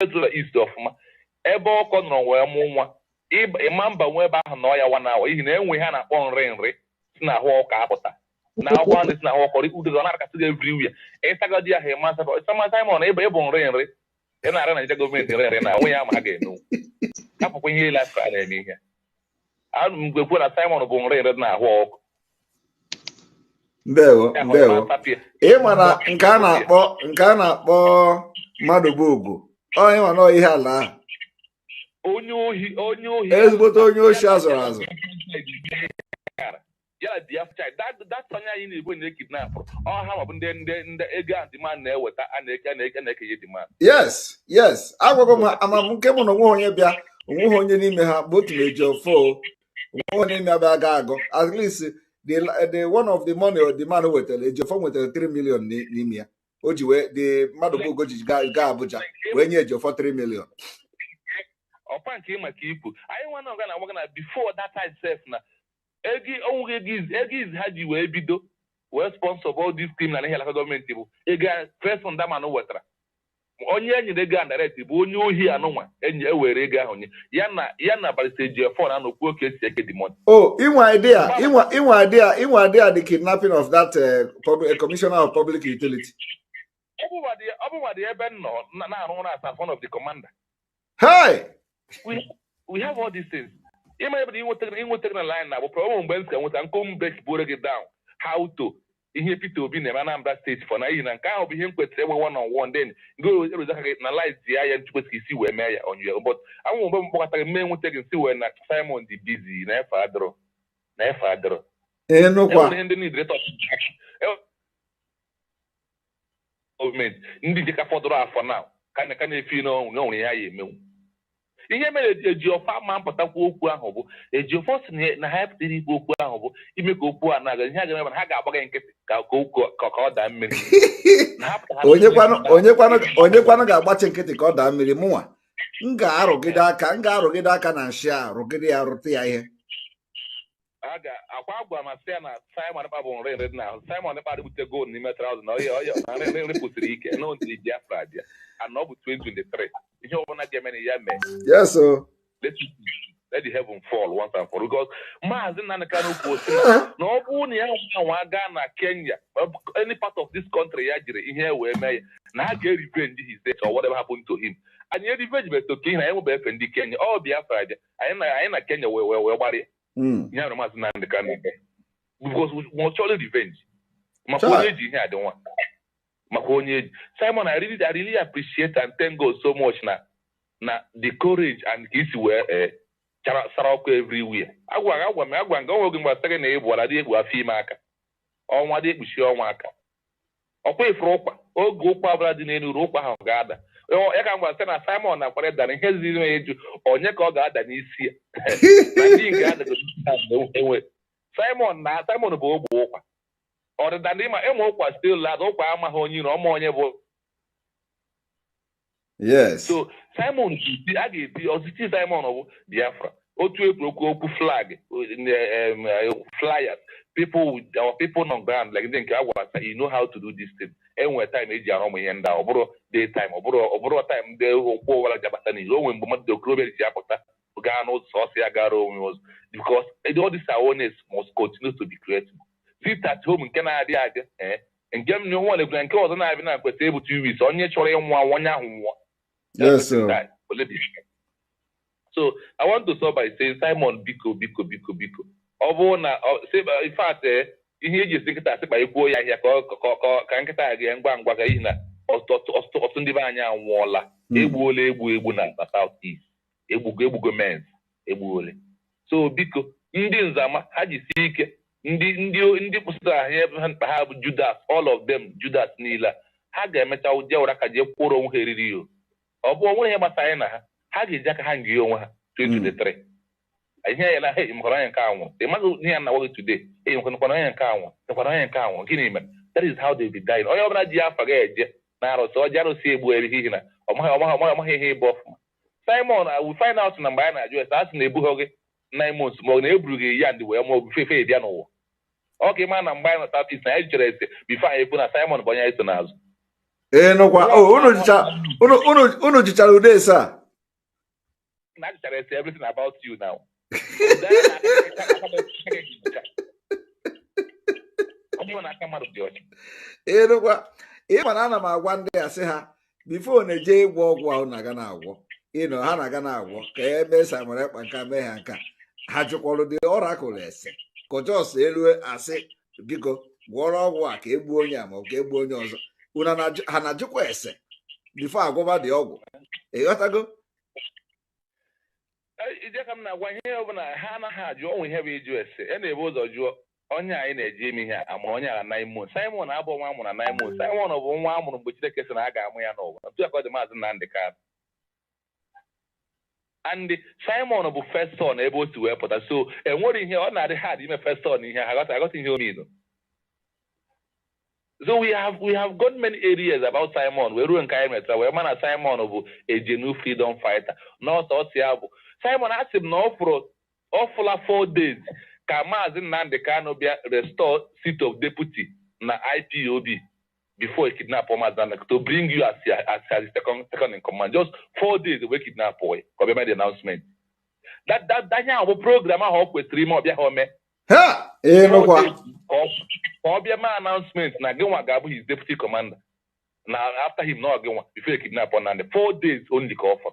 ezula east ọfụma ebe ọkọ nọrọ wee mụ nwa ịma mba nwe ebe ahụ nọ ya wa na ihi na enwe ha na-akpọ nri si na ahụ ọka apụta na akwụkwọ nri si na ahụ ọkọrọ udo na-arakasị everywhere ịtagodi ya ha ịmasị Simon ebe ịbụ nri ị na-ara na nje gọọmenti nri na onwe ya ma ha ga-enu hapụkwa ihe ile afọ a na-eme ihe a mgbe kwuo na Simon bụ nri na ahụ ọkụ ndewo ịma na nke a na-akpọ mmadụ bụ ugwu onye ma na ihe ala ahụ onye ohi ezigbote onye oshi azụrụ azụ ya dị afọ dat onye anyị na-ebu na-ekidnapụ ọha maọbụ ndị ego a demand na-eweta a na-ekenye demand. yes agwago m amam nke mụ na onwe onye bịa onweghị onye n'ime ha bụ otu na-eji ofo onwe onye n'ime abịa ga agụ at least the one of the money or the man wetara eji ofo nwetara 3 million n'ime ya o ji wee the mmadụ bụ ogoji ga Abuja wee nye eji ofo 3 million. Ọkwa nke maka ikwu anyị nwa na ọga na-agwaga na before that time self na ego izi ha ji wee bido wee sponsor all this criminal ihe alaka gọọmenti bụ ego first fundaman wetara onye enyere ego direct bụ onye ohi anụnwa enyi ewere ego ahụ nye ya na barista Ejiofor na okwu oke esi eke the money. Inwe idea the kidnapping of that commissioner of public utility. Ọ bụwadị ebe nọ na-arụ ụra as one of the commander. Hey! We have all these things. Ịma ebe inwetara na line na bụ problem mgbe nsi ka nweta nkombe buru gị down how to ihe Peter Obi na-eme Anambra steeti for na ihe na nke ahụ bụ ihe m kwetara enwe one on one then go erozaka gị na light ya ya ntukwesị isi wee mee ya onye but anwụ mgbe m kpọkọtara mme nweta gị nsi wee na Simon dị busy na efe adịrọ enukwa ndị nidreta gọọmenti ndị dịka fọdụrụ afọ na ka na-efi n'onwe ya ya emenwu ihe mere Ejiofor ama mpụtakwa okwu ahụ bụ Ejiofor si na ha pụtara ikwu okwu ahụ bụ ime ka okwu a na-aga ihe a ga-eme ha ga-agbaga nkịtị ka ọ daa mmiri onyekwanụ ga-agbachi nkịtị ka ọ daa mmiri mụnwa m ga-arụgide aka na nshi a rụgide ya rụta ya ihe akwa agwa masị ya na Simon Ekpa bụ nri na ahụ Simon Ekpa bute gold n'ime traụzụ na ọya nri pụsiri ike na ntiri Biafra dị and ọ bụ 2023 ihe ọbụla ga-eme na ya mee. Yes, sir. Let the heaven fall once and for all. Because Maazị Nnamdi Kanu kwuo na ọ bụrụ na ya nwa gaa na Kenya any part of this country ya jiri ihe wee mee ya na ha ga-revenge his death or whatever happened to him. Anyị revenge beto ka ihe na enwebe efe ndị Kenya ọ Biafra dị anyị na Kenya wee gbarịa ihe ahụ Maazị Nnamdi Kanu because we must surely revenge maka onye ji ihe adị nwa maka onye ji Simon I really appreciate and thank God so much na the courage and ka isi wee sara ọkụ everywhere agwa nga onwe gị mgbe asịrị na ịbụ ala dị ekpu afọ ime aka ọnwa dị ekpuchi ọnwa aka ọkwa ifuru ụkwa oge ụkwa ọbụla dị n'elu ụkwa ahụ ga-ada ya ka mgbe asị na Simon na-akwara dara ihe ziri ya eju onye ka ọ ga-ada n'isi ya na ndị nke adịgoenwe Simon bụ ogbe ụkwa ọdịda ndị ma ịma ụkwa still lad ụkwa amaghị onye iro ọma onye bụ. Yes. So Simon a ga-eti ọsịsị Simon bụ Biafra otu okwu flag flyers people on ground like ndị nke agwa you know how to do this thing enwe time eji arụ ụmụ ihe ndị ọ bụrụ day time ọ bụrụ time ndị okwu ọwara ji abata n'ihe o nwere mgbe mmadụ okorobịa ji apụta gaa n'ụzọ ọsọ ya gara onwe ụzọ because all this awareness must continue to be created. Sit at home nke na-adị adị nke m nwa lebụla nke ọzọ na-abịa na kwesịrị ebu 2 weeks onye chọrọ ịnwa onye ahụ nwụọ. Yes, sir. So I want to start by saying Simon biko. Ọ bụrụ na in fact ihe eji esi nkịta asịkpa ekwuo ya ahịa ka nkịta ga ngwa ka ihe na ọtụtụ ndị be anyị anwụọla egbu na South East egbugo mens egbuole. So biko ndị nzama ha jisi ike ndị kwụsịtara ha ebe ha bụ Judas all of them Judas niile ha ga-emecha ụdị ụra ka je kwụrụ onwe ha eriri yo ọ bụ onwe ihe gbasara anyị na ha ga-eji aka ha ngị onwe ha 2023 ihe ya na mekọrọ anya nke anwụ ịmaghị ihe ya na nwoge today mekọrọ anya nke anwụ gịnị mere that is how they be dying. Onye ọbụla ji afa ga-eje na arụsị ọjị arụsị egbu erihi na ọmaghị ihe ịbụ ọfụma. Simon we find out na mgbe anyị na-ajụ ese a sị na ebughị gị 9 months ma ọ na-eburu gị ya ndị wee ma ọ bụ fefe bịa n'ụwa ọ ka ịma na mgbe anyị nọta pis na anyị chere ese bifo anyị ekwu na Simon bụ onye anyị so n'azụ no kwa uno jichara ude sa. Na jichara everything about you now. No kwa mana ana m agwa ndị a sị ha before na-eje ịgwọ ọgwụ ahụ na-aga na-agwọ ha na-aga na-agwọ ka ebe Simon Ekpa nka mee ha nka ha jụkwọrọ dị ọrakụlụ ese kọjọs elu asị biko gwọrọ ọgwụ a ka egbuo onye a ma ọ ka egbuo onye ọzọ ha na-ajụkwa ese bifo agwọba dị ọgwụ ịghọtago ije ka m na-agwa ihe ọbụla ha anaghị ajụ ọnwụ ihe bụ ịjụ ese na-ebu ụzọ jụọ onye anyị na-eji ime ihe ama onye a 9 months Simon abụ nwa amụrụ na 9 months Simon bụ nwa amụrụ mgbe Chineke sị na a ga-amụ ya n'ụwa otu ya ka ọ dị Maazị Nnamdi Kanu and Simon bụ first son ebe o si wee pụta so enwere ihe ọ na-adị hard ime first son ihe ha aghọta ihe omeido so we have got many areas about Simon wee ruo nke anyị metara wee ma na Simon bụ a genuine freedom fighter n'ọsọ ọsọ ya bụ Simon asị m na ọ fụla 4 days ka Maazị Nnamdi Kanu bịa restore seat of deputy na IPOB before he kidnap Maazị Nnamdi to bring you as his second in command. Just 4 days we kidnap boy. Come made the announcement. That here our program I hope with 3 more bịa home. Ha! No kwa. Bịa ma announcement na Genwa Gabu his deputy commander. Now after him no Genwa before he kidnap Nnamdi 4 days only ka offer.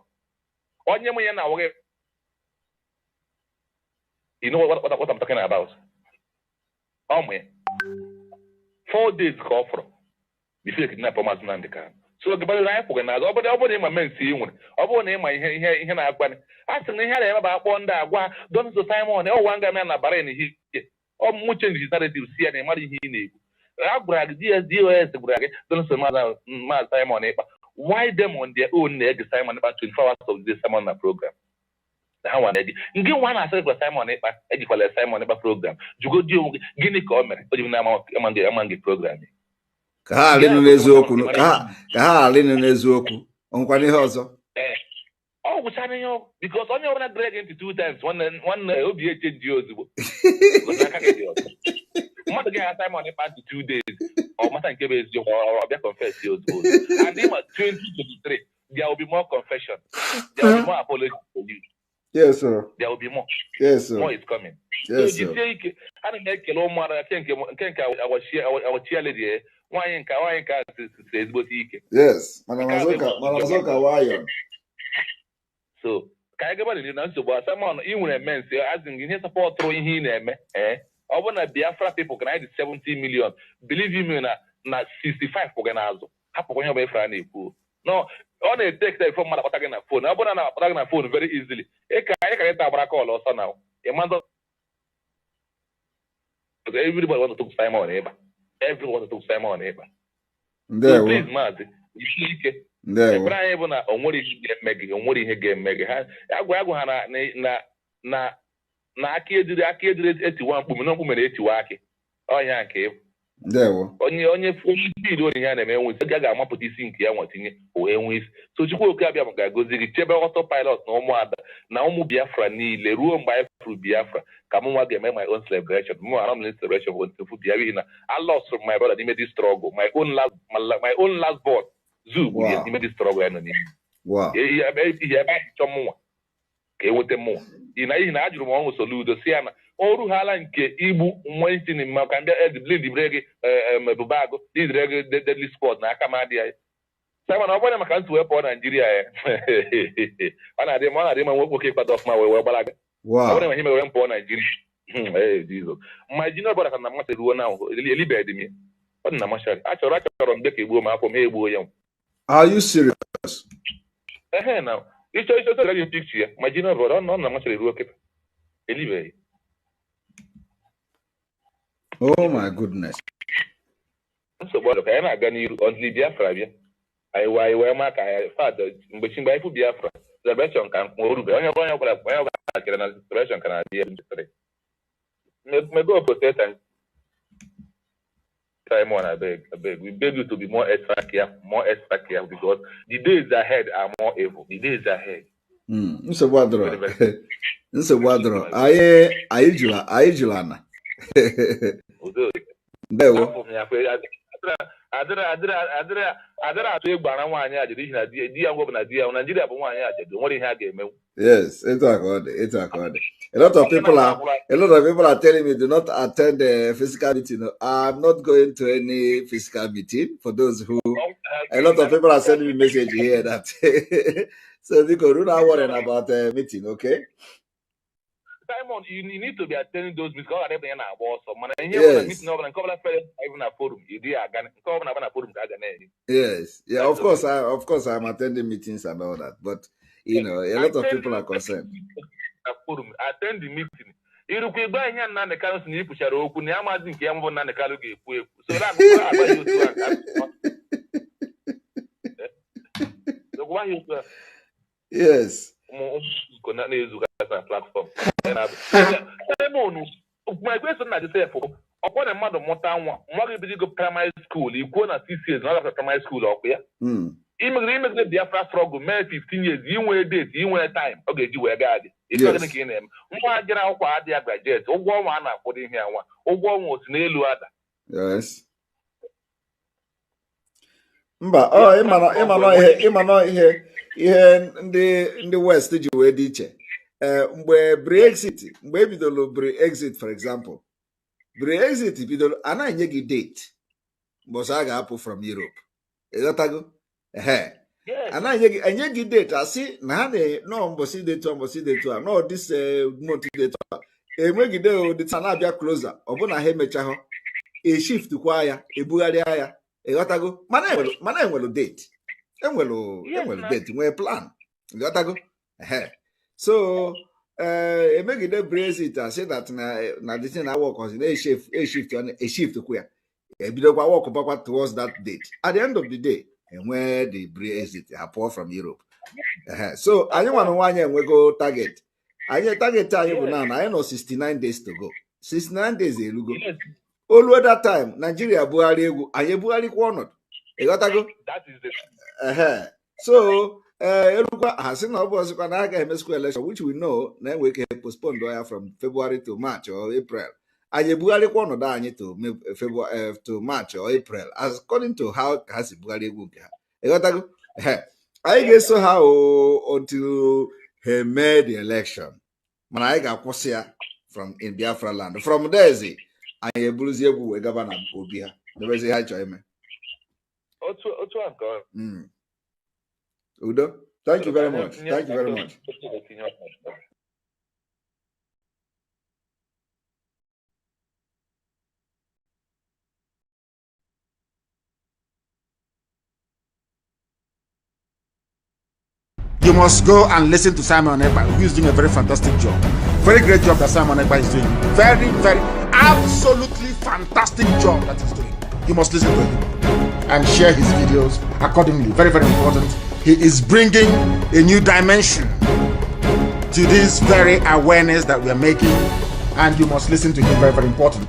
Onye mo ya na we. You know what I'm talking about? 4 days ka offer. Before kidnap Maazị Nnamdi Kanu. So gabali na afọ na ọ bụrụ na ịma mensi nwere ọ bụrụ na ịma ihe na-agbanị a sị na ihe na-eme ba akpọ ndị agwa don so Simon ọ wa nga na bara na ihe ọ mụ change his narrative si ya na ịmara ihe ị na-ekwu a gwara gị DOS gwara gị don so Maazị Simon Ekpa why them on their own na-ege Simon Ekpa 24 hours of the Simon na program ha nwa na-ege nke nwa na-asị gwa Simon Ekpa ejikwala Simon Ekpa program jugodi onwe gịnị ka o mere o ji na-ama gị program ka ha alịnụ n'eziokwu ka ha alịnụ n'eziokwu ọnwụkwa n'ihe ọzọ ọ gwụchara ihe because onye ọbụla dere gị ntị 2 times nwanne obi echenji ozugbo mmadụ gị ha Simon Ekpa 2 days ọ mata nke bụ eziokwu ọ bịa confess ozugbo and in 2023 there will be more confession there will be more apology for you. Yes, sir. There will be more. Yes, sir. More is coming. Yes, so sir. Ana na-ekele ụmụara nke awachia lady nwaanyị nka si ezigbote ike. Yes, mana mazoka wayo. So ka anyị gaba na nsogbu Simon ị nwere mensi azin ihe support ihe ị na-eme ọ bụ na Biafra people can add 70 million believe me na 65 kwa n'azụ hapụ onye ọbụla Biafra na-ekwu no ọ na-etake time from mmadụ akpọta gị na phone ọ bụrụ na akpọta gị na phone very easily anyị ka ịta agbara call ọsọ na ịmandọ everybody wants to talk Simon Ekpa everyone wants to talk Simon Ekpa so please maazị isi ike ebere anyị bụ na onwere ihe ga-eme gị ha agwa ha na aka ediri etiwa mkpume na-etiwa akị ọnya nke onye fiid onye ihe a na-eme enwe isi ga-amapụta isi nke ya nwa tinye wee nwee isi so Chukwuoke abịa ga-agozi gị chebe autopilot na ụmụada na ụmụ Biafra niile ruo mgbe anyị furu Biafra ka mụ nwa ga-eme my own celebration mụ ara m celebration bụ ntefu bịa n'ihi na I lost from my brother n'ime this struggle my own last born zoo bụ ihe n'ime this struggle ya nọ n'ihe ihe ebe anyị chọ mụnwa ka enweta mụnwa n'ihi na ajụrụ m ọṅụ Soludo si ya na o rughala nke igbu nwa isi na maka ndị edibere gị mebụbagụ idere gị deadly sport na aka m adị ya Simon ọ bụrụ maka ntị wee pụọ Naijiria ya ọ na-adị ma nwoke ịkpata ọfụma wee gbalaga ọ bụrụ na ihe mere wee pụọ Naijiria Jizọs ma ji n'ọbụla ka na mmasị ruo na elibeghị m ya ọ dị na mashari achọrọ m dịka egbuo m afọ m egbuo ya. Are you serious? Na ịchọ sere gị pikchi ya ma ji n'ọbụla ọ na mmasịrị ruo kịta elibeghị. Oh my goodness. Nsogbu ọdụ ka anyị na-aga n'iru ọdịli Biafra bịa anyị wee ma ka anyị fad mgbe chi mgbe anyị fụ Biafra celebration ka nkwụ orube onye ọbụla akịrị na celebration ka na-adị ebe nchetere mego protest and Simon abeg we beg you to be more extra careful because the days ahead are more evil the days ahead. Nsogbu adọrọ anyị jụrụ ana ndewo adịrị atụ egwu ara nwaanyị ajadu ihi na di ya ngwọ bụ na di ya Naijiria bụ nwaanyị ajadu nwere ihe a ga-emenwu. Yes, it's according. A lot of people are telling me do not attend the physical meeting. I'm not going to any physical meeting. For those who, a lot of people are sending me message here that so because do not worry about the meeting, okay? Simon, you need to be attending those meetings. Yes, yeah, of course, I'm attending meetings and all that, but you know, a lot of people are concerned. Attend the meeting. Irukwe igbe anya nna Nekalu si na ipuchara okwu na amazi nke ya mbụ nna Nekalu ga-ekwu ekwu. So na agba ya otu aka. Yes. Platform. My question na say for upon a mother mota nwa gị go primary school ikwo na 6 years na primary school ọkụ ya. Imegre Biafra struggle mee 15 years inwe date inwe time ọ ga-eji wee gaa dị. Ịchọ gịnị ka ị na-eme? Nwa jere akwụkwọ adịghị graduate ụgwọ ọnwa a na-akwụdo ihe anwa ụgwọ ọnwa osi n'elu ada. Yes. Mba ịmanọ ihe ndị West ji wee dị iche. Mgbe Brexit mgbe ebidoro Brexit for example Brexit bidoro anaghị enye gị date mgbe ọsọ a ga-apụ from Europe. Ịghọtago? Anaghị enye gị date asị na ha nọ mbọsị detu a nọ this month detu a enwegide odita na-abịa closer ọ bụ na ha emechahụ shift kwa ya ebugharịa ya. Ịghọtago? Mana enwelu date enwelu date nwee plan. Ịghọtago? So emegide Brexit asị that na the thing na work on a shift kwa ya ebidokwa work bakwa towards that date. At the end of the day enwe the Brexit apart from Europe. So anyị nwa nwaanyị enwego target anyị bụ na anyị nọ 69 days to go. 69 days elugo. Olu that time Nigeria bugharị egwu anyị ebugharịkwa ọnọdụ. Ịghọtago? So erukwa ha sị na ọ bụ ọzọkwa na aga emeskwa election which we know na enwe ike postpone ya from February to March or April. Anyị ebugharịkwa ọnọdụ anyị to March or April according to how ha si bugharị egwu nke ha. Ịghọtago? Anyị ga-eso ha until he made the election. Mana anyị ga-akwụsị ya from in Biafra land. From there anyị eburuzie egwu wee gaba na obi ha. Debezi ha chọọ ime. Otu aka. Udo, thank you very much. Thank you very much. You must go and listen to Simon Ekpa, who is doing a very fantastic job. Very great job that Simon Ekpa is doing. Very, very, absolutely fantastic job that he's doing. You must listen to him and share his videos accordingly. Very, very important. He is bringing a new dimension to this very awareness that we are making, and you must listen to him. Very, very important.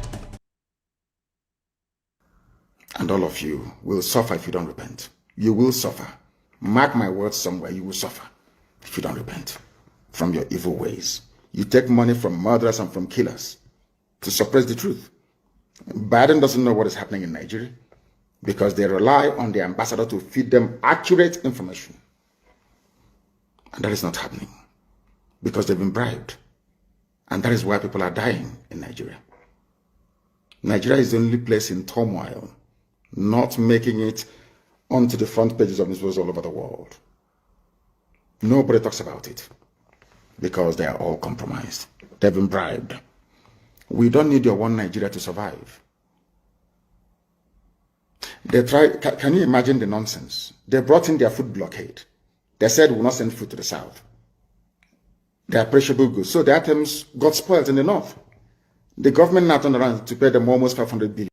And all of you will suffer if you don't repent. You will suffer. Mark my words somewhere, you will suffer if you don't repent from your evil ways. You take money from murderers and from killers to suppress the truth. Biden doesn't know what is happening in Nigeria because they rely on the ambassador to feed them accurate information. And that is not happening because they've been bribed. And that is why people are dying in Nigeria. Nigeria is the only place in turmoil, not making it onto the front pages of newspapers all over the world. Nobody talks about it because they are all compromised. They've been bribed. We don't need your one Nigeria to survive. They tried, can you imagine the nonsense? They brought in their food blockade. They said we will not send food to the south. They are perishable goods. So the items got spoiled in the north. The government now turned around to pay them almost 500 billion.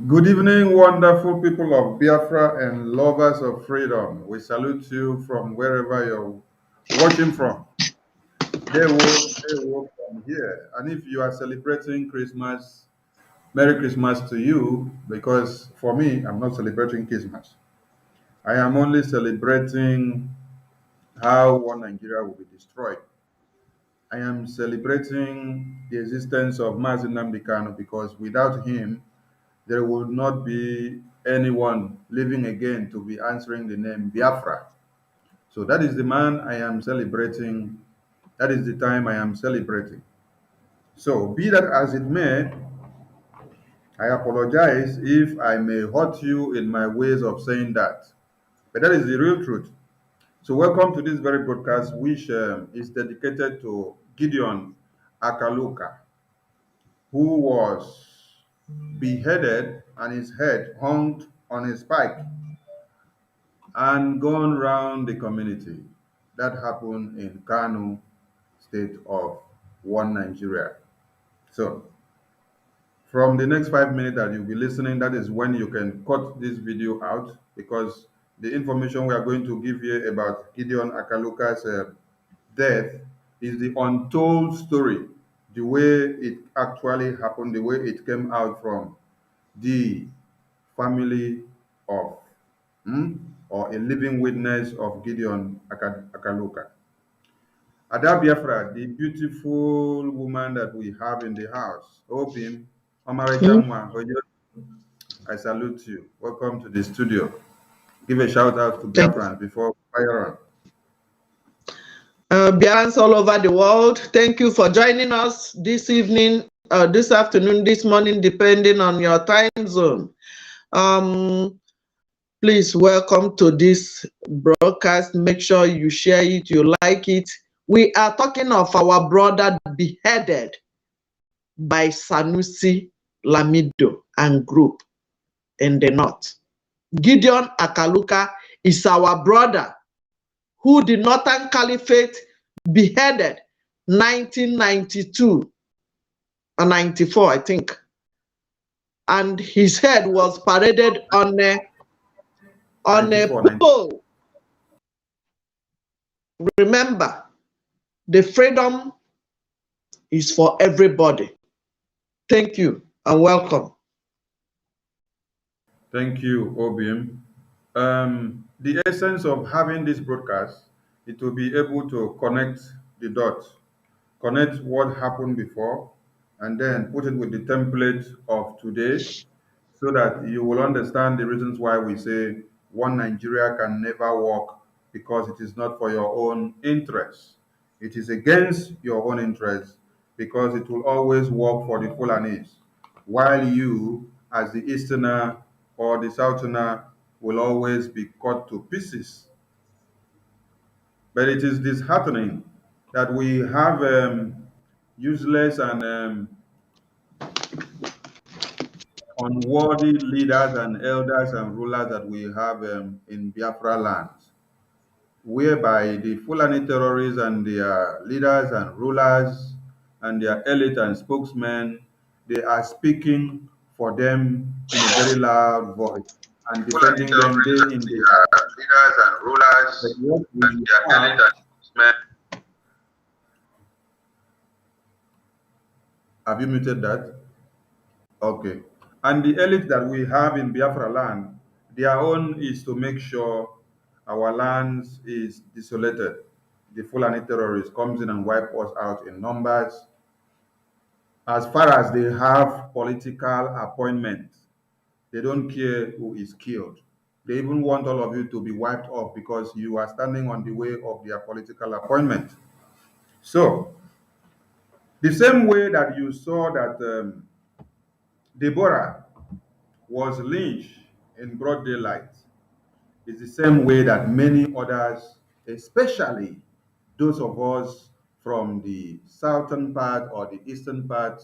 Good evening, wonderful people of Biafra and lovers of freedom. We salute you from wherever you're watching from. They will from here. And if you are celebrating Christmas, Merry Christmas to you, because for me, I'm not celebrating Christmas. I am only celebrating how one Nigeria will be destroyed. I am celebrating the existence of Mazi Nnamdi Kanu because without him, there would not be anyone living again to be answering the name Biafra. So that is the man I am celebrating. That is the time I am celebrating. So be that as it may, I apologize if I may hurt you in my ways of saying that. But that is the real truth. So welcome to this very broadcast, which is dedicated to Gideon Akaluka, who was beheaded and his head hung on a spike and gone round the community. That happened in Kano state of one Nigeria. So from the next 5 minutes that you'll be listening, that is when you can cut this video out because the information we are going to give you about Gideon Akaluka's death is the untold story, the way it actually happened, the way it came out from the family of or a living witness of Gideon Akaluka. Ada Biafra, the beautiful woman that we have in the house, Obim, Omarichanwa, I salute you. Welcome to the studio. Give a shout out to Biafrans before fire on. Biafrans all over the world, thank you for joining us this evening, this afternoon, this morning, depending on your time zone. Please welcome to this broadcast. Make sure you share it, you like it. We are talking of our brother beheaded by Sanusi Lamido and group in the north. Gideon Akaluka is our brother who the Northern Caliphate beheaded 1992 or 94, I think. And his head was paraded on a pole. Remember, the freedom is for everybody. Thank you and welcome. Thank you, Obim. The essence of having this broadcast is to be able to connect the dots, connect what happened before, and then put it with the template of today so that you will understand the reasons why we say one Nigeria can never work because it is not for your own interest. It is against your own interest because it will always work for the Fulanis, while you, as the Easterner or the Southerner, will always be cut to pieces. But it is disheartening that we have useless and unworthy leaders and elders and rulers that we have in Biafra lands, whereby the Fulani terrorists and their leaders and rulers and their elite and spokesmen, they are speaking for them in a very loud voice and defending them day in, day out. Leaders and rulers and their elite and spokesmen. Have you muted that? Okay. And the elite that we have in Biafra land, their own is to make sure our lands is desolated. The Fulani terrorists comes in and wipe us out in numbers. As far as they have political appointments, they don't care who is killed. They even want all of you to be wiped off because you are standing on the way of their political appointment. So, the same way that you saw that Deborah was lynched in broad daylight is the same way that many others, especially those of us from the southern part or the eastern part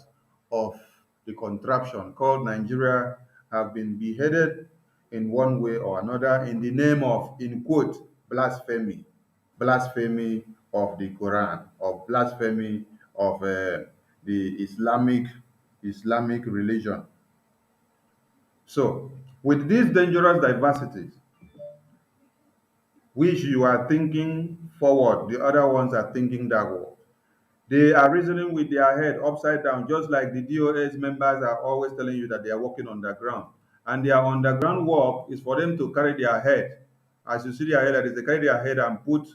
of the contraption called Nigeria, have been beheaded in one way or another in the name of, in quote, blasphemy, blasphemy of the Quran, or blasphemy of the Islamic religion. So, with these dangerous diversities, which you are thinking forward, the other ones are thinking backward. They are reasoning with their head upside down, just like the DOS members are always telling you that they are working underground. And their underground work is for them to carry their head. As you see their head, that is, they carry their head and put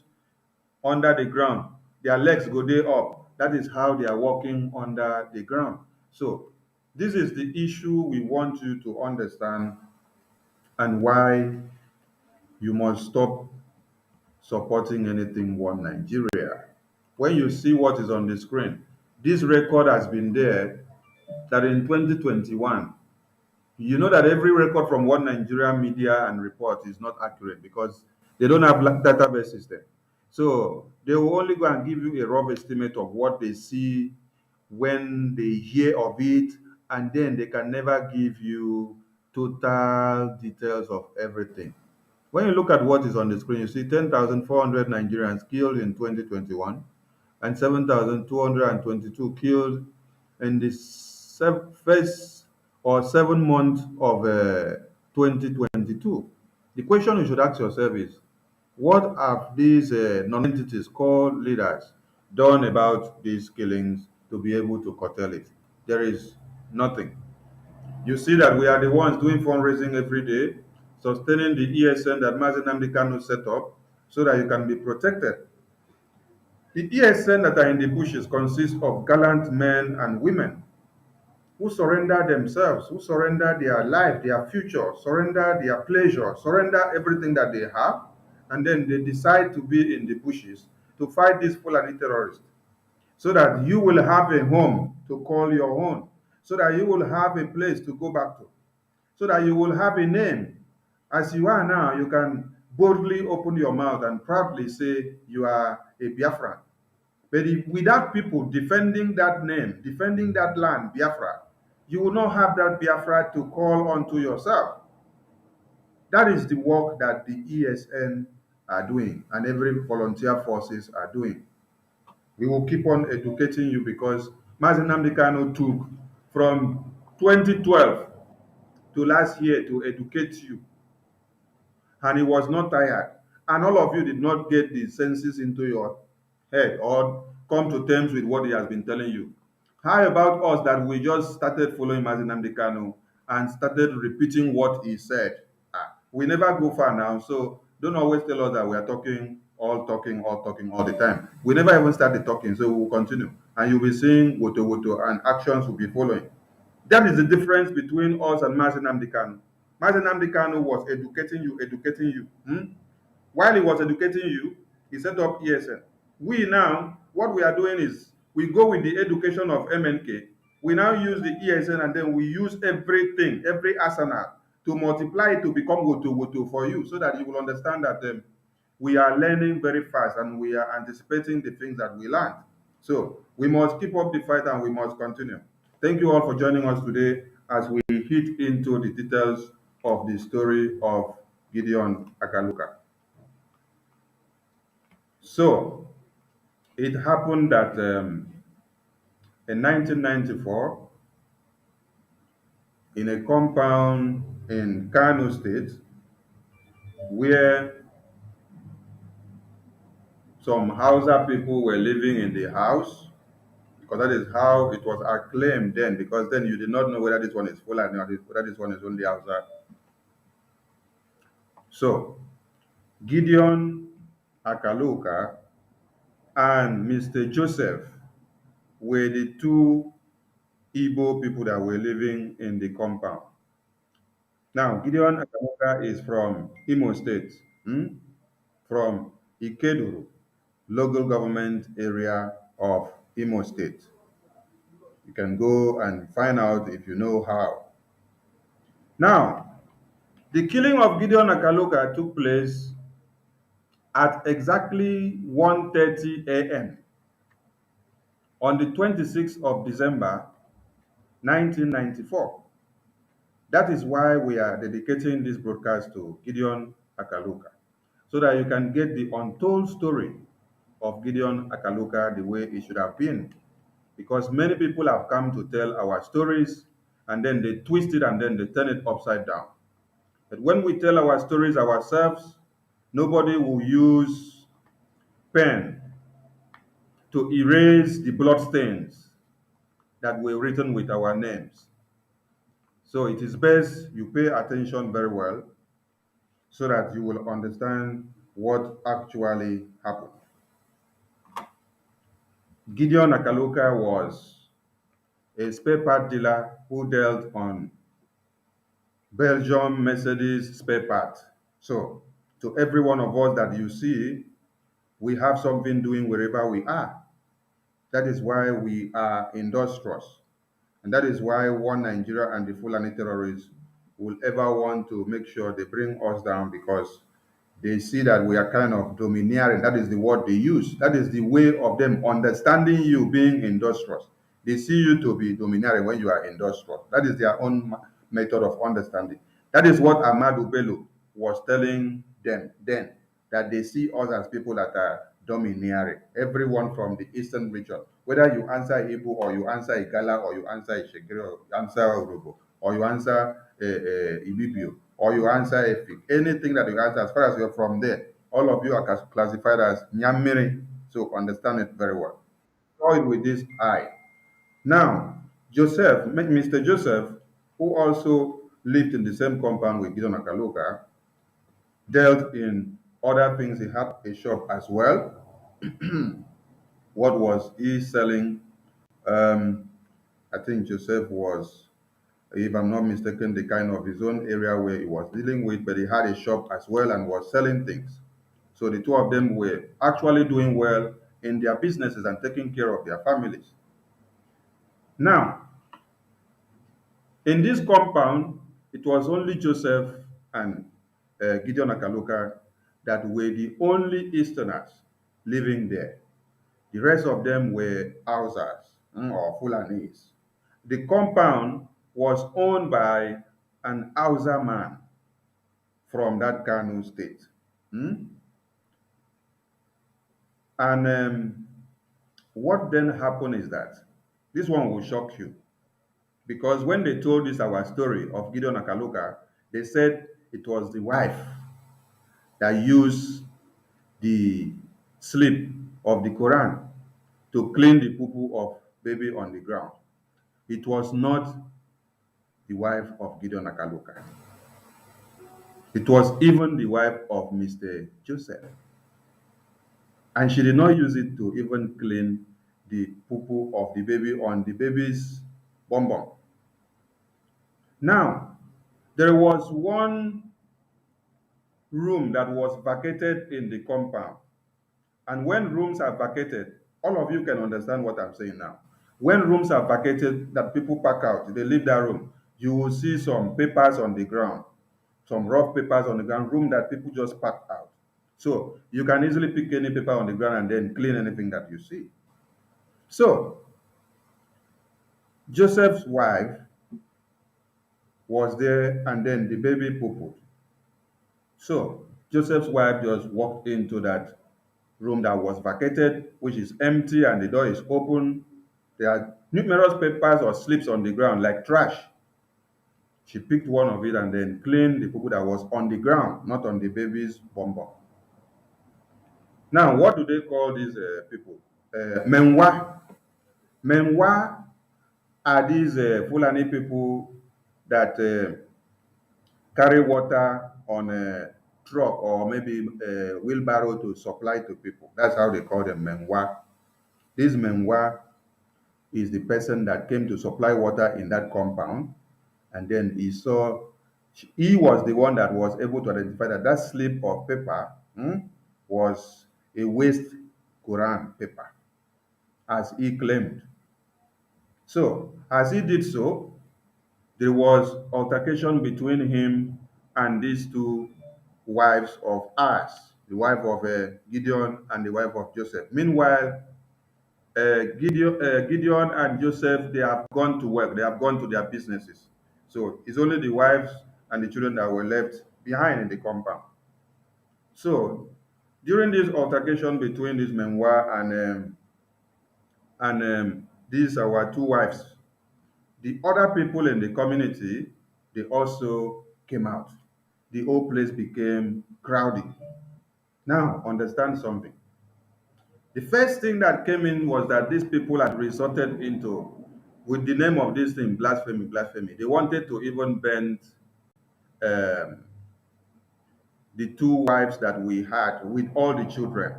under the ground. Their legs go there up. That is how they are working under the ground. So this is the issue we want you to understand and why you must stop supporting anything one Nigeria. When you see what is on the screen, this record has been there that in 2021, you know that every record from One Nigeria media and report is not accurate because they don't have database system. So they will only go and give you a rough estimate of what they see when they hear of it, and then they can never give you total details of everything. When you look at what is on the screen, you see 10,400 Nigerians killed in 2021 and 7,222 killed in the first or 7 months of 2022. The question you should ask yourself is, what have these non-entities called leaders done about these killings to be able to curtail it? There is nothing. You see that we are the ones doing fundraising every day, sustaining the ESN that Mazi Nnamdi Kanu set up so that you can be protected. The ESN that are in the bushes consist of gallant men and women who surrender themselves, who surrender their life, their future, surrender their pleasure, surrender everything that they have, and then they decide to be in the bushes to fight these Fulani terrorists so that you will have a home to call your own, so that you will have a place to go back to, so that you will have a name. As you are now, you can boldly open your mouth and proudly say you are a Biafran. But if, without people defending that name, defending that land, Biafra, you will not have that Biafra to call unto yourself. That is the work that the ESN are doing and every volunteer forces are doing. We will keep on educating you because Mazi Nnamdi Kanu took from 2012 to last year to educate you, and he was not tired. And all of you did not get the senses into your head or come to terms with what he has been telling you. How about us that we just started following Mazi Nnamdi Kanu and started repeating what he said? We never go far now, so don't always tell us that we are talking all the time. We never even started talking, so we will continue. And you'll be seeing woto woto and actions will be following. That is the difference between us and Mazi Nnamdi Kanu. Mazi Nnamdi Kanu was educating you. While he was educating you, he set up ESN. We now, what we are doing is we go with the education of MNK. We now use the ESN and then we use everything, every arsenal to multiply it to become woto for you so that you will understand that we are learning very fast and we are anticipating the things that we learned. So we must keep up the fight and we must continue. Thank you all for joining us today as we hit into the details of the story of Gideon Akaluka. So it happened that in 1994, in a compound in Kano State, where some Hausa people were living in the house, because that is how it was acclaimed then, because then you did not know whether this one is Fulani or whether this one is only Hausa. So Gideon Akaluka and Mr. Joseph were the two Igbo people that were living in the compound. Now, Gideon Akaluka is from Imo State, from Ikeduru, local government area of Imo State. You can go and find out if you know how. Now, the killing of Gideon Akaluka took place at exactly 1:30 a.m. on the 26th of December, 1994. That is why we are dedicating this broadcast to Gideon Akaluka, so that you can get the untold story of Gideon Akaluka the way it should have been. Because many people have come to tell our stories, and then they twist it and then they turn it upside down. But when we tell our stories ourselves, nobody will use pen to erase the bloodstains that were written with our names. So it is best you pay attention very well so that you will understand what actually happened. Gideon Akaluka was a spare part dealer who dealt on Belgium Mercedes spare parts. So, to every one of us that you see, we have something doing wherever we are. That is why we are industrious. And that is why one Nigeria and the Fulani terrorists will ever want to make sure they bring us down, because they see that we are kind of domineering. That is the word they use. That is the way of them understanding you being industrious. They see you to be domineering when you are industrious. That is their own method of understanding. That is what Ahmadu Bello was telling them then, that they see us as people that are domineering. Everyone from the eastern region, whether you answer Igbo or you answer Igala or you answer Ishegiri or you answer Urobo or you answer Ibibio or you answer Efik, anything that you answer, as far as you're from there, all of you are classified as Nyamiri. So understand it very well. Saw it with this eye. Now, Joseph, Mr. Joseph, who also lived in the same compound with Gideon Akaluka, dealt in other things. He had a shop as well. What was he selling? Um, I think Joseph was, if I'm not mistaken, the kind of his own area where he was dealing with, but he had a shop as well and was selling things. So the two of them were actually doing well in their businesses and taking care of their families. Now, in this compound, it was only Joseph and Gideon Akaluka that were the only Easterners living there. The rest of them were Hausas or Fulanis. The compound was owned by an Hausa man from that Kano state. Hmm? And what then happened is that this one will shock you, because when they told this our story of Gideon Akaluka, they said it was the wife that used the slip of the Quran to clean the poo-poo of baby on the ground. It was not the wife of Gideon Akaluka. It was even the wife of Mr. Joseph. And she did not use it to even clean the poo-poo of the baby on the baby's bum bum. Now, there was one room that was vacated in the compound. And when rooms are vacated, all of you can understand what I'm saying now. When rooms are vacated, that people pack out, they leave that room, you will see some papers on the ground, some rough papers on the ground, room that people just pack out. So you can easily pick any paper on the ground and then clean anything that you see. So Joseph's wife was there, and then the baby poo-pooed. So Joseph's wife just walked into that room that was vacated, which is empty, and the door is open. There are numerous papers or slips on the ground like trash. She picked one of it and then cleaned the poo that was on the ground, not on the baby's bum bum. Now, what do they call these people? Menwa. Menwa are these Fulani people that carry water on a truck or maybe a wheelbarrow to supply to people. That's how they call them, Menwa. This Menwa is the person that came to supply water in that compound, and then he was the one that was able to identify that that slip of paper was a waste Quran paper, as he claimed. So, as he did so, there was altercation between him and these two wives of ours, the wife of Gideon and the wife of Joseph. Meanwhile, Gideon and Joseph, they have gone to work, they have gone to their businesses. So it's only the wives and the children that were left behind in the compound. So during this altercation between this Menwa and these our two wives, the other people in the community, they also came out. The whole place became crowded. Now, understand something. The first thing that came in was that these people had resorted into, with the name of this thing, blasphemy, blasphemy. They wanted to even bend um, the two wives that we had with all the children.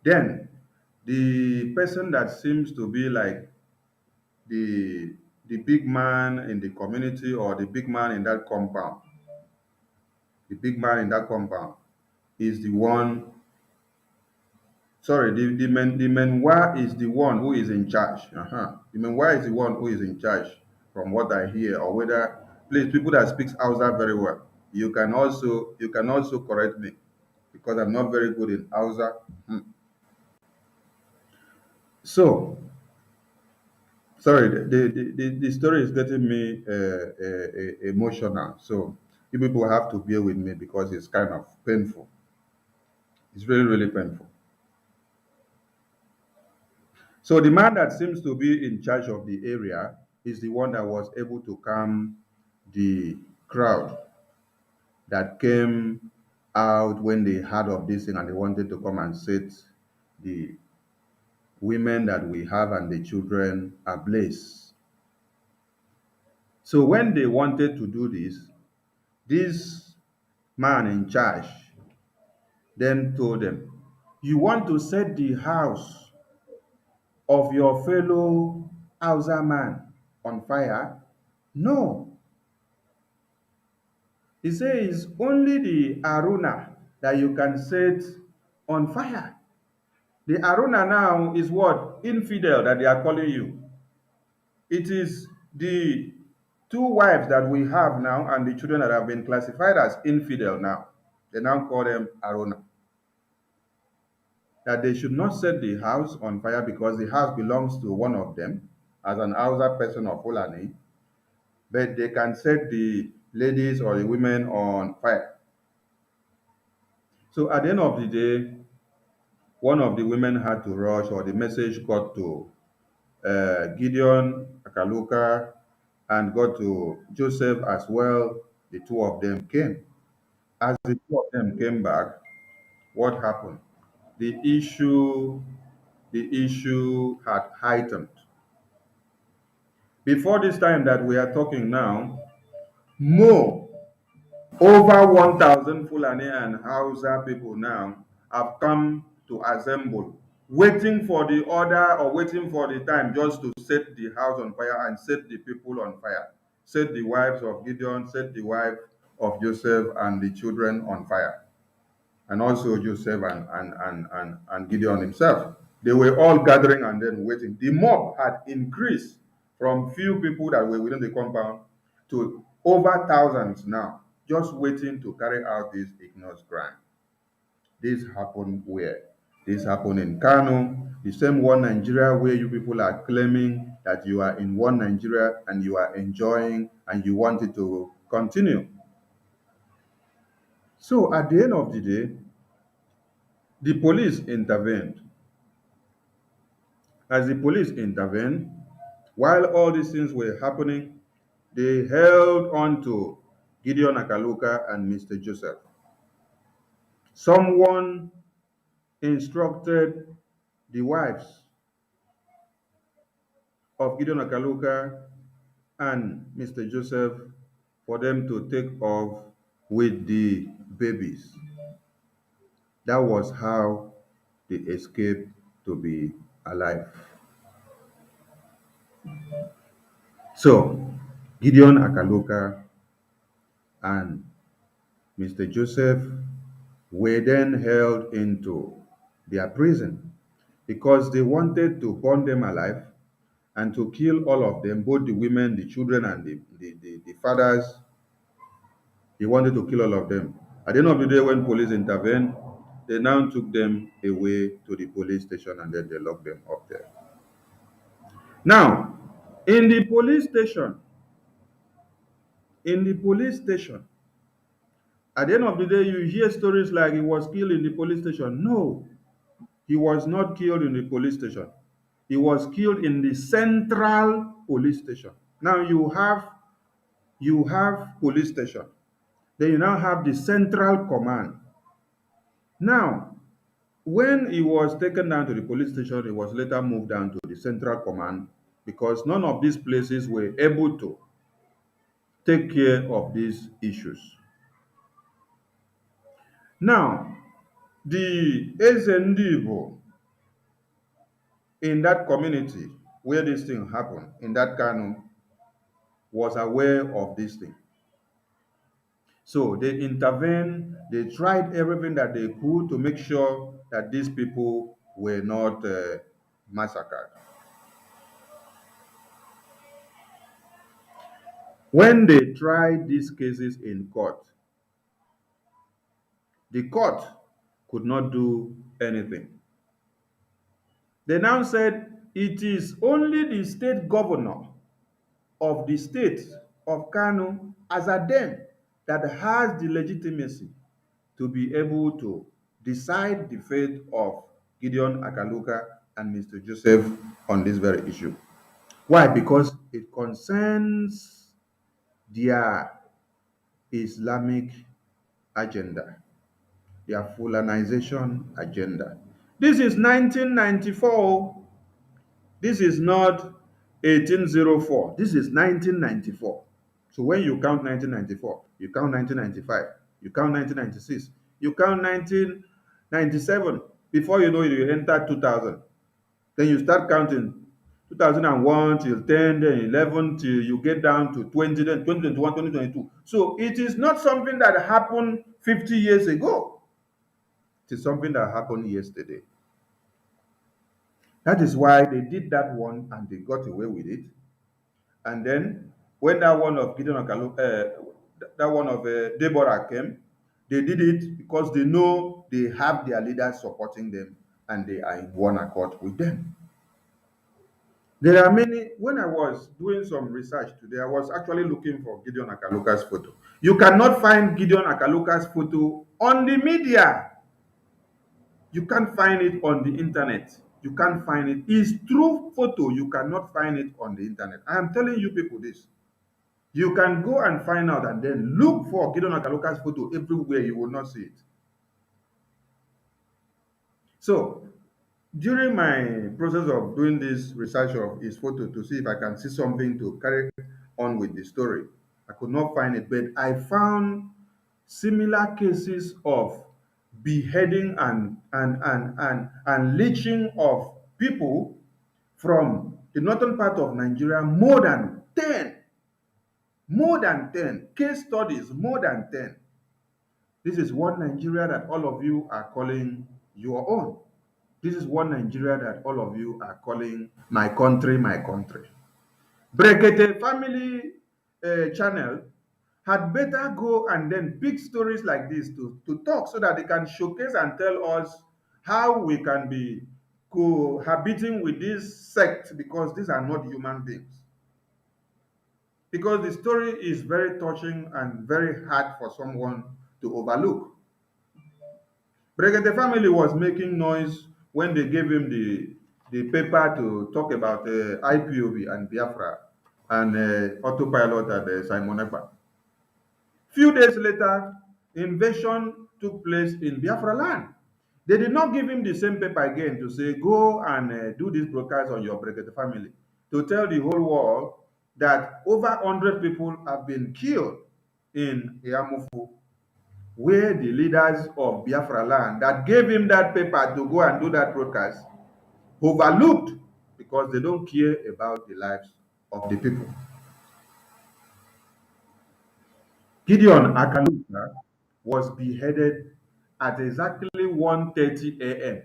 Then the person that seems to be like the the big man in the community or the big man in that compound, the big man in that compound is the one. Sorry, the menwa is the one who is in charge. The menwa is the one who is in charge, from what I hear, or whether, please, people that speaks Hausa very well, you can also correct me because I'm not very good in Hausa. So, sorry, the story is getting me emotional. So, you people have to bear with me because it's kind of painful. It's really, really painful. So the man that seems to be in charge of the area is the one that was able to calm the crowd that came out when they heard of this thing and they wanted to come and set the women that we have and the children ablaze. So when they wanted to do this man in charge then told them, "You want to set the house of your fellow Hausa man on fire? No." He says only the Aruna that you can set on fire. The Aruna now is what? Infidel that they are calling you. It is the two wives that we have now and the children that have been classified as infidel now. They now call them Aruna. That they should not set the house on fire because the house belongs to one of them as an Hausa person of Fulani, but they can set the ladies or the women on fire. So at the end of the day, one of the women had to rush, or the message got to Gideon Akaluka and got to Joseph as well. The two of them came. As the two of them came back, what happened? The issue, the issue had heightened. Before this time that we are talking now, more over 1,000 Fulani and Hausa people now have come to assemble, waiting for the order or waiting for the time just to set the house on fire and set the people on fire. Set the wives of Gideon, set the wife of Joseph and the children on fire. And also Joseph and Gideon himself. They were all gathering and then waiting. The mob had increased from few people that were within the compound to over thousands now, just waiting to carry out this ignorant crime. This happened where? This happened in Kano, the same one Nigeria where you people are claiming that you are in one Nigeria and you are enjoying and you want it to continue. So at the end of the day, the police intervened. As the police intervened, while all these things were happening, they held on to Gideon Akaluka and Mr. Joseph. Someone instructed the wives of Gideon Akaluka and Mr. Joseph for them to take off with the babies. That was how they escaped to be alive. So, Gideon Akaluka and Mr. Joseph were then held into their prison because they wanted to burn them alive and to kill all of them, both the women, the children, and the fathers. He wanted to kill all of them. At the end of the day, when police intervened, they now took them away to the police station and then they locked them up there. Now, in the police station, at the end of the day, you hear stories like he was killed in the police station. No, he was not killed in the police station. He was killed in the central police station. Now you have police station. Then you now have the central command. Now, when he was taken down to the police station, he was later moved down to the central command because none of these places were able to take care of these issues. Now, the Ezendibo in that community where this thing happened, in that Kanu, was aware of this thing. So they intervened, they tried everything that they could to make sure that these people were not massacred. When they tried these cases in court, the court could not do anything. They now said it is only the state governor of the state of Kano as at then that has the legitimacy to be able to decide the fate of Gideon Akaluka and Mr. Joseph on this very issue. Why? Because it concerns their Islamic agenda, their Fulanization agenda. This is 1994. This is not 1804. This is 1994. So when you count 1994, you count 1995, you count 1996, you count 1997. Before you know it, you enter 2000. Then you start counting 2001 till 10, then 11 till you get down to 20, then 2021, 2022. So it is not something that happened 50 years ago. It is something that happened yesterday. That is why they did that one and they got away with it. And then when that one of Gideon Akaluka, that one of Deborah came, they did it because they know they have their leaders supporting them and they are in one accord with them. There are many. When I was doing some research today, I was actually looking for Gideon Akaluka's photo. You cannot find Gideon Akaluka's photo on the media. You can't find it on the internet. You can't find it. It's true photo. You cannot find it on the internet. I am telling you people this. You can go and find out and then look for Gideon Akaluka's photo everywhere. You will not see it. So during my process of doing this research of his photo to see if I can see something to carry on with the story, I could not find it, but I found similar cases of beheading and lynching of people from the northern part of Nigeria, more than 10 case studies, more than 10. This is one Nigeria that all of you are calling your own. This is one Nigeria that all of you are calling my country, my country. Brekete family channel had better go and then pick stories like this to talk so that they can showcase and tell us how we can be cohabiting with this sect, because these are not human beings. Because the story is very touching and very hard for someone to overlook. Brekete family was making noise when they gave him the paper to talk about IPOB and Biafra and autopilot at Simon Ekpa. Few days later, invasion took place in Biafra land. They did not give him the same paper again to say, go and do this broadcast on your Brekete family, to tell the whole world that over 100 people have been killed in Yamufu, where the leaders of Biafra land that gave him that paper to go and do that broadcast overlooked, because they don't care about the lives of the people. Gideon Akaluka was beheaded at exactly 1:30 a.m.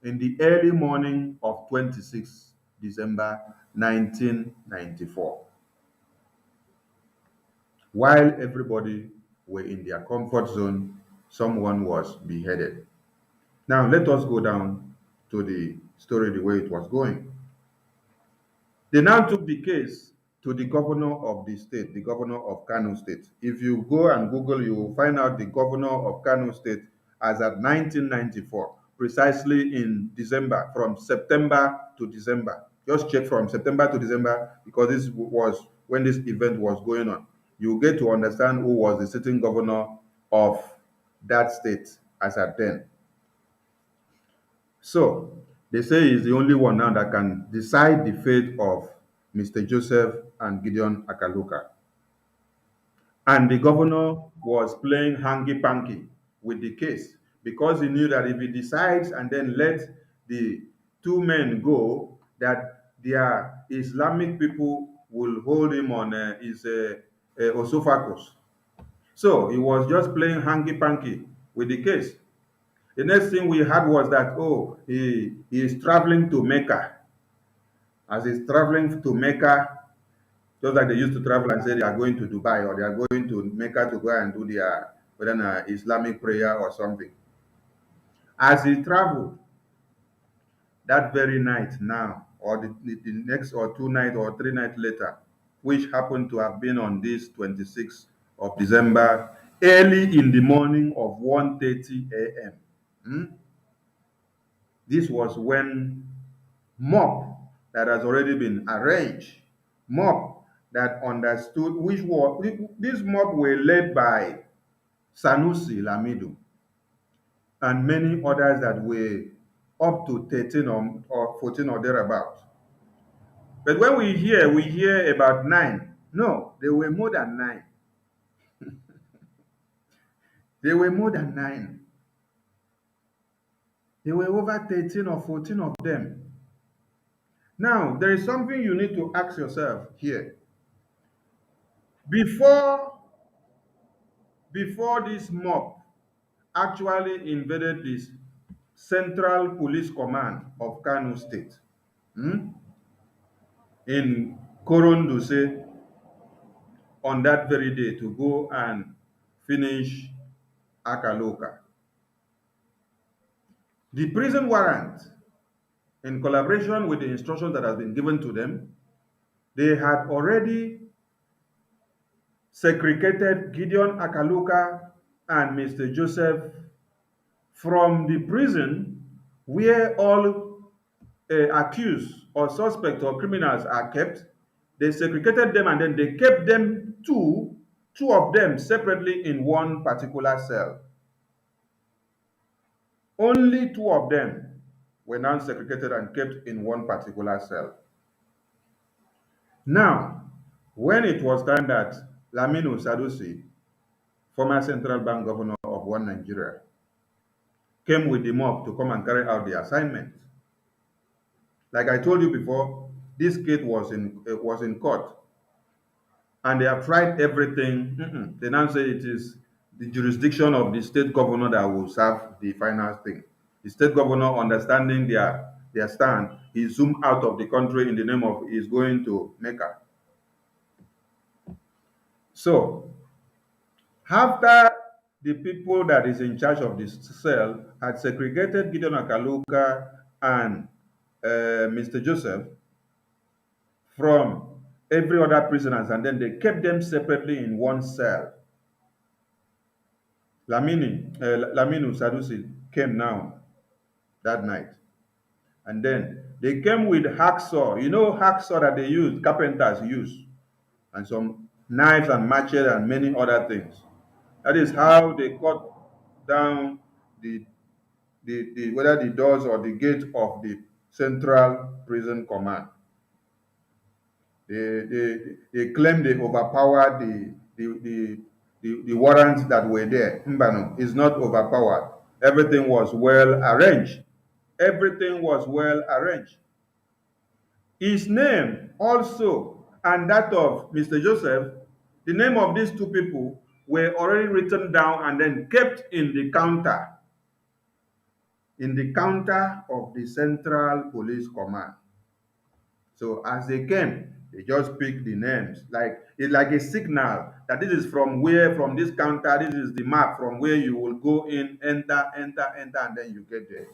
in the early morning of 26 December 1994. While everybody were in their comfort zone, someone was beheaded. Now let us go down to the story the way it was going. They now took the case to the governor of the state, the governor of Kano State. If you go and Google, you will find out the governor of Kano State as at 1994, precisely in December, from September to December. Just check from September to December, because this was when this event was going on. You get to understand who was the sitting governor of that state as at then. So they say he's the only one now that can decide the fate of Mr. Joseph and Gideon Akaluka. And the governor was playing hanky-panky with the case, because he knew that if he decides and then let the two men go, that their Islamic people will hold him on his esophagus. So he was just playing hanky-panky with the case. The next thing we heard was that, oh, he is traveling to Mecca. As he's traveling to Mecca, just like they used to travel and say they are going to Dubai or they are going to Mecca to go and do their whether an Islamic prayer or something. As he traveled that very night now, or the next or two nights or three nights later, which happened to have been on this 26th of December, early in the morning of 1:30 a.m. This was when mob that has already been arranged, mob that understood which was this mob were led by Sanusi Lamido and many others that were up to 13 or 14 or thereabout. But when we hear about 9. No, there were more than 9. There were more than 9. There were over 13 or 14 of them. Now, there is something you need to ask yourself here. Before this mob actually invaded this Central Police Command of Kano State in Koronduse on that very day to go and finish Akaluka. The prison warrant, in collaboration with the instructions that has been given to them, they had already segregated Gideon Akaluka and Mr. Joseph from the prison where all accused or suspects or criminals are kept. They segregated them and then they kept them two of them separately in one particular cell. Only two of them were now segregated and kept in one particular cell. Now, when it was time that Laminu Sadusi, former central bank governor of one Nigeria, came with the mob to come and carry out the assignment, like I told you before, this case was in court, and they have tried everything. They now say it is the jurisdiction of the state governor that will serve the final thing. The state governor, understanding their stand, he zoomed out of the country in the name of he's going to Mecca. So, after the people that is in charge of this cell had segregated Gideon Akaluka and Mr. Joseph from every other prisoners, and then they kept them separately in one cell. Laminu Sadusi came now that night. And then they came with hacksaw. You know hacksaw that they use, carpenters use, and some knives and machetes and many other things. That is how they cut down the whether the doors or the gate of the Central Prison Command. They claim they overpowered the warrants that were there. Mbano is not overpowered. Everything was well arranged. Everything was well arranged. His name also and that of Mr. Joseph, the name of these two people were already written down and then kept in the counter of the Central Police Command. So as they came, they just picked the names. It's like a signal that this is from this counter, this is the map from where you will go in, enter, and then you get there.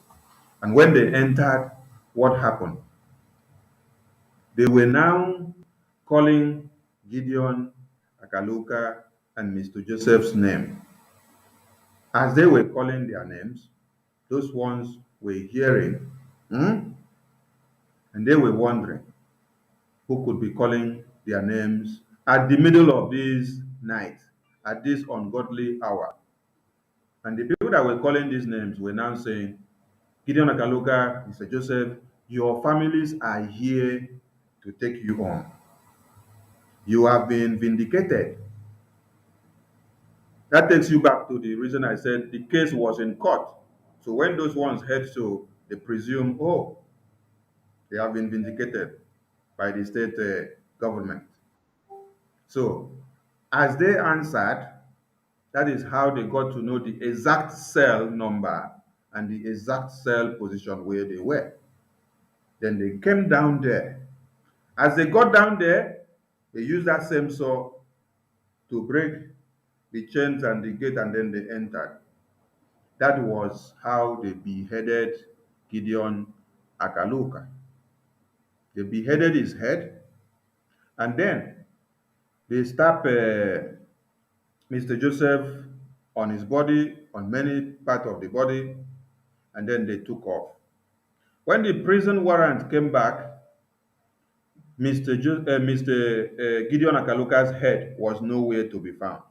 And when they entered, what happened? They were now calling Gideon Akaluka and Mr. Joseph's name. As they were calling their names, those ones were hearing, and they were wondering who could be calling their names at the middle of this night, at this ungodly hour. And the people that were calling these names were now saying, Gideon Akaluka, Mr. Joseph, your families are here to take you on. You have been vindicated. That takes you back to the reason I said the case was in court. So when those ones heard so, they presume, oh, They have been vindicated by the state government. So, as they answered, that is how they got to know the exact cell number and the exact cell position where they were. Then they came down there. As they got down there, they used that same saw to break the chains and the gate, and then they entered. That was how they beheaded Gideon Akaluka. They beheaded his head, and then they stabbed Mr. Joseph on his body, on many parts of the body, and then they took off. When the prison warrant came back, Mr. Gideon Akaluka's head was nowhere to be found.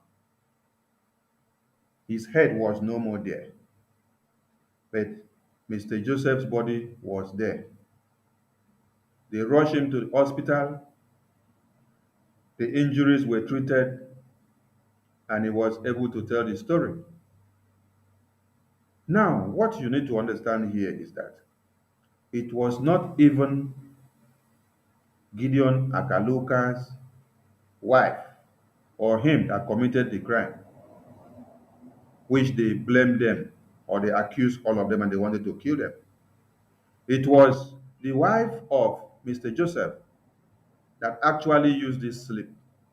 His head was no more there, but Mr. Joseph's body was there. They rushed him to the hospital. The injuries were treated, and he was able to tell the story. Now, what you need to understand here is that it was not even Gideon Akaluka's wife or him that committed the crime, which they blamed them or they accused all of them and they wanted to kill them. It was the wife of Mr. Joseph that actually used this slip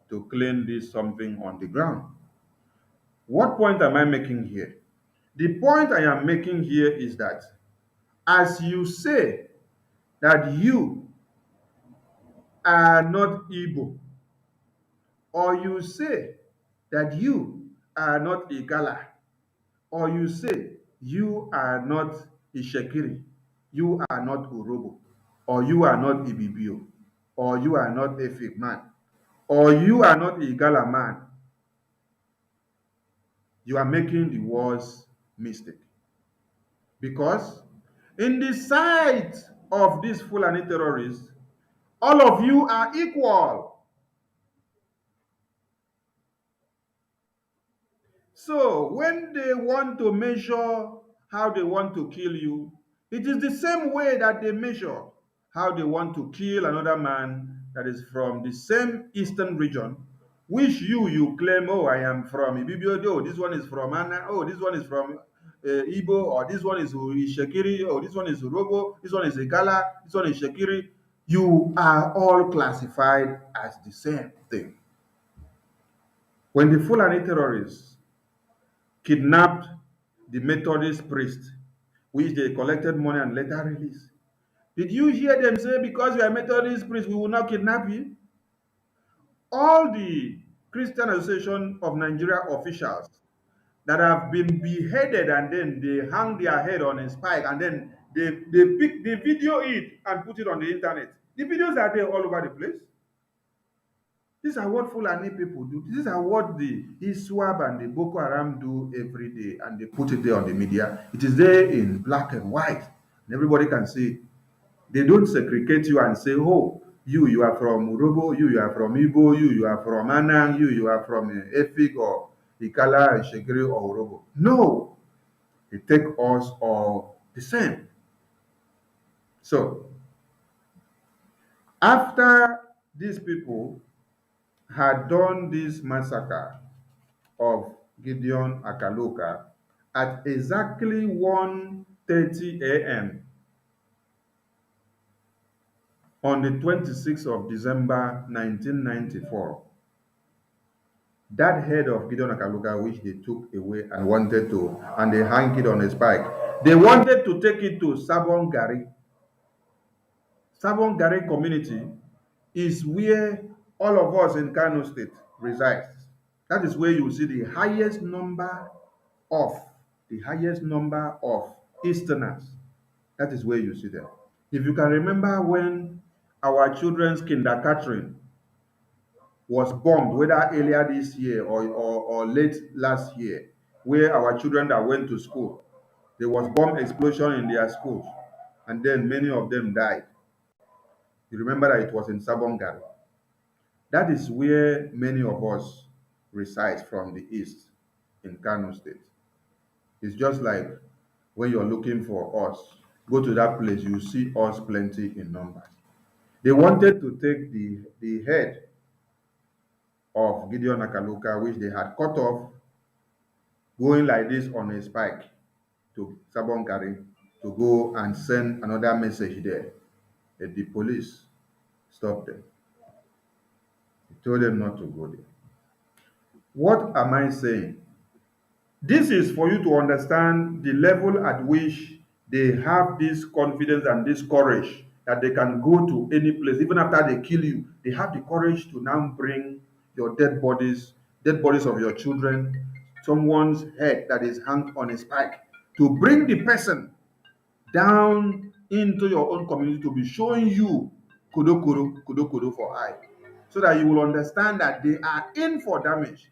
to clean this something on the ground. What point am I making here? The point I am making here is that as you say that you are not Igbo, or you say that you are not Igala, or you say you are not Ishekiri, you are not Urobo, or you are not Ibibio, or you are not Efik man, or you are not Igala man, you are making the worst mistake. Because in the sight of these Fulani terrorists, all of you are equal. So when they want to measure how they want to kill you, it is the same way that they measure how they want to kill another man that is from the same eastern region, which you claim, oh, I am from Ibibio, oh, this one is from Anna, oh, this one is from Igbo, or this one is Shekiri, oh, this one is Urobo, this one is Igala, this one is Shekiri. You are all classified as the same thing. When the Fulani terrorists kidnapped the Methodist priest, which they collected money and later released, did you hear them say, because you are a Methodist priest, we will not kidnap you? All the Christian Association of Nigeria officials that have been beheaded and then they hang their head on a spike and then they video it and put it on the internet. The videos are there all over the place. These are what Fulani people do. These are what the ISWAB and the Boko Haram do every day, and they put it there on the media. It is there in black and white, and everybody can see. They don't segregate you and say, oh, you are from Urobo, you are from Igbo, you are from Anang, you are from Efik or Ikala, Shekiri or Urobo. No, they take us all the same. So, after these people had done this massacre of Gideon Akaluka at exactly 1:30 a.m. on the 26th of December 1994. That head of Gideon Akaluka, which they took away and wanted to, and they hung it on a spike, they wanted to take it to Sabon Gari. Sabon Gari community is where all of us in Kano State reside. That is where you will see the highest number of Easterners. That is where you see them. If you can remember when our children's kindergarten was bombed, whether earlier this year or late last year, where our children that went to school, there was bomb explosion in their schools, and then many of them died. You remember that it was in Sabongari. That is where many of us reside from the east in Kano State. It's just like when you're looking for us Go to that place, you see us plenty in numbers. They wanted to take the head of Gideon Akaluka, which they had cut off, going like this on a spike to Sabonkari to go and send another message there. And the police stopped them. They told them not to go there. What am I saying? This is for you to understand the level at which they have this confidence and this courage that they can go to any place, even after they kill you. They have the courage to now bring your dead bodies of your children, someone's head that is hung on a spike, to bring the person down into your own community to be showing you kudo for eye, so that you will understand that they are in for damage.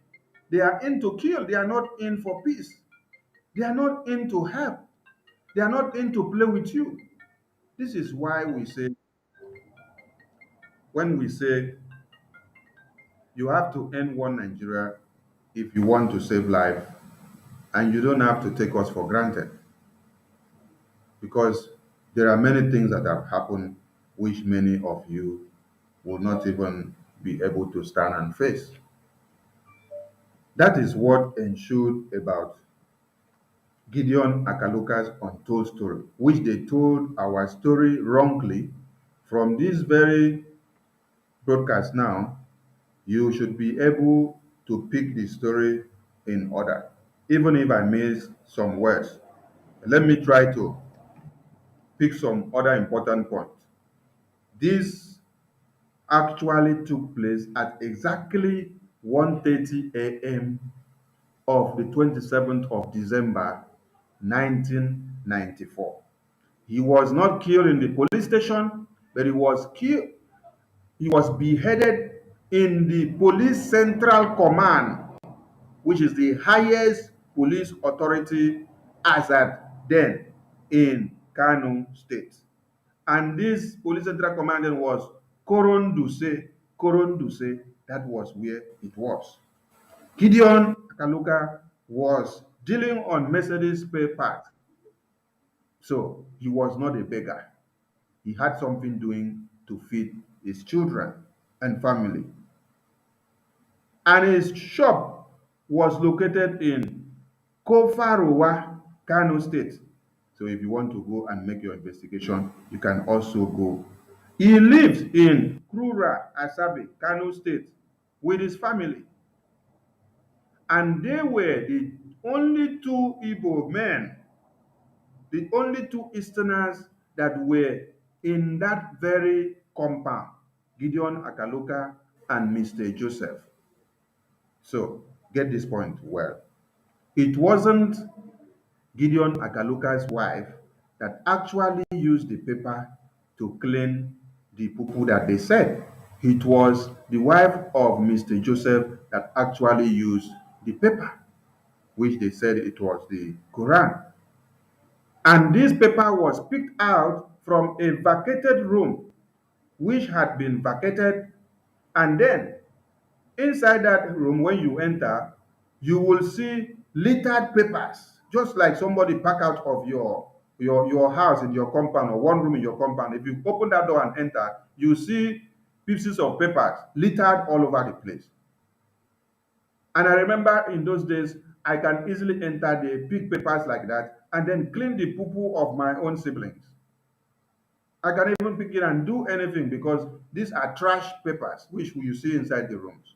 They are in to kill. They are not in for peace. They are not in to help. They are not in to play with you. This is why we say, when we say you have to end one Nigeria if you want to save life, and you don't have to take us for granted, because there are many things that have happened which many of you will not even be able to stand and face. That is what ensued about Gideon Akaluka's untold story, which they told our story wrongly. From this very broadcast now, you should be able to pick the story in order. Even if I miss some words, let me try to pick some other important points. This actually took place at exactly 1:30 a.m. of the 27th of December 1994. He was not killed in the police station, but he was beheaded in the police central command, which is the highest police authority as at then in Kano State. And this police central command then was Koronduse. Koronduse, that was where it was. Gideon Akaluka was dealing on Mercedes spare parts. So he was not a beggar. He had something doing to feed his children and family. And his shop was located in Kofarowa, Kano State. So if you want to go and make your investigation, you can also go. He lives in Krura, Asabe, Kano State with his family. And they were the only two Igbo men, the only two Easterners that were in that very compound, Gideon Akaluka and Mr. Joseph. So get this point well. It wasn't Gideon Akaluka's wife that actually used the paper to clean the poo that they said. It was the wife of Mr. Joseph that actually used the paper, which they said it was the Quran. And this paper was picked out from a vacated room, which had been vacated. And then inside that room, when you enter, you will see littered papers, just like somebody pack out of your house in your compound, or one room in your compound. If you open that door and enter, you see pieces of papers littered all over the place. And I remember in those days, I can easily enter the pick papers like that and then clean the poo of my own siblings. I can even pick it and do anything, because these are trash papers which you see inside the rooms.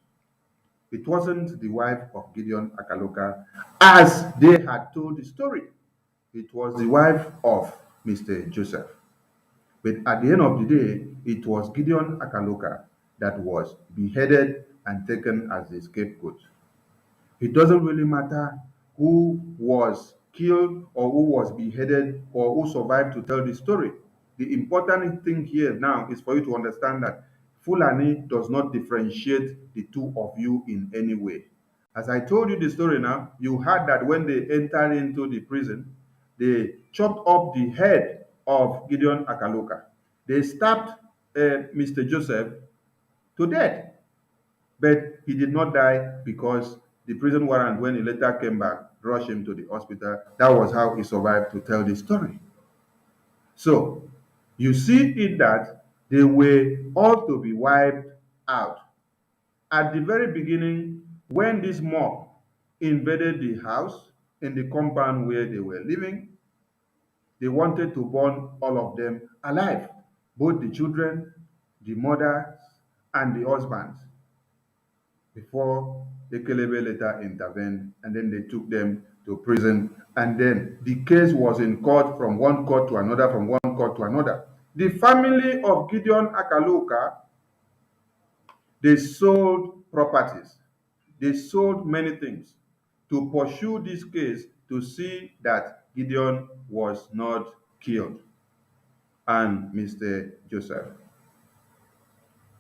It wasn't the wife of Gideon Akaluka as they had told the story. It was the wife of Mr. Joseph. But at the end of the day, it was Gideon Akaluka that was beheaded and taken as the scapegoat. It doesn't really matter who was killed or who was beheaded or who survived to tell the story. The important thing here now is for you to understand that Fulani does not differentiate the two of you in any way. As I told you the story now, you heard that when they entered into the prison, they chopped up the head of Gideon Akaluka. They stabbed Mr. Joseph to death. But he did not die, because the prison warrant, when he later came back, rushed him to the hospital. That was how he survived to tell the story. So you see it that they were all to be wiped out. At the very beginning, when this mob invaded the house in the compound where they were living, they wanted to burn all of them alive, both the children, the mothers, and the husbands, before Ekelebe later intervened, and then they took them to prison. And then the case was in court, from one court to another, from one court to another. The family of Gideon Akaluka, they sold properties. They sold many things to pursue this case to see that Gideon was not killed, and Mr. Joseph.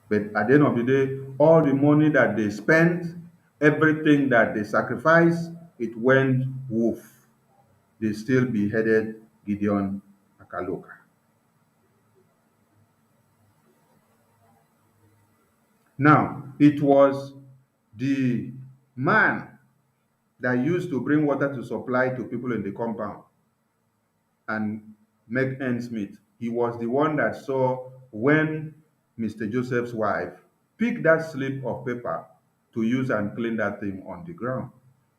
But at the end of the day, all the money that they spent, everything that they sacrificed, it went woof. They still beheaded Gideon Akaluka. Now, it was the man that used to bring water to supply to people in the compound and make ends meet. He was the one that saw when Mr. Joseph's wife picked that slip of paper to use and clean that thing on the ground.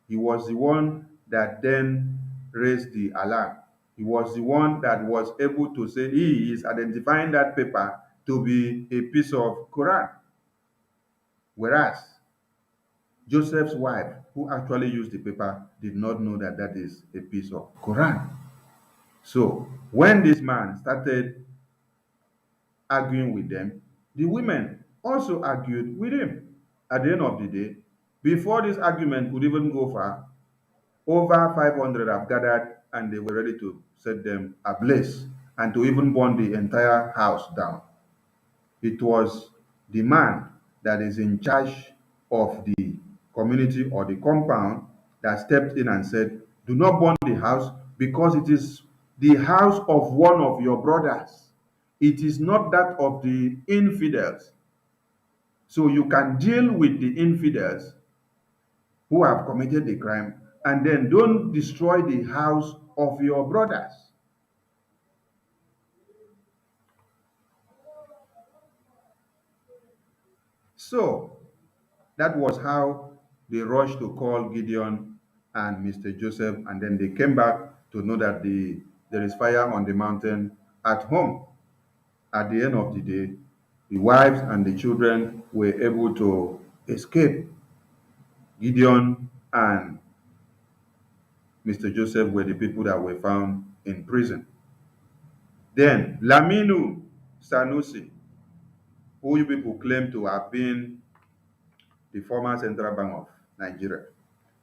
He was the one that then raised the alarm. He was the one that was able to say he is identifying that paper to be a piece of Quran. Whereas Joseph's wife, who actually used the paper, did not know that that is a piece of Quran. So when this man started arguing with them, the women also argued with him. At the end of the day, before this argument could even go far, over 500 have gathered and they were ready to set them ablaze and to even burn the entire house down. It was the man that is in charge of the community or the compound that stepped in and said, do not burn the house because it is the house of one of your brothers. It is not that of the infidels. So you can deal with the infidels who have committed the crime and then don't destroy the house of your brothers. So that was how they rushed to call Gideon and Mr. Joseph, and then they came back to know that there is fire on the mountain at home. At the end of the day, the wives and the children were able to escape. Gideon and Mr. Joseph were the people that were found in prison. Then Laminu Sanusi, who you people claim to have been the former Central Bank of Nigeria,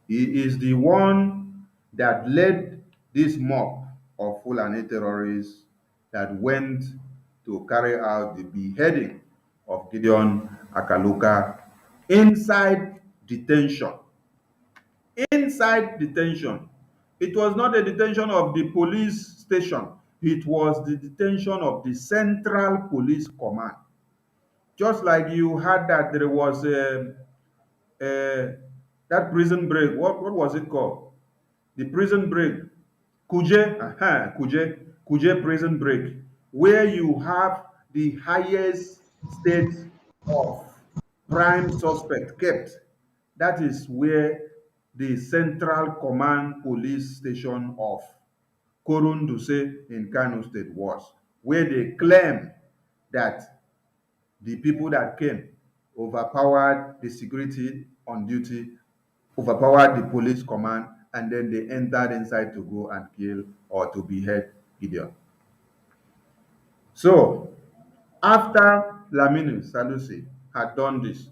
he is the one that led this mob of Fulani terrorists that went to carry out the beheading of Gideon Akaluka inside detention. Inside detention. It was not a detention of the police station. It was the detention of the Central Police Command. Just like you had that there was that prison break. What was it called? The prison break. Kuje prison break, where you have the highest state of prime suspect kept. That is where the Central Command Police Station of Korunduse in Kano State was, where they claim that the people that came overpowered the security on duty, overpowered the police command, and then they entered inside to go and kill or to behead Gideon. So, after Lamini Sanusi had done this,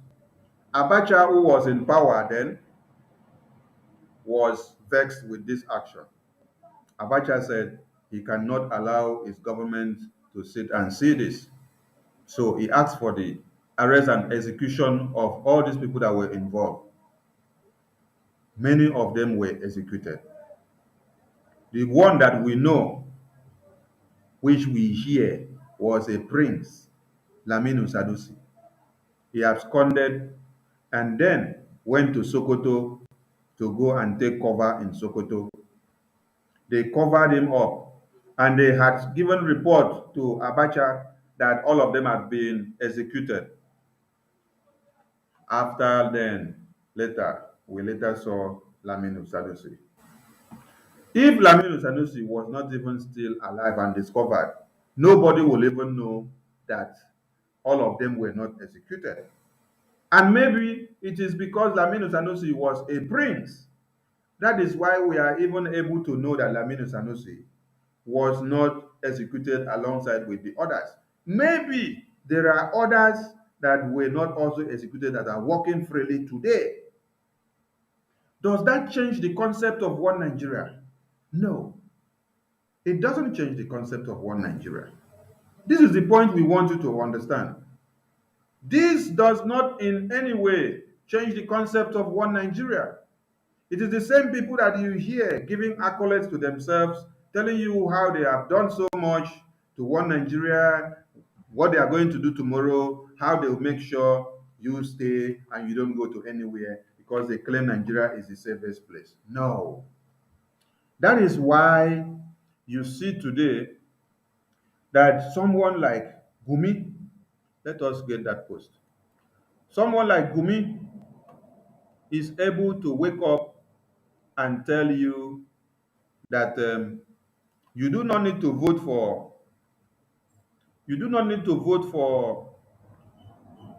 Abacha, who was in power then, was vexed with this action. Abacha said he cannot allow his government to sit and see this. So he asked for the arrest and execution of all these people that were involved. Many of them were executed. The one that we know, which we hear, was a prince, Laminu Sanusi. He absconded and then went to Sokoto to go and take cover in Sokoto. They covered him up And they had given report to Abacha that all of them had been executed. After then, we later saw Lamine Sanusi. If Lamine Sanusi was not even still alive and discovered, nobody will even know that all of them were not executed. And maybe it is because Lamine Sanusi was a prince. That is why we are even able to know that Lamine Sanusi was not executed alongside with the others. Maybe there are others that were not also executed that are working freely today. Does that change the concept of one Nigeria? No, it doesn't change the concept of one Nigeria. This is the point we want you to understand. This does not in any way change the concept of one Nigeria. It is the same people that you hear giving accolades to themselves, telling you how they have done so much to one Nigeria, what they are going to do tomorrow, how they will make sure you stay and you don't go to anywhere because they claim Nigeria is the safest place. No. That is why you see today that someone like Gumi, let us get that post. Someone like Gumi is able to wake up and tell you that you do not need to vote for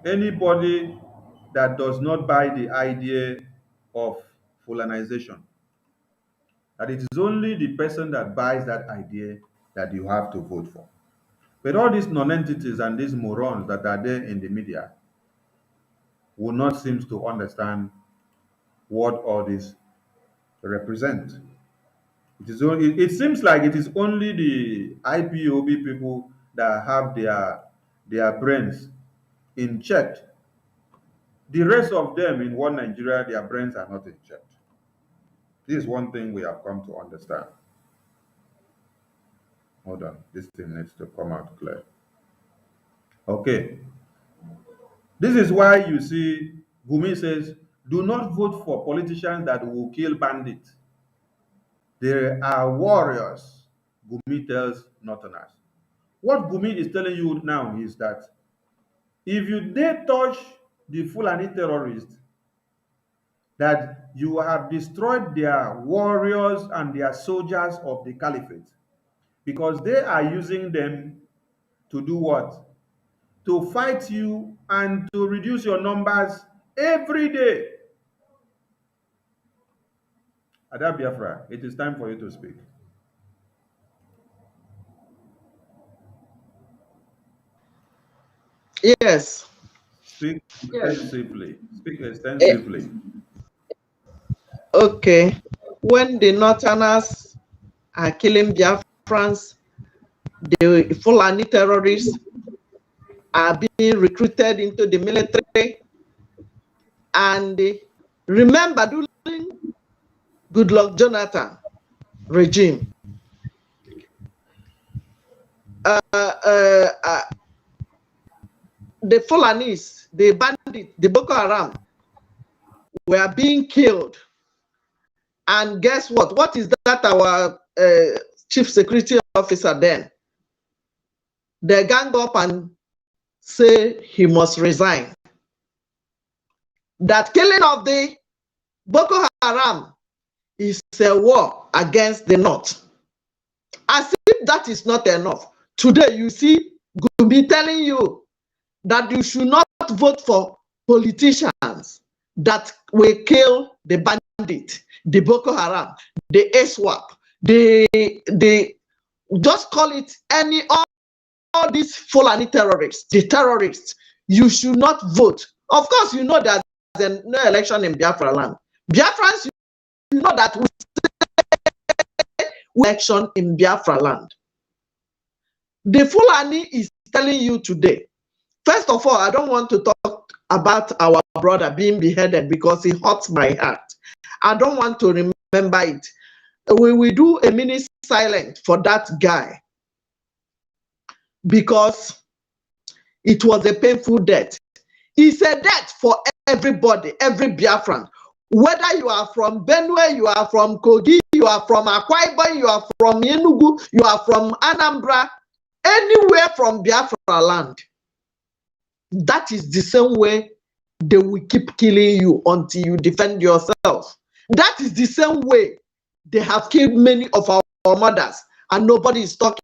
anybody that does not buy the idea of Fulanization. That it is only the person that buys that idea that you have to vote for. But all these non-entities and these morons that are there in the media will not seem to understand what all this represent. It seems like it is only the IPOB people that have their brains in check. The rest of them in one Nigeria, their brains are not in check. This is one thing we have come to understand. Hold on, this thing needs to come out clear. Okay. This is why you see Gumi says, do not vote for politicians that will kill bandits. There are warriors, Gumi tells Northerners. What Gumi is telling you now is that if you dare touch the Fulani terrorists, that you have destroyed their warriors and their soldiers of the caliphate, because they are using them to do what? To fight you and to reduce your numbers every day. Ada Biafra, it is time for you to speak. Yes. Speak extensively. Speak extensively. Okay. When the Northerners are killing Biafrans, the Fulani terrorists are being recruited into the military. And remember, during Goodluck Jonathan regime, the Fulanis, the bandits, the Boko Haram were being killed. And guess what? What is that our chief security officer then? They gang up and say he must resign. That killing of the Boko Haram is a war against the North. As if that is not enough. Today you see Gumi telling you that you should not vote for politicians that will kill the bandit, the Boko Haram, the ASWAP, the just call it all these Fulani terrorists, the terrorists. You should not vote. Of course, you know there's no election in Biafra land. Biafrans, you know that we say election in Biafra land. The Fulani is telling you today. First of all, I don't want to talk about our brother being beheaded because it hurts my heart. I don't want to remember it. We will do a minute silent for that guy because it was a painful death. It's a death for everybody, every Biafran. Whether you are from Benue, you are from Kogi, you are from Akwa Ibom, you are from Enugu, you are from Anambra, anywhere from Biafra land. That is the same way they will keep killing you until you defend yourself. That is the same way they have killed many of our mothers and nobody is talking.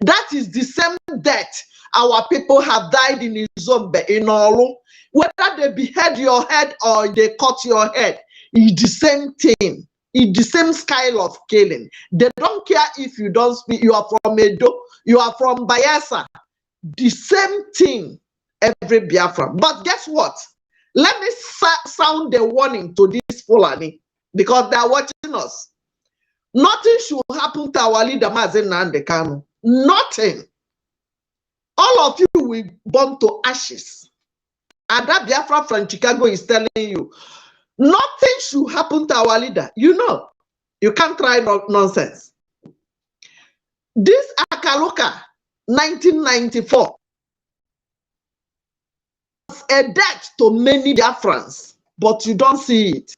That is the same death our people have died in Izombe, in Olu. Whether they behead your head or they cut your head, it's the same thing. It's the same style of killing. They don't care if you don't speak, you are from Edo, you are from Bayelsa. The same thing, every Biafra. But guess what? Let me sound the warning to this Fulani, because they are watching us. Nothing should happen to our leader, Mazen Nnamdi Kanu. Nothing. All of you will burn to ashes. And that Biafra from Chicago is telling you, nothing should happen to our leader. You know, you can't try nonsense. This Akaluka, 1994, was a death to many Biafrans, but you don't see it.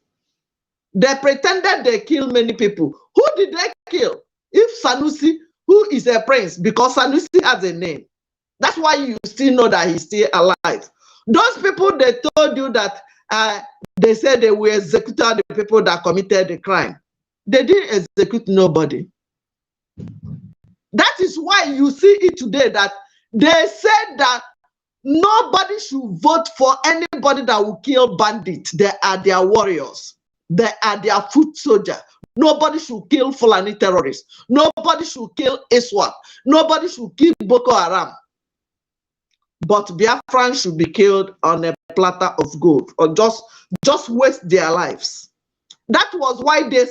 They pretended they killed many people. Who did they kill? If Sanusi, who is a prince, because Sanusi has a name. That's why you still know that he's still alive. Those people, they told you that they said they will execute the people that committed the crime. They didn't execute nobody. That is why you see it today that they said that nobody should vote for anybody that will kill bandits. They are their warriors. They are their foot soldiers. Nobody should kill Fulani terrorists. Nobody should kill ISWAP. Nobody should kill Boko Haram. But Biafrans should be killed on a platter of gold, or just waste their lives. That was why they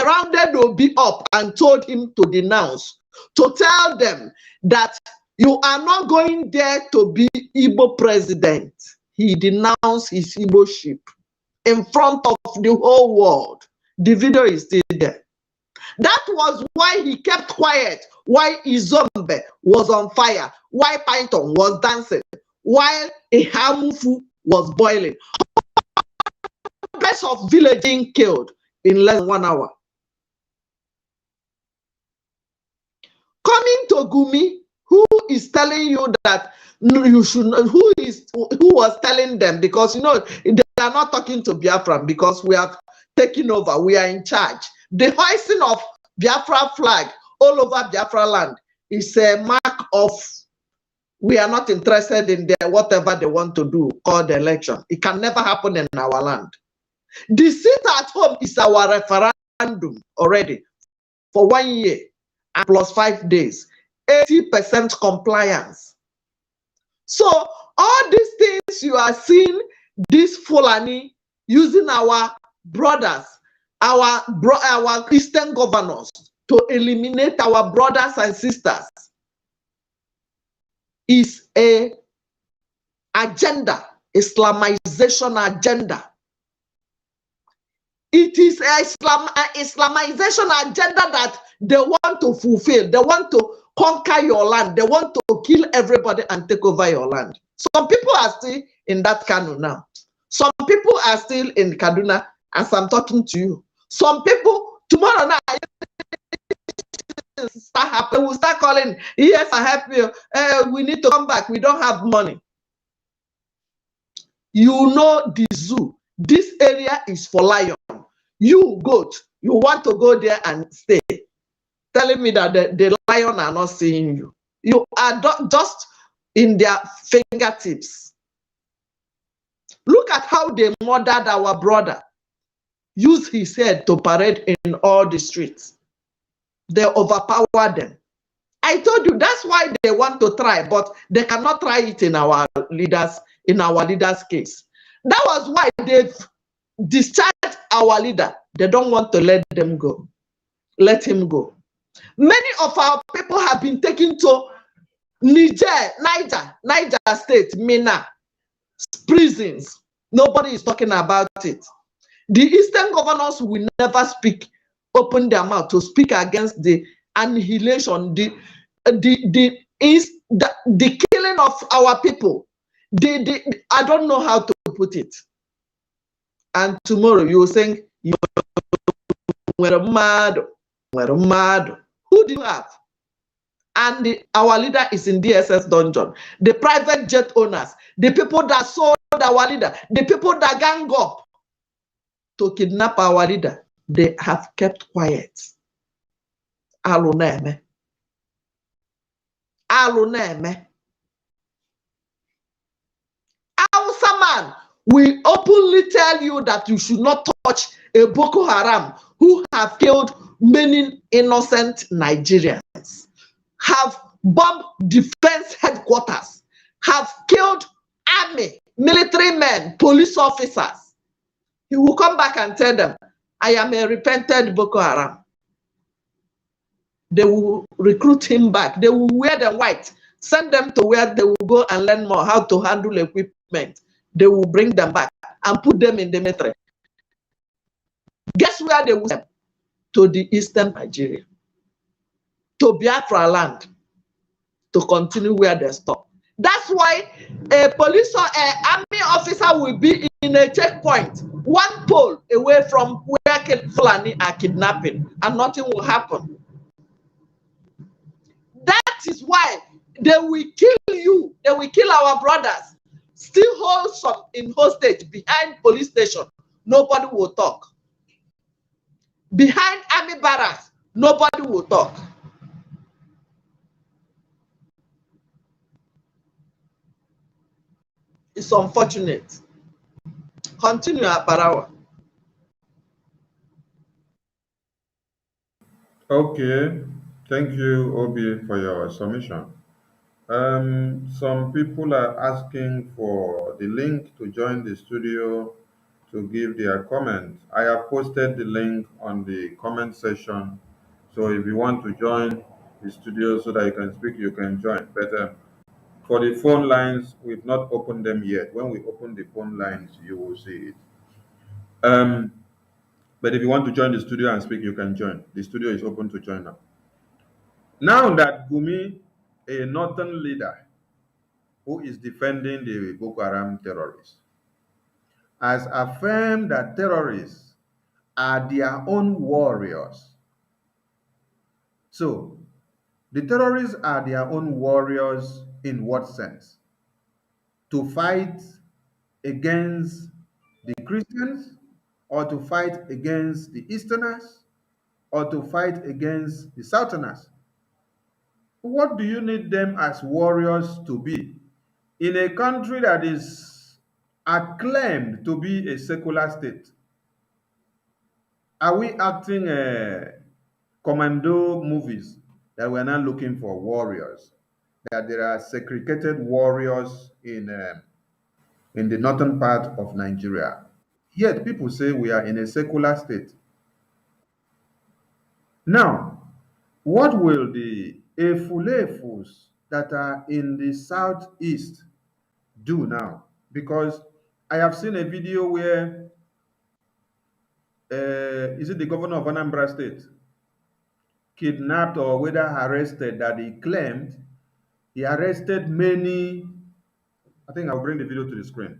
rounded Obi up and told him to denounce, to tell them that you are not going there to be Igbo president. He denounced his Igbo ship in front of the whole world. The video is still there. That was why he kept quiet, why Izombe was on fire, why Python was dancing, while Ihamufu was boiling. Hundreds of villagers being killed in less than 1 hour. Coming to Gumi, who is telling you that you should not, who was telling them, because you know they are not talking to Biafra because we have taken over, we are in charge. The hoisting of Biafra flag all over Biafra land is a mark of we are not interested in whatever they want to do, called the election. It can never happen in our land. The seat at home is our referendum already for 1 year and plus 5 days, 80% compliance. So all these things you are seeing, this Fulani using our brothers, our Christian governors to eliminate our brothers and sisters is a agenda, Islamization agenda. It is a Islamization agenda that they want to fulfill. They want to conquer your land. They want to kill everybody and take over your land. Some people are still in that Kanu now. Some people are still in Kaduna as I'm talking to you. Some people, tomorrow night, start happening. We'll start calling, yes, I help you. We need to come back. We don't have money. You know the zoo. This area is for lion. You goat, you want to go there and stay. Telling me that the lion are not seeing you. You are just in their fingertips. Look at how they murdered our brother. Use his head to parade in all the streets. They overpowered them. I told you that's why they want to try, but they cannot try it in our leaders' case. That was why they've discharged our leader. They don't want to let them go. Let him go. Many of our people have been taken to Niger State, Mina, prisons. Nobody is talking about it. The Eastern governors will never open their mouth to speak against the annihilation, the killing of our people. I don't know how to put it. And tomorrow you will think you Nwere mmadụ, nwere mmadụ. Who do you have? And our leader is in DSS dungeon. The private jet owners, the people that sold our leader, the people that gang up to kidnap our leader, they have kept quiet. Alụ na-eme. Alụ na-eme. Hausa man, we openly tell you that you should not touch a Boko Haram who have killed many innocent Nigerians, have bombed defense headquarters, have killed army, military men, police officers. He will come back and tell them, I am a repentant Boko Haram. They will recruit him back. They will wear the white, send them to where they will go and learn more how to handle equipment. They will bring them back and put them in the military. Guess where they will send them? To the eastern Nigeria, to Biafra land, to continue where they stop. That's why a police or an army officer will be in a checkpoint, one pole away from where Fulani are kidnapping, and nothing will happen. That is why they will kill you, they will kill our brothers, still hold some in hostage behind police station. Nobody will talk. Behind army barracks, nobody will talk. It's unfortunate. Continue, Aparawa. Okay, thank you, Obi, for your submission. Some people are asking for the link to join the studio to give their comment. I have posted the link on the comment section. So if you want to join the studio so that you can speak, you can join. But for the phone lines, we've not opened them yet. When we open the phone lines, you will see it. But if you want to join the studio and speak, you can join. The studio is open to join now. Now that Gumi, a northern leader who is defending the Boko Haram terrorists, has affirmed that terrorists are their own warriors. So, the terrorists are their own warriors in what sense? To fight against the Christians, or to fight against the Easterners, or to fight against the Southerners? What do you need them as warriors to be in a country that is acclaimed to be a secular state? Are we acting commando movies that we're not looking for warriors? That there are segregated warriors in the northern part of Nigeria. Yet people say we are in a secular state. Now, what will the Efulefus that are in the southeast do now? Because I have seen a video where, is it the governor of Anambra State, kidnapped or whether arrested, that he claimed he arrested many. I think I'll bring the video to the screen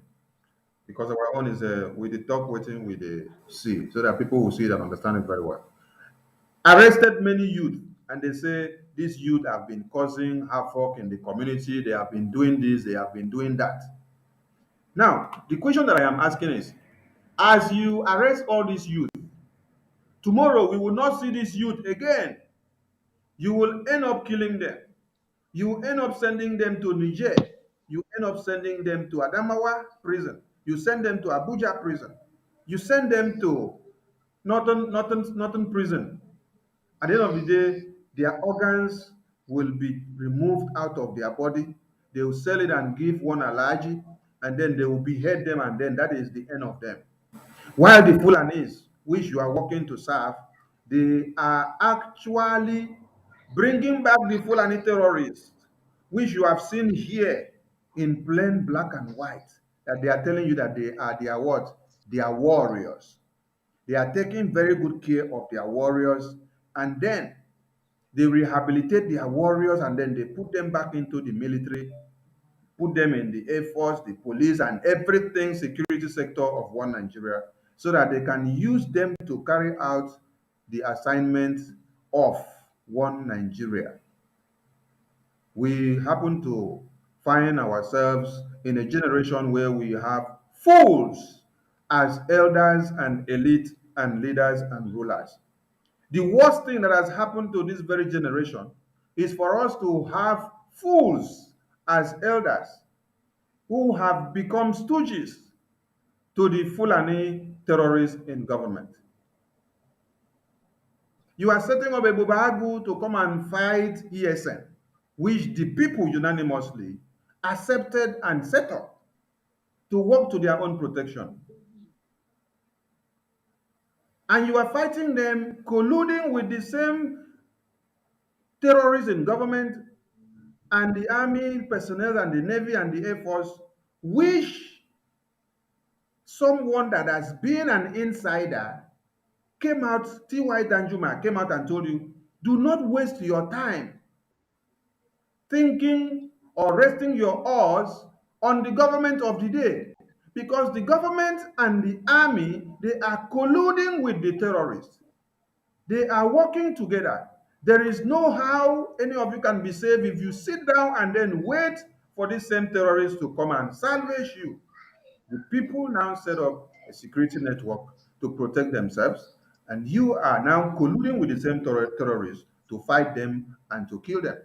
because our own is with the talk waiting with the see so that people will see it and understand it very well. Arrested many youth, and they say these youth have been causing havoc in the community. They have been doing this, they have been doing that. Now, the question that I am asking is, as you arrest all these youth, tomorrow we will not see this youth again. You will end up killing them. You end up sending them to Niger. You end up sending them to Adamawa prison. You send them to Abuja prison. You send them to Northern prison. At the end of the day, their organs will be removed out of their body. They will sell it and give one allergy, and then they will behead them, and then that is the end of them. While the Fulanis, which you are working to serve, they are actually bringing back the Fulani terrorists, which you have seen here in plain black and white, that they are telling you that they are their what? They are warriors. They are taking very good care of their warriors, and then they rehabilitate their warriors, and then they put them back into the military, put them in the Air Force, the police, and everything security sector of one Nigeria, so that they can use them to carry out the assignment of one Nigeria. We happen to find ourselves in a generation where we have fools as elders and elite and leaders and rulers. The worst thing that has happened to this very generation is for us to have fools as elders who have become stooges to the Fulani terrorists in government. You are setting up a Bubagu to come and fight ESN, which the people unanimously accepted and set up to work to their own protection. And you are fighting them, colluding with the same terrorists in government and the army personnel and the navy and the air force, which someone that has been an insider came out, T.Y. Danjuma came out and told you, do not waste your time thinking or resting your oars on the government of the day, because the government and the army, they are colluding with the terrorists. They are working together. There is no how any of you can be saved if you sit down and then wait for these same terrorists to come and salvage you. The people now set up a security network to protect themselves, and you are now colluding with the same terrorists to fight them and to kill them.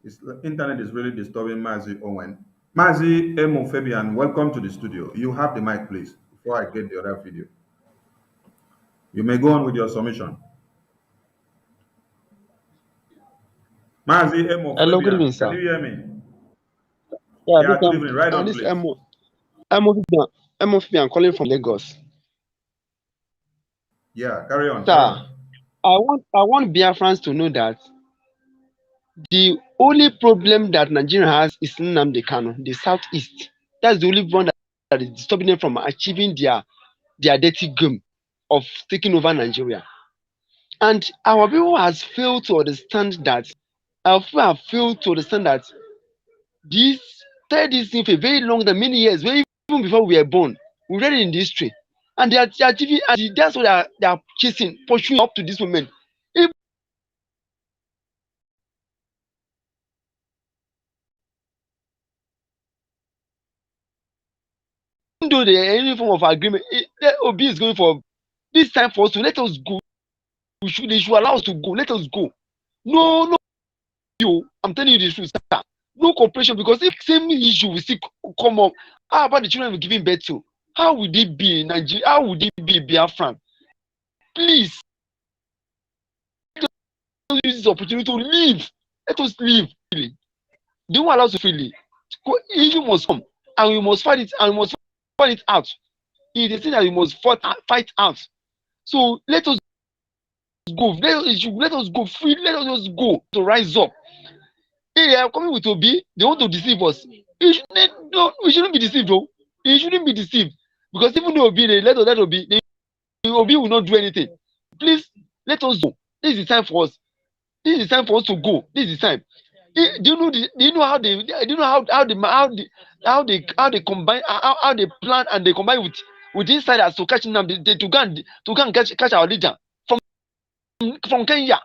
The internet is really disturbing Mazi Owen. Mazi Emo Fabian, welcome to the studio. You have the mic, please, before I get the other video. You may go on with your submission. Mazi Emo Hello, good Fabian, evening, can sir. you hear me? Yeah, Yeah, good evening. Right on, this please. Emo Fifi, I'm calling from Lagos. Yeah, carry on. Sir, I want Biafrans to know that the only problem that Nigeria has is Nnamdi Kanu, the southeast. That's the only one that is stopping them from achieving their dirty game of taking over Nigeria. And our people has failed to understand that. Our people have failed to understand that this started this thing for a very long time, many years, even before we were born. We read it in the history. And they are achieving, and that's what they are chasing, pursuing up to this moment. Even though there are any form of agreement, Obi is going for this time for us to let us go. They should allow us to go. Let us go. No, I'm telling you the truth, sir. No cooperation, because if same issue will still come up, how about the children we're giving birth to? How would it be in Nigeria? How would it be Biafran? Please, let us use this opportunity to live. Let us live freely. Don't allow us to freely. Issue must come, and we must fight it, and we must fight it out. It is a thing that we must fight out. So let us go. Let us go free. Let us just go to rise up. Hey, I'm coming with Obi. They want to deceive us. We shouldn't be deceived, though. He shouldn't be deceived, because even though Obi, let Obi, Obi will not do anything. Please let us go. This is the time for us. This is the time for us to go. This is the time. Do you know how they combine, how they plan and they combine with insiders to catch them, to go and catch our leader from Kenya.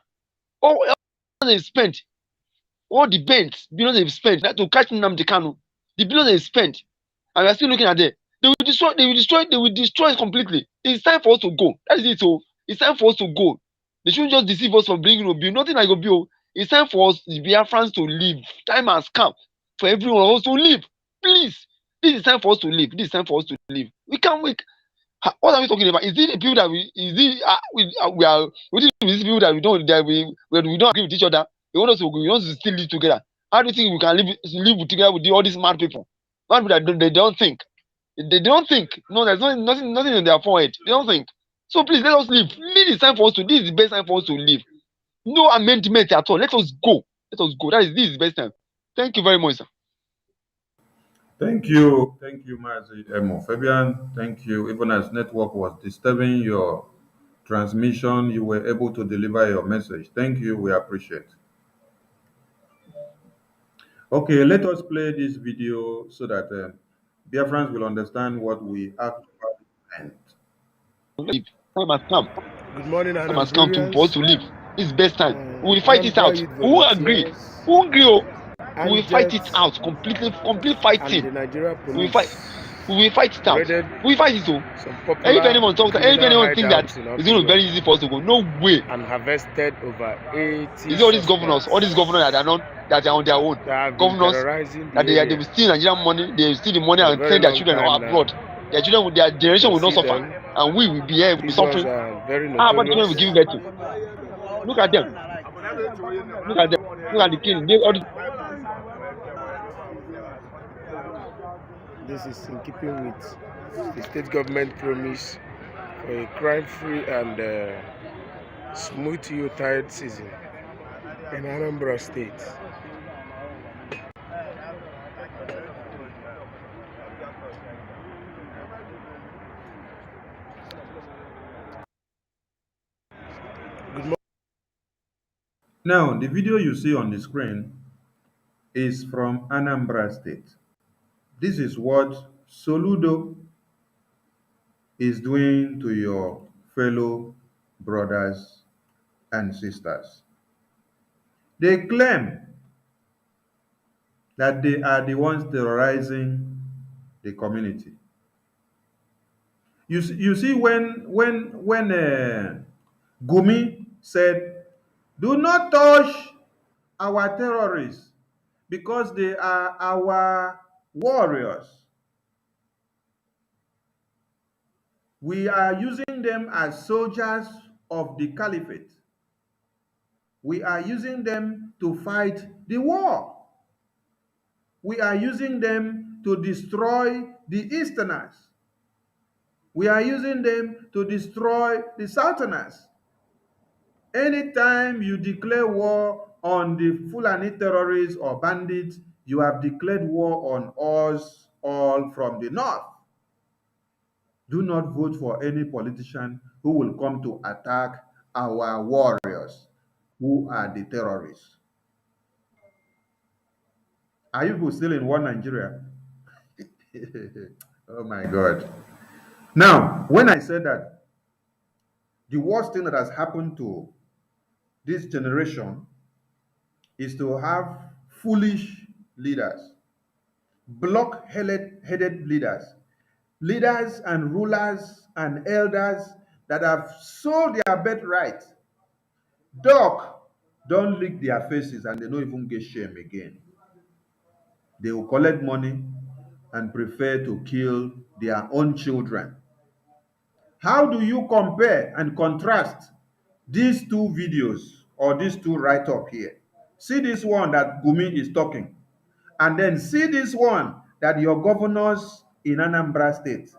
All they spent, all the billions they've spent to catch Nnamdi Kanu, the billions they've spent, and we are still looking at it. They will destroy it completely. It's time for us to go. That is it. So it's time for us to go. They shouldn't just deceive us from bringing Obi. Nothing like Obi. It's time for us, the Biafrans, to live. Time has come for everyone else to live. Please, this is time for us to live. This is time for us to live. We can't wait. What are we talking about? Is it the people that we are? With these people that we don't agree with each other? We want to still live together. How do you think we can live together with all these mad people? Mad people that they don't think. They don't think. No, there's nothing in their forehead. They don't think. So please, let us live. This is time for us to. This is the best time for us to live. No amendment at all. Let us go. Let us go. This is the best time. Thank you very much, sir. Thank you, Mazi Emo Fabian. Thank you. Even as network was disturbing your transmission, you were able to deliver your message. Thank you. We appreciate. Okay, let us play this video so that Biafrans will understand what we actually meant. Time has come. Good morning, Time has come for us Anamburians. to leave. This is best time. We will fight it Anambra out. Youth Who will agree? Volunteers, Who will agree? Oh? We will fight it ANJET, out completely. Complete and fighting. the Nigeria We will fight. Police We will fight it out. raided We will fight it. Oh. some And if popular anyone talks, if criminal anyone thinks that hideouts in it's going to be very easy for us to go, no way. and harvested over 80 You see all these governors that are not, that are on their own. that have been Governors terrorizing the that they area will steal Nigerian money, they will steal the money for a and very send their long children time abroad. now. Their children, their generation will not See suffer, them. and we will be here, will be These ones suffering. are very How about the children we notorious. give birth to? Look at them. Look at them. Look at the killing. This is in keeping with the state government promise for a crime-free and smooth Yuletide season in Anambra State. Now, the video you see on the screen is from Anambra State. This is what Soludo is doing to your fellow brothers and sisters. They claim that they are the ones terrorizing the community. You see when Gumi said, "Do not touch our terrorists because they are our warriors. We are using them as soldiers of the caliphate. We are using them to fight the war. We are using them to destroy the Easterners. We are using them to destroy the Southerners. Anytime you declare war on the Fulani terrorists or bandits, you have declared war on us all from the north. Do not vote for any politician who will come to attack our warriors, who are the terrorists." Are you people still in one Nigeria? Oh my God. Now, when I said that the worst thing that has happened to this generation is to have foolish leaders, block-headed leaders, leaders and rulers and elders that have sold their birthright. Dog don't lick their faces and they don't even get shame again. They will collect money and prefer to kill their own children. How do you compare and contrast these two videos or these two write-up here? See this one that Gumi is talking, and then see this one that your governors in Anambra State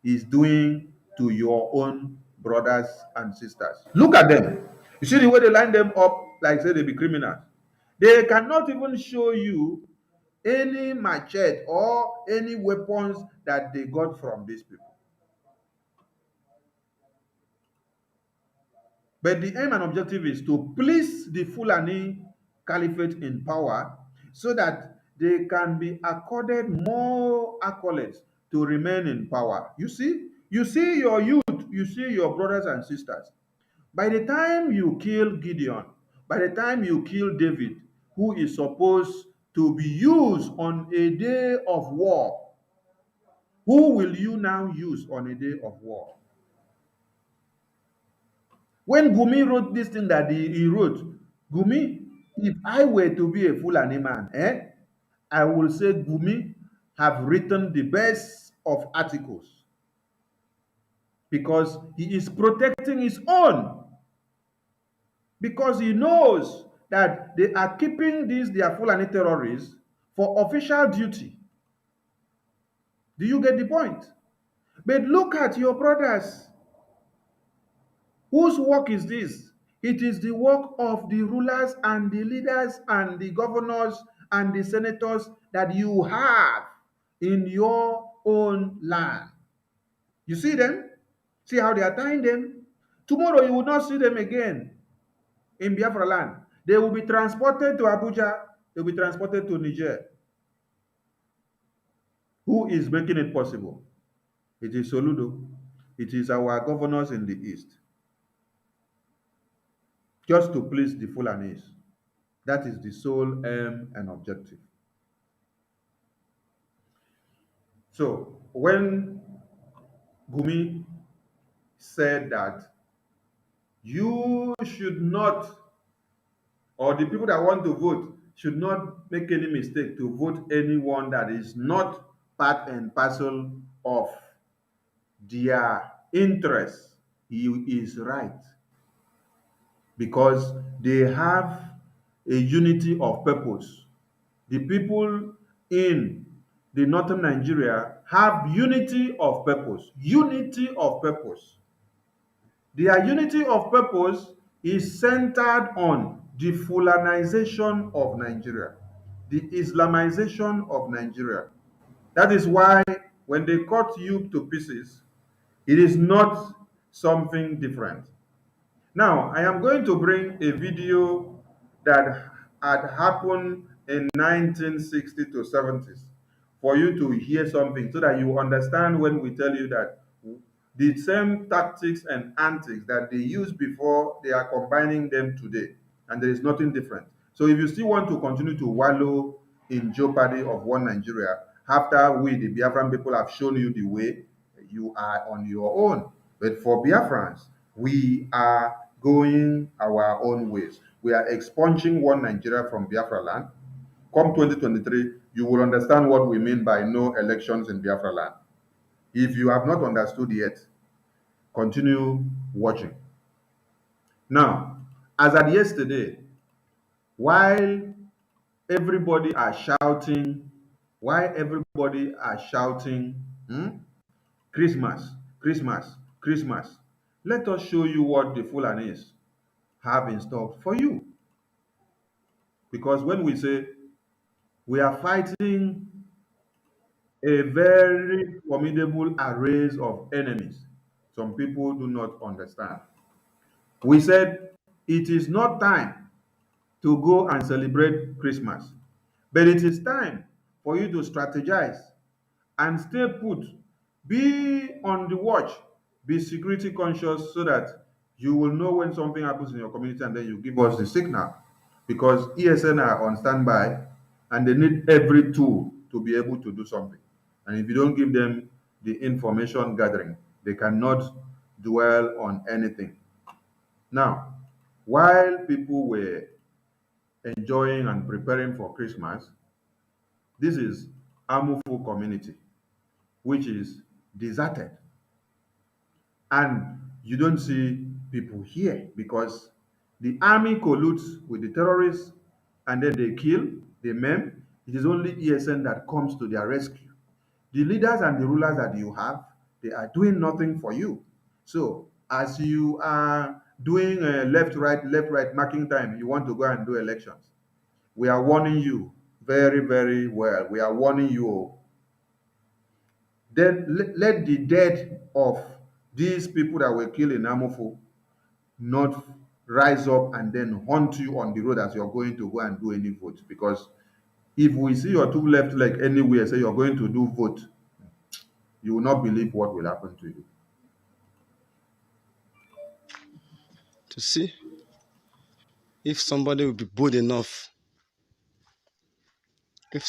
is doing to your own brothers and sisters. Look at them. You see the way they line them up like say they be criminals. They cannot even show you any machete or any weapons that they got from these people. But the aim and objective is to please the Fulani Caliphate in power so that they can be accorded more accolades to remain in power. You see your youth, you see your brothers and sisters. By the time you kill Gideon, by the time you kill David, who is supposed to be used on a day of war, who will you now use on a day of war? When Gumi wrote this thing that he wrote, Gumi, if I were to be a Fulani man, I will say Gumi have written the best of articles because he is protecting his own. Because he knows that they are keeping these their Fulani terrorists for official duty. Do you get the point? But look at your brothers. Whose work is this? It is the work of the rulers and the leaders and the governors and the senators that you have in your own land. You see them? See how they are tying them? Tomorrow you will not see them again in Biafra land. They will be transported to Abuja. They will be transported to Niger. Who is making it possible? It is Soludo. It is our governors in the East. Just to please the Fulanis. That is the sole aim and objective. So when Gumi said that you should not, or the people that want to vote should not make any mistake to vote anyone that is not part and parcel of their interests, he is right. Because they have a unity of purpose. The people in the northern Nigeria have unity of purpose. Unity of purpose. Their unity of purpose is centered on the Fulanization of Nigeria, the Islamization of Nigeria. That is why when they cut you to pieces, it is not something different. Now, I am going to bring a video that had happened in 1960 to 70s for you to hear something so that you understand when we tell you that the same tactics and antics that they used before, they are combining them today, and there is nothing different. So if you still want to continue to wallow in jeopardy of one Nigeria, after we, the Biafran people, have shown you the way, you are on your own. But for Biafrans, we are going our own ways. We are expunging one Nigeria from Biafra land. Come 2023, you will understand what we mean by no elections in Biafra land. If you have not understood yet, continue watching. Now, as at yesterday, while everybody are shouting, Christmas, Christmas, Christmas, let us show you what the Fulanis have in store for you. Because when we say we are fighting a very formidable array of enemies, some people do not understand. We said it is not time to go and celebrate Christmas, but it is time for you to strategize and stay put. Be on the watch, be security conscious so that you will know when something happens in your community and then you give us the signal. Because ESN are on standby and they need every tool to be able to do something. And if you don't give them the information gathering, they cannot dwell on anything. Now, while people were enjoying and preparing for Christmas, this is Amufu community, which is deserted. And you don't see people here because the army colludes with the terrorists and then they kill, they maim. It is only ESN that comes to their rescue. The leaders and the rulers that you have, they are doing nothing for you. So as you are doing left, right, marking time, you want to go and do elections. We are warning you very, very well. We are warning you. Then let the death of these people that were killed in Amofo not rise up and then haunt you on the road as you're going to go and do any vote. Because if we see your two left leg anywhere, say you're going to do vote, you will not believe what will happen to you. To see if somebody will be bold enough, the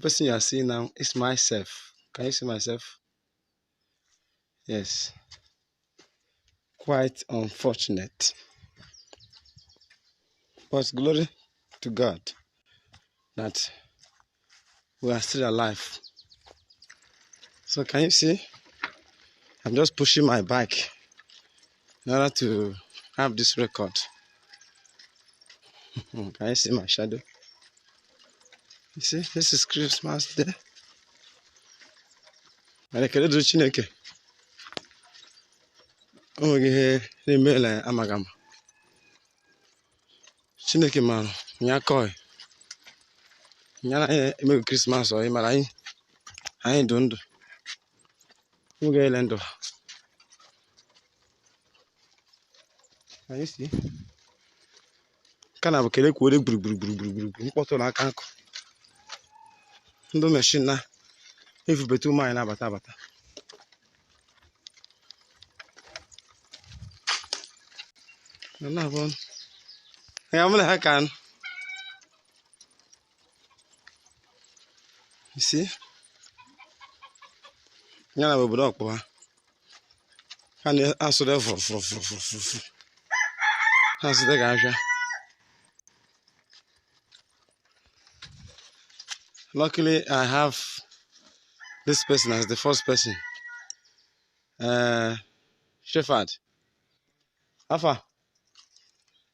person you are seeing now is myself. Can you see myself? Yes. Quite unfortunate. But glory to God that we are still alive. So can you see? I'm just pushing my bike in order to have this record. Can you see my shadow? You see, this is Christmas Day. Chineke mara nya koi nya eme Christmas o mara anyị ndụ ndụ oge ele ndụ anyị si kana bụ kele kwore gburugburu mkpọtụ n'aka nkụ. Ndị machine na efubetu ụmụ anyị na-abata Allah bon. I'm gonna hack on. You see? Yana we budok boy. Can you answer there for? Answer the guy. Luckily, I have this person as the first person. Shepherd. Alpha.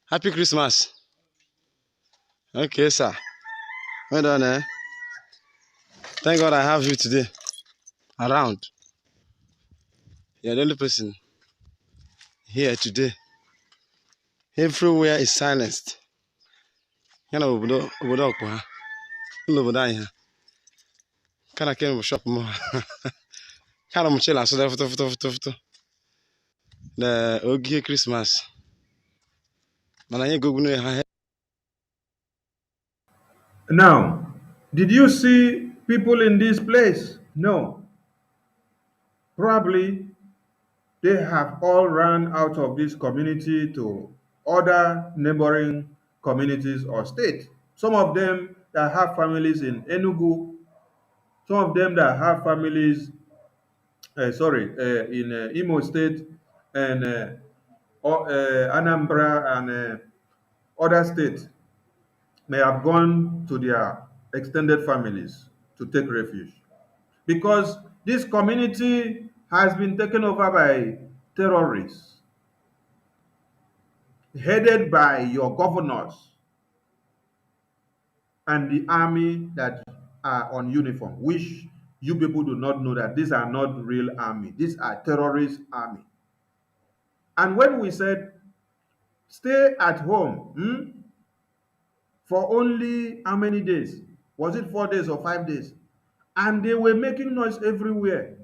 Happy Christmas. Okay, sir. Well done, eh? Thank God I have you today. Around. You're the only person here today. Everywhere is silenced. Yana obodo okwa. Ụlọ obodo anyị ha. Kana kemi shop mo. Kana mo chela so foto. The ogie Christmas. Mana nye gogunu ha. Now, did you see people in this place? No. Probably they have all run out of this community to other neighboring communities or states. Some of them that have families in Enugu, some of them that have families, in Imo State and Anambra and other states may have gone to their extended families to take refuge because this community has been taken over by terrorists headed by your governors and the army that are on uniform, which you people do not know that these are not real army. These are terrorist army. And when we said stay at home for only how many days? Was it 4 days or 5 days? And they were making noise everywhere.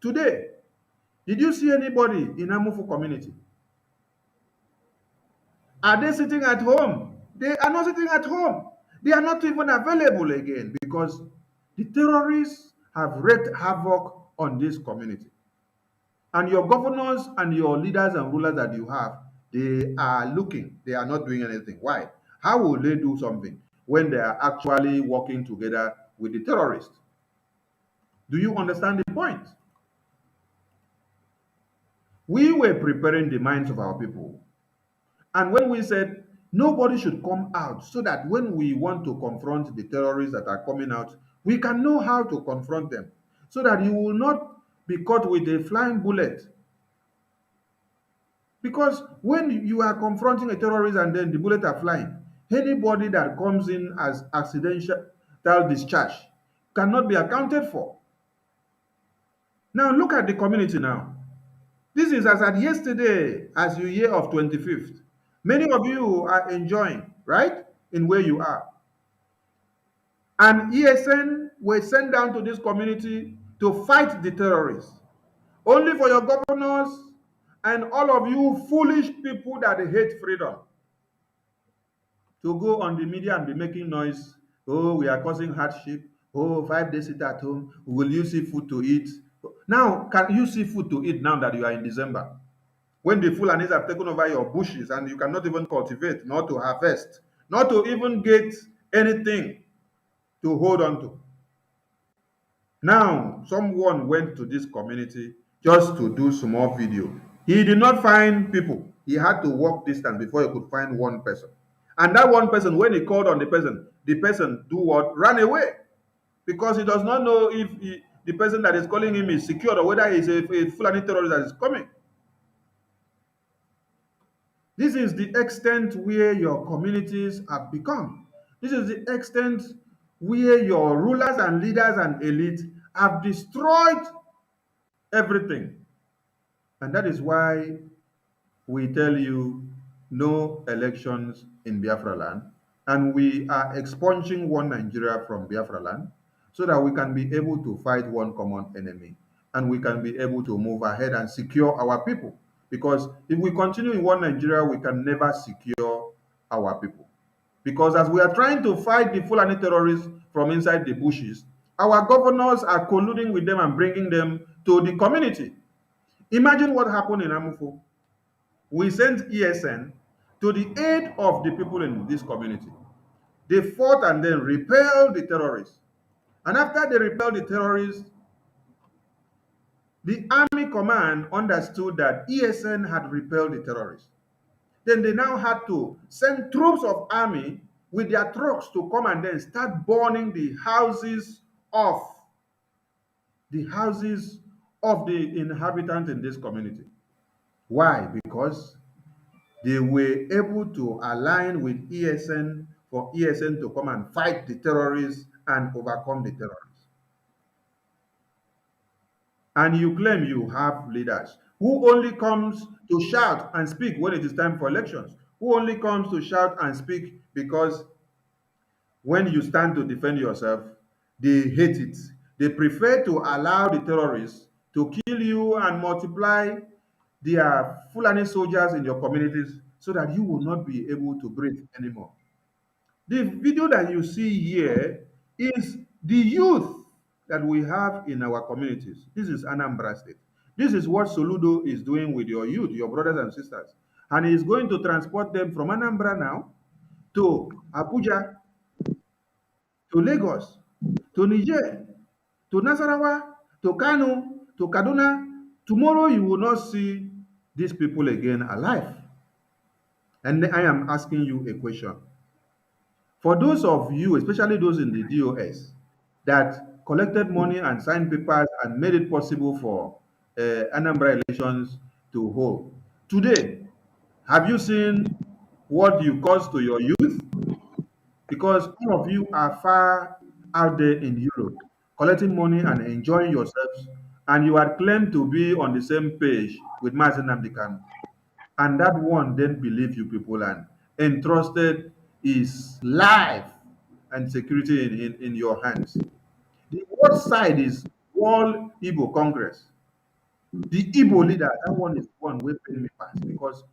Today, did you see anybody in Amufu community? Are they sitting at home? They are not sitting at home. They are not even available again because the terrorists have wreaked havoc on this community. And your governors and your leaders and rulers that you have, they are looking. They are not doing anything. Why? How will they do something when they are actually working together with the terrorists? Do you understand the point? We were preparing the minds of our people. And when we said nobody should come out so that when we want to confront the terrorists that are coming out, we can know how to confront them so that you will not be caught with a flying bullet. Because when you are confronting a terrorist and then the bullets are flying, anybody that comes in as accidental discharge cannot be accounted for. Now look at the community now. This is as at yesterday, as you hear of 25th. Many of you are enjoying, right, in where you are. And ESN were sent down to this community to fight the terrorists. Only for your governors and all of you foolish people that hate freedom to go on the media and be making noise. Oh, we are causing hardship. Oh, 5 days sit at home. Will you see food to eat? Now, can you see food to eat now that you are in December? When the Fulanis have taken over your bushes and you cannot even cultivate, not to harvest, not to even get anything to hold on to. Now, someone went to this community just to do small video. He did not find people. He had to walk distance before he could find one person. And that one person, when he called on the person do what? Ran away. Because he does not know if the person that is calling him is secured or whether he's a Fulani terrorist that is coming. This is the extent where your communities have become. This is the extent where your rulers and leaders and elite have destroyed everything. And that is why we tell you no elections in Biafra land. And we are expunging one Nigeria from Biafra land so that we can be able to fight one common enemy. And we can be able to move ahead and secure our people. Because if we continue in one Nigeria, we can never secure our people. Because as we are trying to fight the Fulani terrorists from inside the bushes, our governors are colluding with them and bringing them to the community. Imagine what happened in Amufo. We sent ESN to the aid of the people in this community. They fought and then repelled the terrorists. And after they repelled the terrorists, the army command understood that ESN had repelled the terrorists. Then they now had to send troops of army with their trucks to come and then start burning the houses of the inhabitants in this community. Why? Because they were able to align with ESN for ESN to come and fight the terrorists and overcome the terrorists. And you claim you have leaders who only comes to shout and speak when it is time for elections, who only comes to shout and speak because when you stand to defend yourself, they hate it. They prefer to allow the terrorists to kill you and multiply their Fulani soldiers in your communities so that you will not be able to breathe anymore. The video that you see here is the youth that we have in our communities. This is Anambra State. This is what Soludo is doing with your youth, your brothers and sisters. And he's going to transport them from Anambra now to Abuja, to Lagos, to Niger, to Nasarawa, to Kano, to Kaduna. Tomorrow you will not see these people again alive. And I am asking you a question. For those of you, especially those in the DOS, that collected money and signed papers and made it possible for Anambra elections to hold, today, have you seen what you caused to your youth? Because all of you are far out there in Europe, collecting money and enjoying yourselves, and you are claimed to be on the same page with Mazen Namdekan. And that one then believe you people and entrusted his life and security in your hands. The other side is World Igbo Congress. The Igbo leader, that one is one way paying me pass because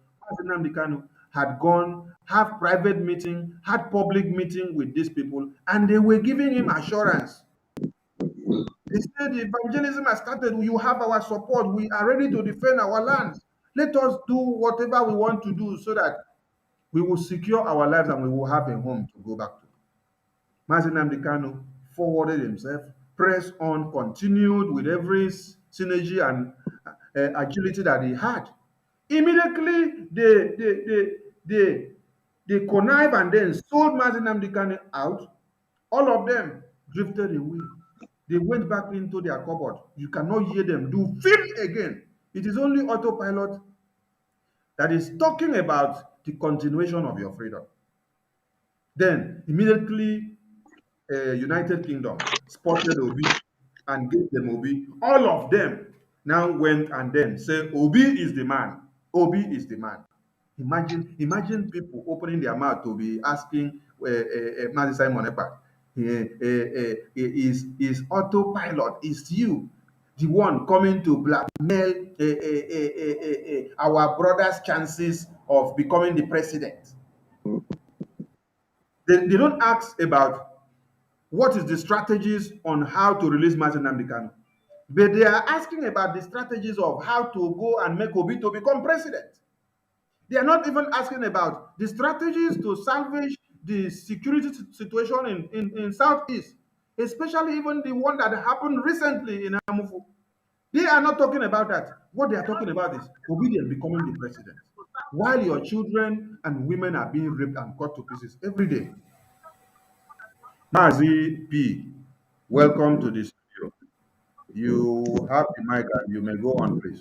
Nnamdi Kanu had gone, have private meeting, had public meeting with these people, and they were giving him assurance. They said the evangelism has started. You have our support. We are ready to defend our lands. Let us do whatever we want to do so that we will secure our lives and we will have a home to go back to. Mazen Nnamdi Kanu forwarded himself, pressed on, continued with every synergy and agility that he had. Immediately, they connive and then sold Mazen Nnamdi Kanu out. All of them drifted away. They went back into their cupboard. You cannot hear them do film again. It is only autopilot that is talking about the continuation of your freedom. Then, immediately, United Kingdom spotted Obi and gave them Obi. All of them now went and then say, Obi is the man. Obi is the man. Imagine people opening their mouth to be asking Mazi Simon Ekpa, is autopilot, is you the one coming to blackmail our brother's chances of becoming the president? They don't ask about what is the strategies on how to release Mazi Nnamdi Kanu, but they are asking about the strategies of how to go and make Obi to become president. They are not even asking about the strategies to salvage the security situation in Southeast, especially even the one that happened recently in Amufu. They are not talking about that. What they are talking about is Obi becoming the president, while your children and women are being raped and cut to pieces every day. Mazi P, welcome to the studio. You have the mic and you may go on, please.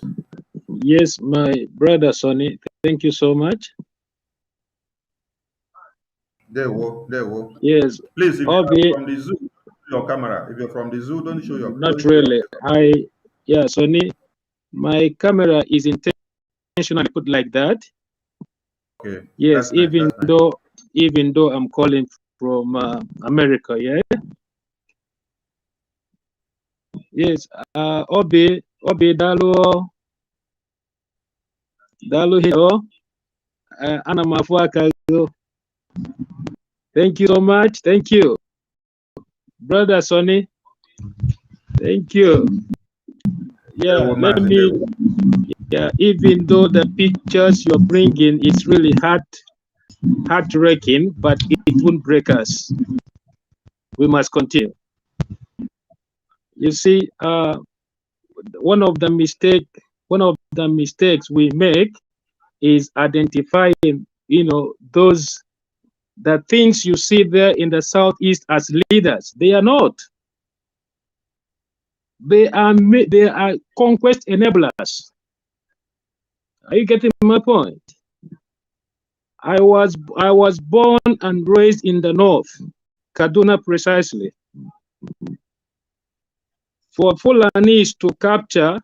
Yes, my brother Sonny, thank you so much. There we. Yes. Please, if you're from the zoo, your camera. If you're from the zoo, don't show your. Not really. Sonny, my camera is intentionally put like that. Okay. Yes, even though I'm calling from America, yeah. Yes. Obi Dalu here. Thank you so much. Thank you, brother Sonny. Thank you. Yeah, let me. Yeah, even though the pictures you're bringing is really hard heartbreaking, but it won't break us. We must continue. You see, one of the mistakes we make is identifying, the things you see there in the Southeast as leaders. They are not. They are conquest enablers. Are you getting my point? I was born and raised in the north, Kaduna precisely. For Fulanis to capture,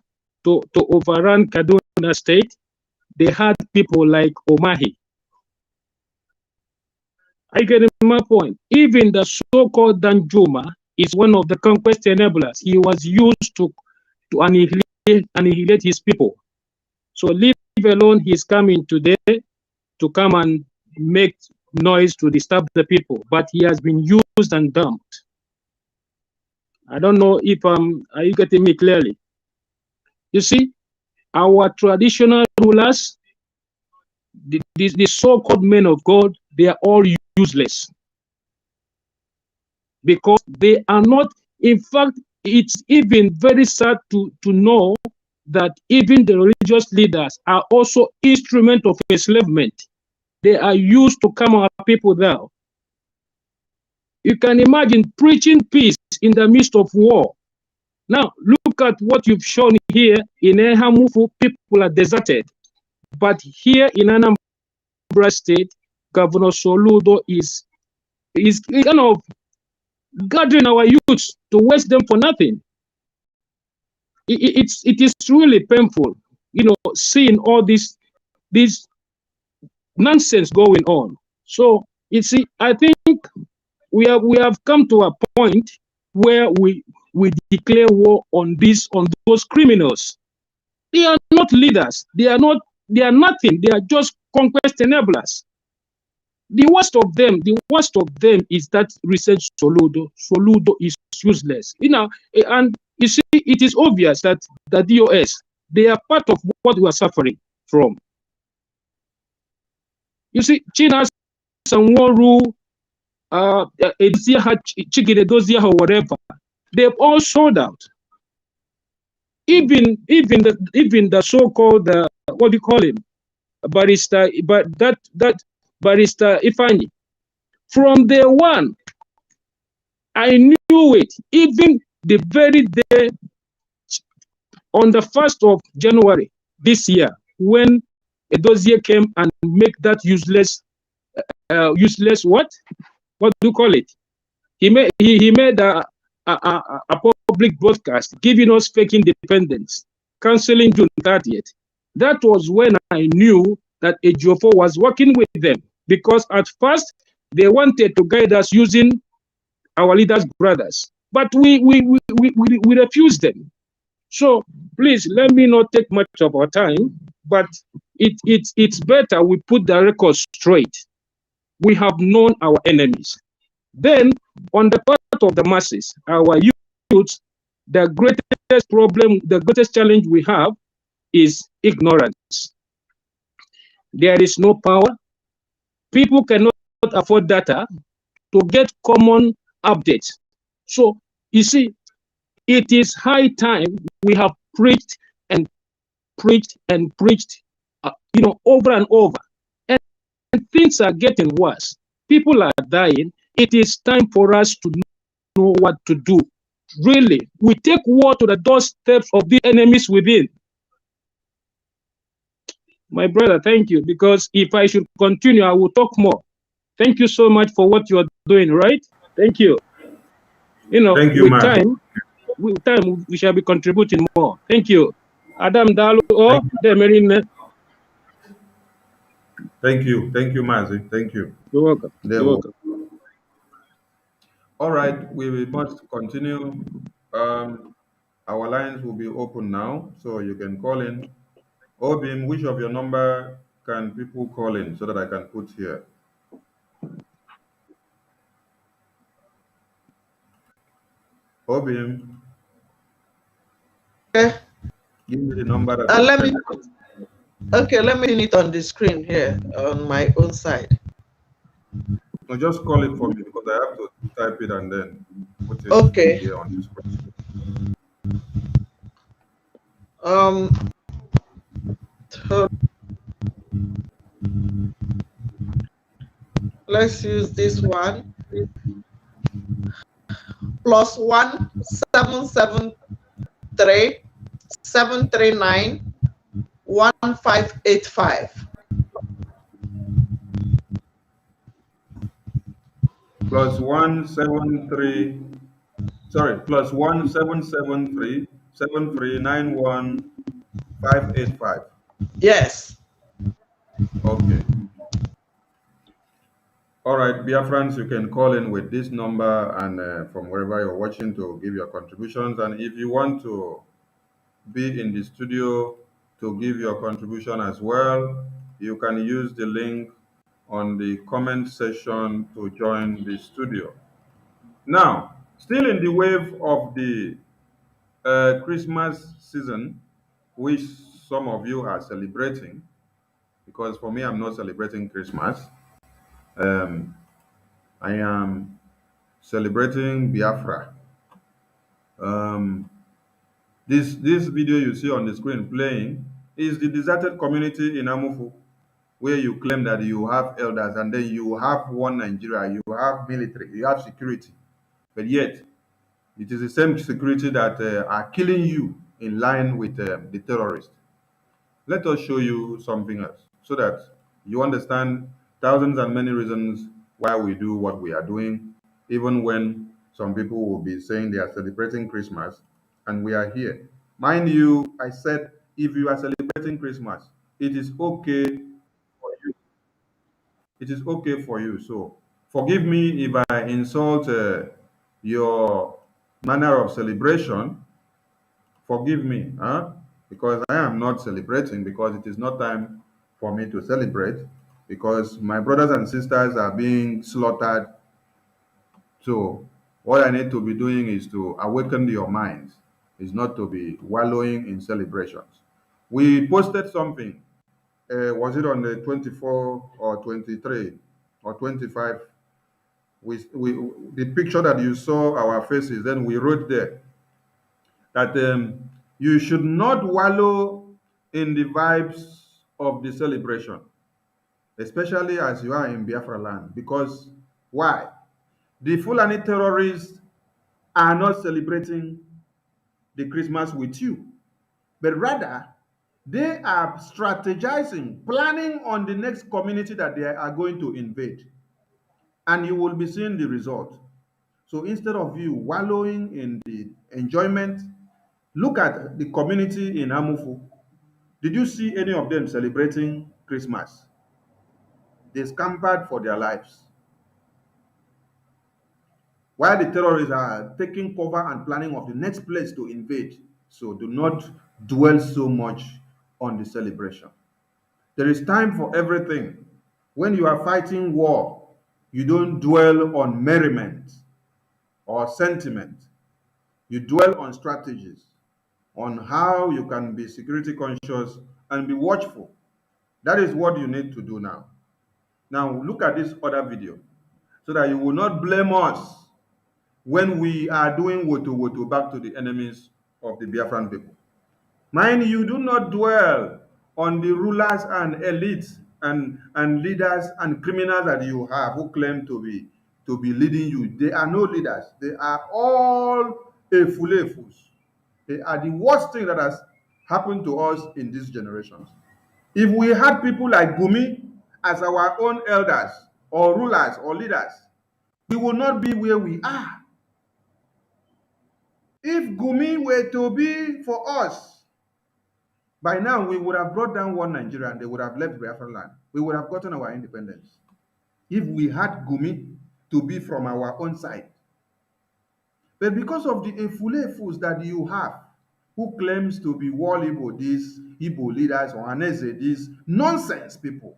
to overrun Kaduna state, they had people like Omahi. I get my point. Even the so-called Danjuma is one of the conquest enablers. He was used to annihilate his people. So leave alone, he's coming today to come and make noise to disturb the people, but he has been used and dumped. I don't know if are you getting me clearly? You see, our traditional rulers, the so-called men of God, they are all useless because they are not. In fact, it's even very sad to know that even the religious leaders are also instrument of enslavement. They are used to calm our people down. You can imagine preaching peace in the midst of war. Now, look at what you've shown here in Ehamufu, people are deserted. But here in Anambra State, Governor Soludo is kind of gathering our youths to waste them for nothing. It is really painful, seeing all this nonsense going on. So, you see, I think we have come to a point where we declare war on those criminals. They are not leaders. They are nothing. They are just conquest enablers. The worst of them is that research Soludo. Soludo is useless. And you see, it is obvious that the DOS, they are part of what we are suffering from. You see, China, Sanworu, Chigire or whatever, they've all sold out. Even the so-called what do you call him, barrister, but that barrister Ifani, from day one, I knew it. Even the very day on the 1st of January this year, when a dossier came and make that useless what do you call it? He made a public broadcast giving us fake independence, canceling June 30th. That was when I knew that Ejiofor was working with them, because at first they wanted to guide us using our leaders' brothers, but we refused them. So please let me not take much of our time, but it's better we put the record straight. We have known our enemies. Then, on the part of the masses, our youth, the greatest problem, the greatest challenge we have is ignorance. There is no power. People cannot afford data to get common updates. So, you see, it is high time we have preached and preached and preached, over and over. And things are getting worse. People are dying. It is time for us to know what to do. Really, we take war to the doorsteps of the enemies within. My brother, thank you, because if I should continue, I will talk more. Thank you so much for what you are doing, right? Thank you. Thank you, with time, we shall be contributing more. Thank you. Adam Dalo, Demerine. Thank you, Mazi. Thank you. You're welcome. You're welcome. All right, we must continue. Our lines will be open now, so you can call in. Obim, which of your number can people call in so that I can put here? Obim. Okay. Give me the number that let me pin it on the screen here on my own side. No, just call it for me because I have to type it and then put it Okay. here on the screen. Um, let's use this one. +1 773 739 1585. +1 773 739 1585. Yes. Okay. All right, Biafrans, you can call in with this number and from wherever you're watching to give your contributions. And if you want to be in the studio to give your contribution as well, you can use the link on the comment section to join the studio. Now, still in the wave of the Christmas season, which some of you are celebrating, because for me, I'm not celebrating Christmas. Um, I am celebrating Biafra. Um, this video you see on the screen playing is the deserted community in Amufu, where you claim that you have elders and then you have one Nigeria, you have military, you have security, but yet it is the same security that are killing you in line with the terrorists. Let us show you something else so that you understand thousands and many reasons why we do what we are doing, even when some people will be saying they are celebrating Christmas and we are here. Mind you, I said if you are celebrating Christmas, it is okay for you. It is okay for you. So forgive me if I insult your manner of celebration. Forgive me, huh? Because I am not celebrating because it is not time for me to celebrate because my brothers and sisters are being slaughtered. So what I need to be doing is to awaken your minds, is not to be wallowing in celebrations. We posted something. Was it on the 24 or 23 or 25? We the picture that you saw our faces. Then we wrote there that you should not wallow in the vibes of the celebration, especially as you are in Biafra land. Because why? The Fulani terrorists are not celebrating the Christmas with you, but rather they are strategizing, planning on the next community that they are going to invade. And you will be seeing the result. So instead of you wallowing in the enjoyment, look at the community in Amufu. Did you see any of them celebrating Christmas? They scampered for their lives. While the terrorists are taking cover and planning of the next place to invade. So do not dwell so much on the celebration. There is time for everything. When you are fighting war, you don't dwell on merriment or sentiment. You dwell on strategies, on how you can be security conscious and be watchful. That is what you need to do now. Now, look at this other video so that you will not blame us when we are doing woto woto back to the enemies of the Biafran people. Mind you, do not dwell on the rulers and elites and leaders and criminals that you have who claim to be leading you. They are no leaders. They are all efulefus. They are the worst thing that has happened to us in these generations. If we had people like Gumi as our own elders or rulers or leaders, we would not be where we are. If Gumi were to be for us, by now we would have brought down one Nigeria and they would have left Biafra land. We would have gotten our independence. If we had Gumi to be from our own side. But because of the Efulefus that you have, who claims to be Wall Igbo, these Igbo leaders, or Aneze, these nonsense people,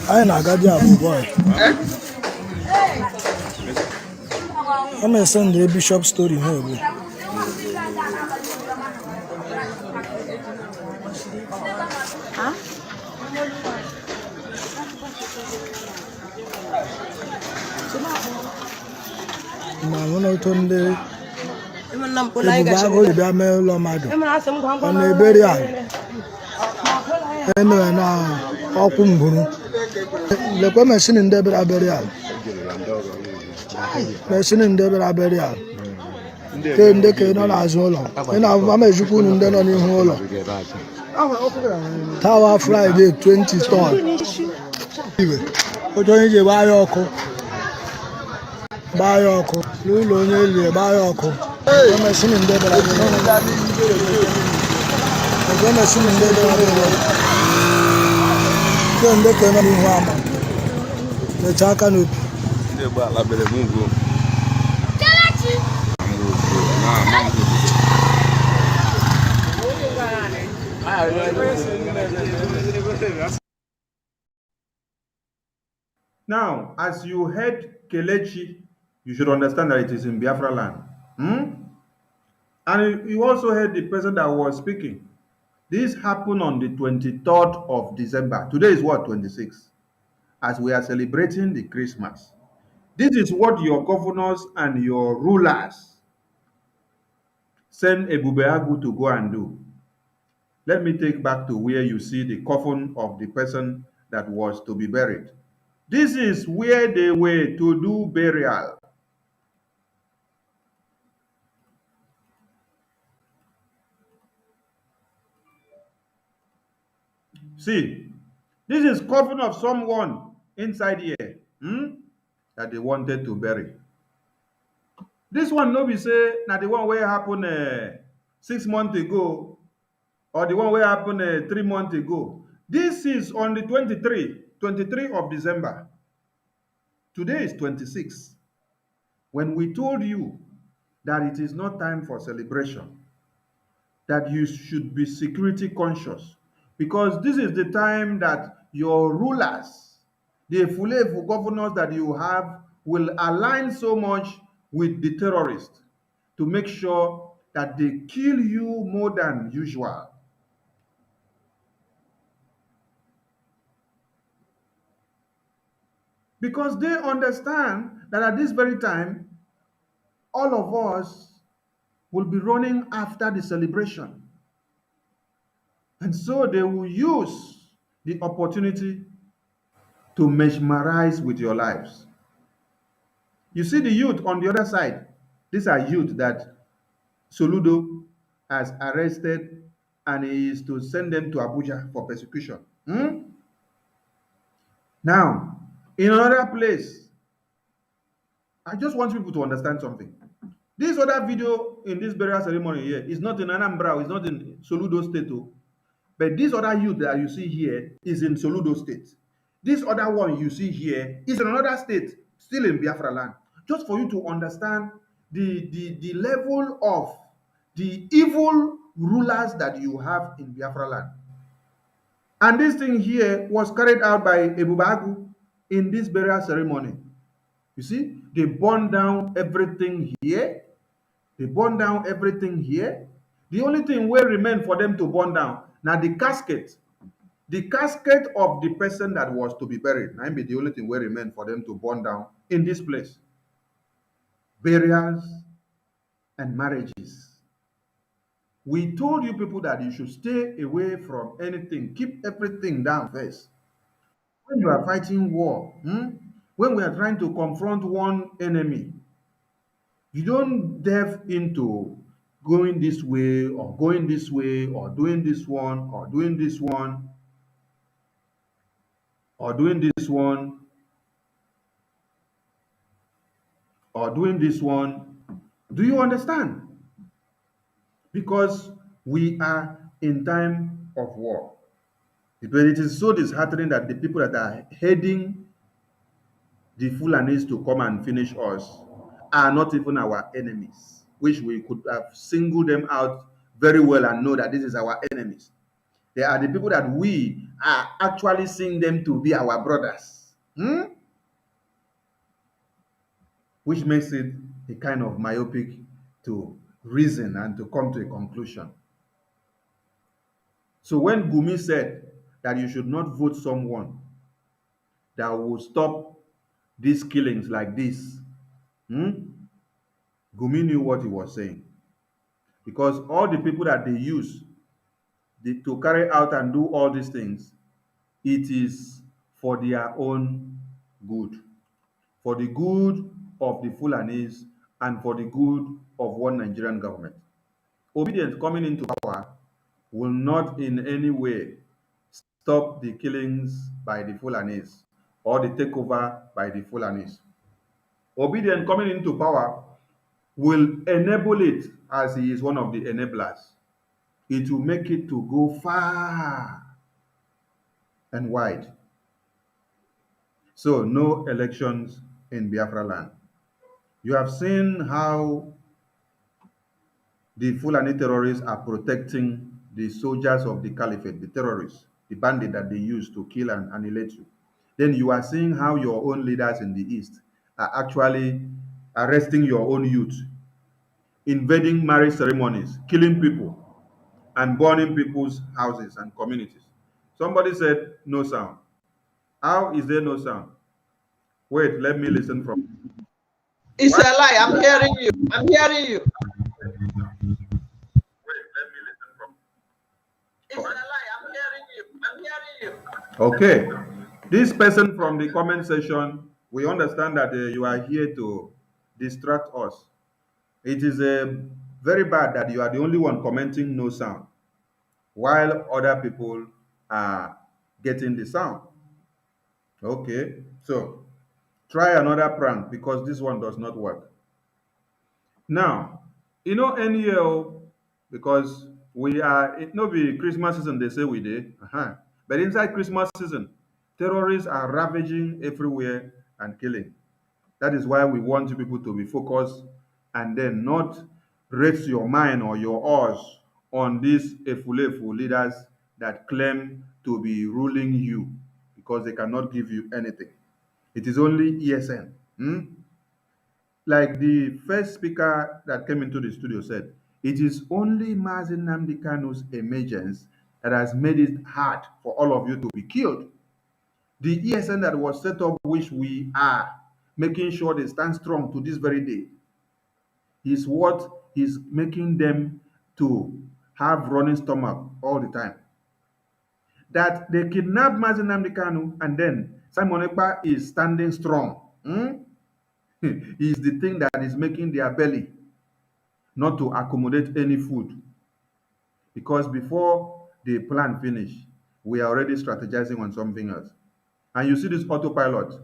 I na-aga di abụ boy. I'm gonna send the bishop story here. Ma wọn tó ń lé ebùbá agolo bíi amẹ́ lọ́mọdún ọ̀nà ebèrè àyè ẹnu ẹ̀ náà ọkụ mburu lekwe machine ndị bịara abịrị àyè machine ndị bịara abịrị àyè ke ndị ka nọ n'azụ ụlọ ị na-abụba ma ejikwa unu ndị nọ n'ihu ụlọ tawa Friday 23rd iwe oche onye ji gbaa ya ọkụ n'ụlọ onye elie gbaa ya ọkụ machine ndị bịara abịrị machine ndị bịara abịrị ke ndị ka nọ n'ihu ama mechaa aka n'opi Now, as you heard Kelechi, you should understand that it is in Biafra land. And you also heard the person that was speaking. This happened on the 23rd of December. Today is what, 26th? As we are celebrating the Christmas. This is what your governors and your rulers send Ebubeagu to go and do. Let me take back to where you see the coffin of the person that was to be buried. This is where they were to do burial. See, this is coffin of someone inside here that they wanted to bury. This one no be say na the one where happened 6 months ago or the one where happened 3 months ago. This is on the 23 of December. Today is 26. When we told you that it is not time for celebration, that you should be security conscious, because this is the time that your rulers, the Fulefu governors that you have, will align so much with the terrorists to make sure that they kill you more than usual. Because they understand that at this very time, all of us will be running after the celebration. And so they will use the opportunity to mesmerize with your lives. You see the youth on the other side. These are youth that Soludo has arrested and he is to send them to Abuja for persecution. Now, in another place, I just want people to understand something. This other video in this burial ceremony here is not in Anambra, it's not in Soludo State, but this other youth that you see here is in Soludo State. This other one you see here is in another state, still in Biafra land. Just for you to understand the level of the evil rulers that you have in Biafra land. And this thing here was carried out by Ebubagu in this burial ceremony. You see, they burned down everything here. They burned down everything here. The only thing will remain for them to burn down now the casket. The casket of the person that was to be buried. Now be the only thing will remain for them to burn down in this place. Burials and marriages. We told you people that you should stay away from anything. Keep everything down first. When you are fighting war, when we are trying to confront one enemy, you don't delve into going this way or going this way or doing this one or doing this one or doing this one or doing this one. Do you understand? Because we are in time of war. But it is so disheartening that the people that are heading the Fulanis to come and finish us are not even our enemies, which we could have singled them out very well and know that this is our enemies. They are the people that we are actually seeing them to be our brothers. Which makes it a kind of myopic to reason and to come to a conclusion. So when Gumi said that you should not vote someone that will stop these killings like this, Gumi knew what he was saying. Because all the people that they use to carry out and do all these things, it is for their own good. For the good of the Fulanis and for the good of one Nigerian government. Obedience coming into power will not in any way stop the killings by the Fulanis or the takeover by the Fulanis. Obedience coming into power will enable it as he is one of the enablers. It will make it to go far and wide. So no elections in Biafra land. You have seen how the Fulani terrorists are protecting the soldiers of the caliphate, the terrorists, the bandit that they use to kill and annihilate you. Then you are seeing how your own leaders in the east are actually arresting your own youth, invading marriage ceremonies, killing people, and burning people's houses and communities. Somebody said no sound. How is there no sound? Wait, let me listen from. It's Why? a lie. I'm hearing you. I'm hearing you. It's a lie. I'm hearing you. I'm hearing you. Okay. This person from the comment section, we understand that you are here to distract us. It is very bad that you are the only one commenting no sound, while other people are getting the sound. Okay, so try another prank because this one does not work. Now, any year, because we are, it no be Christmas season, they say we did. But inside Christmas season, terrorists are ravaging everywhere and killing. That is why we want you people to be focused and then not rest your mind or your oars on these efulefu leaders that claim to be ruling you because they cannot give you anything. It is only ESN. Like the first speaker that came into the studio said, it is only Mazi Nnamdi Kanu's emergence that has made it hard for all of you to be killed. The ESN that was set up, which we are making sure they stand strong to this very day, is what is making them to have running stomach all the time. That they kidnapped Mazi Nnamdi Kanu and then Simon Ekpa is standing strong. Is the thing that is making their belly not to accommodate any food. Because before the plan finish, we are already strategizing on something else. And you see this autopilot,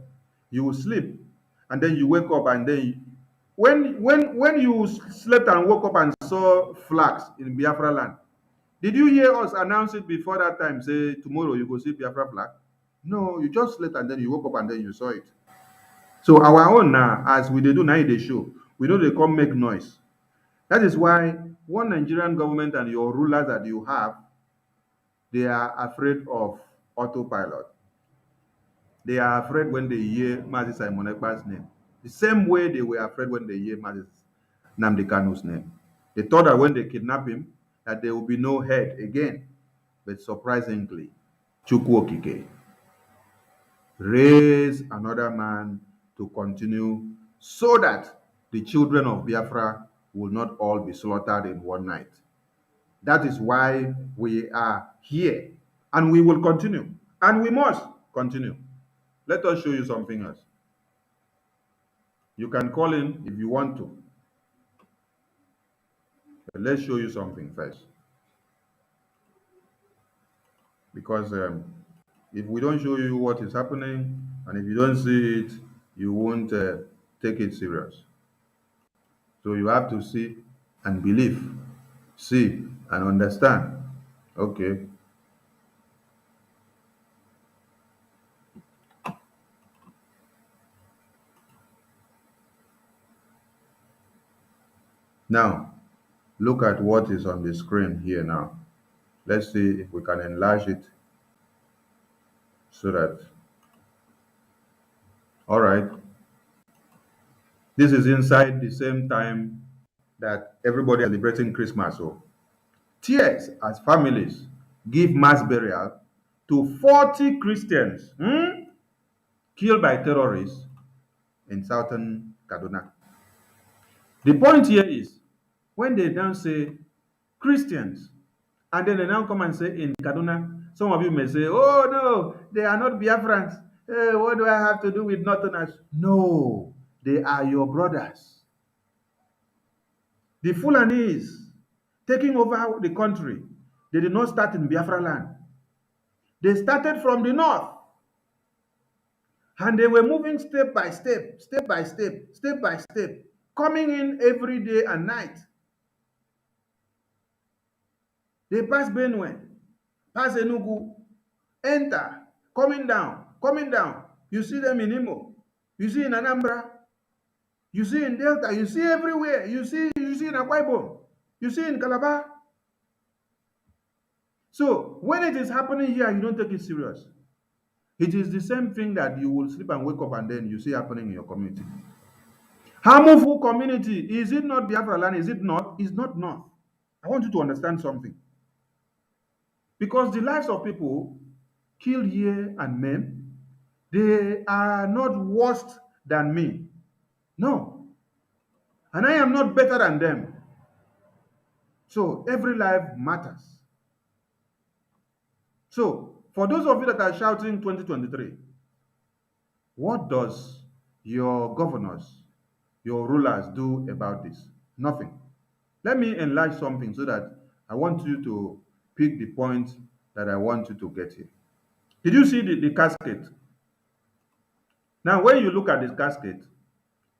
you will sleep, and then you wake up, and then when you slept and woke up and saw flags in Biafra land, did you hear us announce it before that time? Say tomorrow you go see Biafra flag? No, you just slept and then you woke up and then you saw it. So our own now, as we do now, they show. We know they come make noise. That is why one Nigerian government and your rulers that you have, they are afraid of autopilot. They are afraid when they hear Mazi Simon Ekpa's name. The same way they were afraid when they hear Mazi Nnamdi Kanu's name. They thought that when they kidnap him, that there will be no head again. But surprisingly, Chukwu Okike raised another man to continue so that the children of Biafra will not all be slaughtered in one night. That is why we are here. And we will continue. And we must continue. Let us show you something else. You can call in if you want to. But let's show you something first. Because if we don't show you what is happening, and if you don't see it, you won't take it serious. So you have to see and believe, see and understand. Okay. Now, look at what is on the screen here now. Let's see if we can enlarge it so that, all right. This is inside the same time that everybody is celebrating Christmas. So, tears as families give mass burial to 40 Christians killed by terrorists in southern Kaduna. The point here is when they now say Christians, and then they now come and say in Kaduna, some of you may say, oh no, they are not Biafrans. What do I have to do with Northerners? No, they are your brothers. The Fulanis taking over the country, they did not start in Biafra land. They started from the north. And they were moving step by step, step by step, step by step, coming in every day and night. They pass Benue, pass Enugu, enter, coming down, coming down. You see them in Imo, you see in Anambra, you see in Delta, you see everywhere. You see in Akwa Ibom, you see in Calabar. So when it is happening here, you don't take it serious. It is the same thing that you will sleep and wake up and then you see happening in your community. Harmful community, is it not Biafra land? Is it not? It's not North. I want you to understand something. Because the lives of people killed here and men, they are not worse than me. No. And I am not better than them. So every life matters. So for those of you that are shouting 2023, what does your governors, your rulers do about this? Nothing. Let me enlarge something so that I want you to pick the point that I want you to get here. Did you see the casket? Now, when you look at this casket,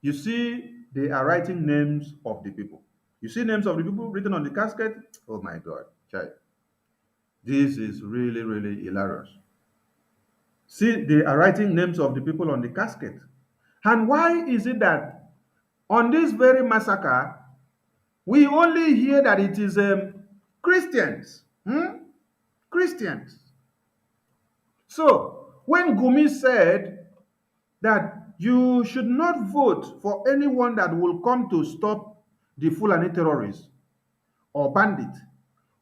you see they are writing names of the people. You see names of the people written on the casket? Oh my God, child. This is really, really hilarious. See, they are writing names of the people on the casket. And why is it that on this very massacre, we only hear that it is Christians? Christians. So, when Gumi said that you should not vote for anyone that will come to stop the Fulani terrorists or bandits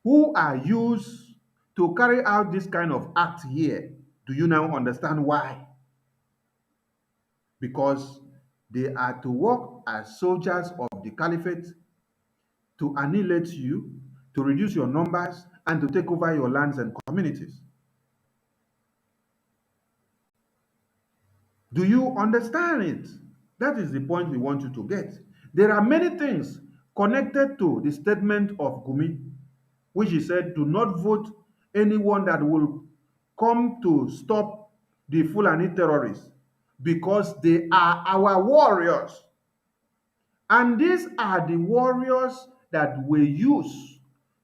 who are used to carry out this kind of act here, do you now understand why? Because they are to work as soldiers of the caliphate to annihilate you, to reduce your numbers, and to take over your lands and communities. Do you understand it? That is the point we want you to get. There are many things connected to the statement of Gumi, which he said, do not vote anyone that will come to stop the Fulani terrorists because they are our warriors. And these are the warriors that we use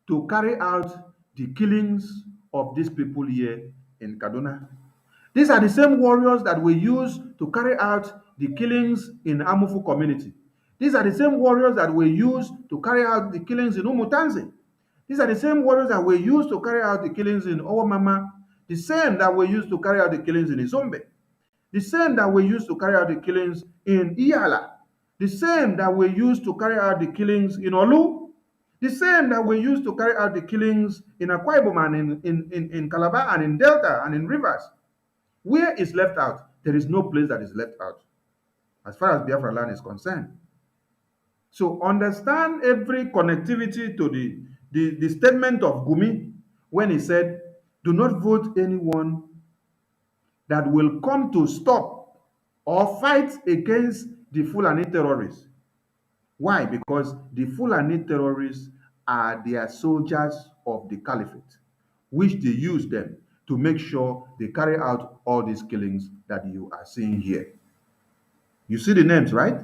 to carry out the killings of these people here in Kaduna. These are the same warriors that we use to carry out the killings in Amufu community. These are the same warriors that we use to carry out the killings in Umutanzi. These are the same warriors that we use to carry out the killings in Owamama, the same that we use to carry out the killings in Izombe, the same that we use to carry out the killings in Iyala, the same that we use to carry out the killings in Olu, the same that we use to carry out the killings in Akwa Ibom and in Calabar and in Delta and in Rivers. Where is left out? There is no place that is left out as far as Biafra land is concerned. So understand every connectivity to the statement of Gumi when he said, do not vote anyone that will come to stop or fight against the Fulani terrorists. Why? Because the Fulani terrorists are their soldiers of the caliphate, which they use them to make sure they carry out all these killings that you are seeing here. You see the names, right?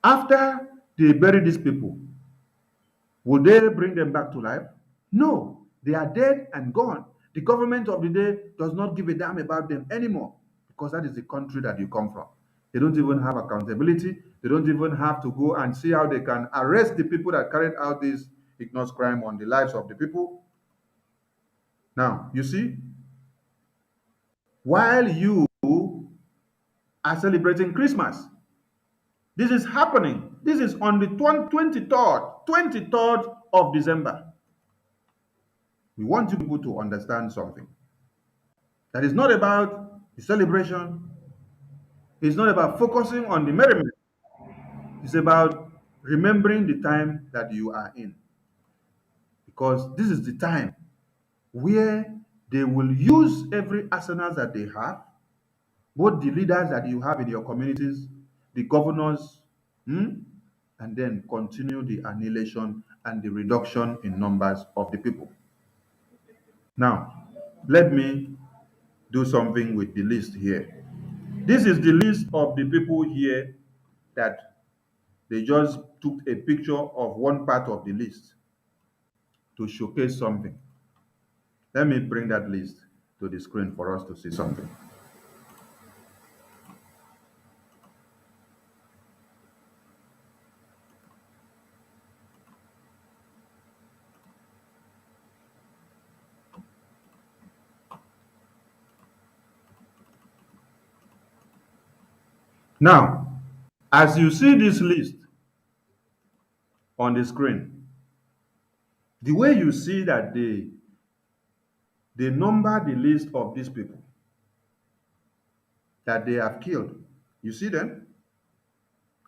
After they bury these people, will they bring them back to life? No, they are dead and gone. The government of the day does not give a damn about them anymore because that is the country that you come from. They don't even have accountability. They don't even have to go and see how they can arrest the people that carried out this heinous crime on the lives of the people. Now, you see, while you are celebrating Christmas, this is happening. This is on the 23rd of December. We want you people to understand something. That is not about the celebration. It's not about focusing on the merriment. It's about remembering the time that you are in. Because this is the time where they will use every arsenal that they have, both the leaders that you have in your communities, the governors, and then continue the annihilation and the reduction in numbers of the people. Now, let me do something with the list here. This is the list of the people here that they just took a picture of one part of the list to showcase something. Let me bring that list to the screen for us to see something. Now, as you see this list on the screen, the way you see that they number the list of these people that they have killed. You see them?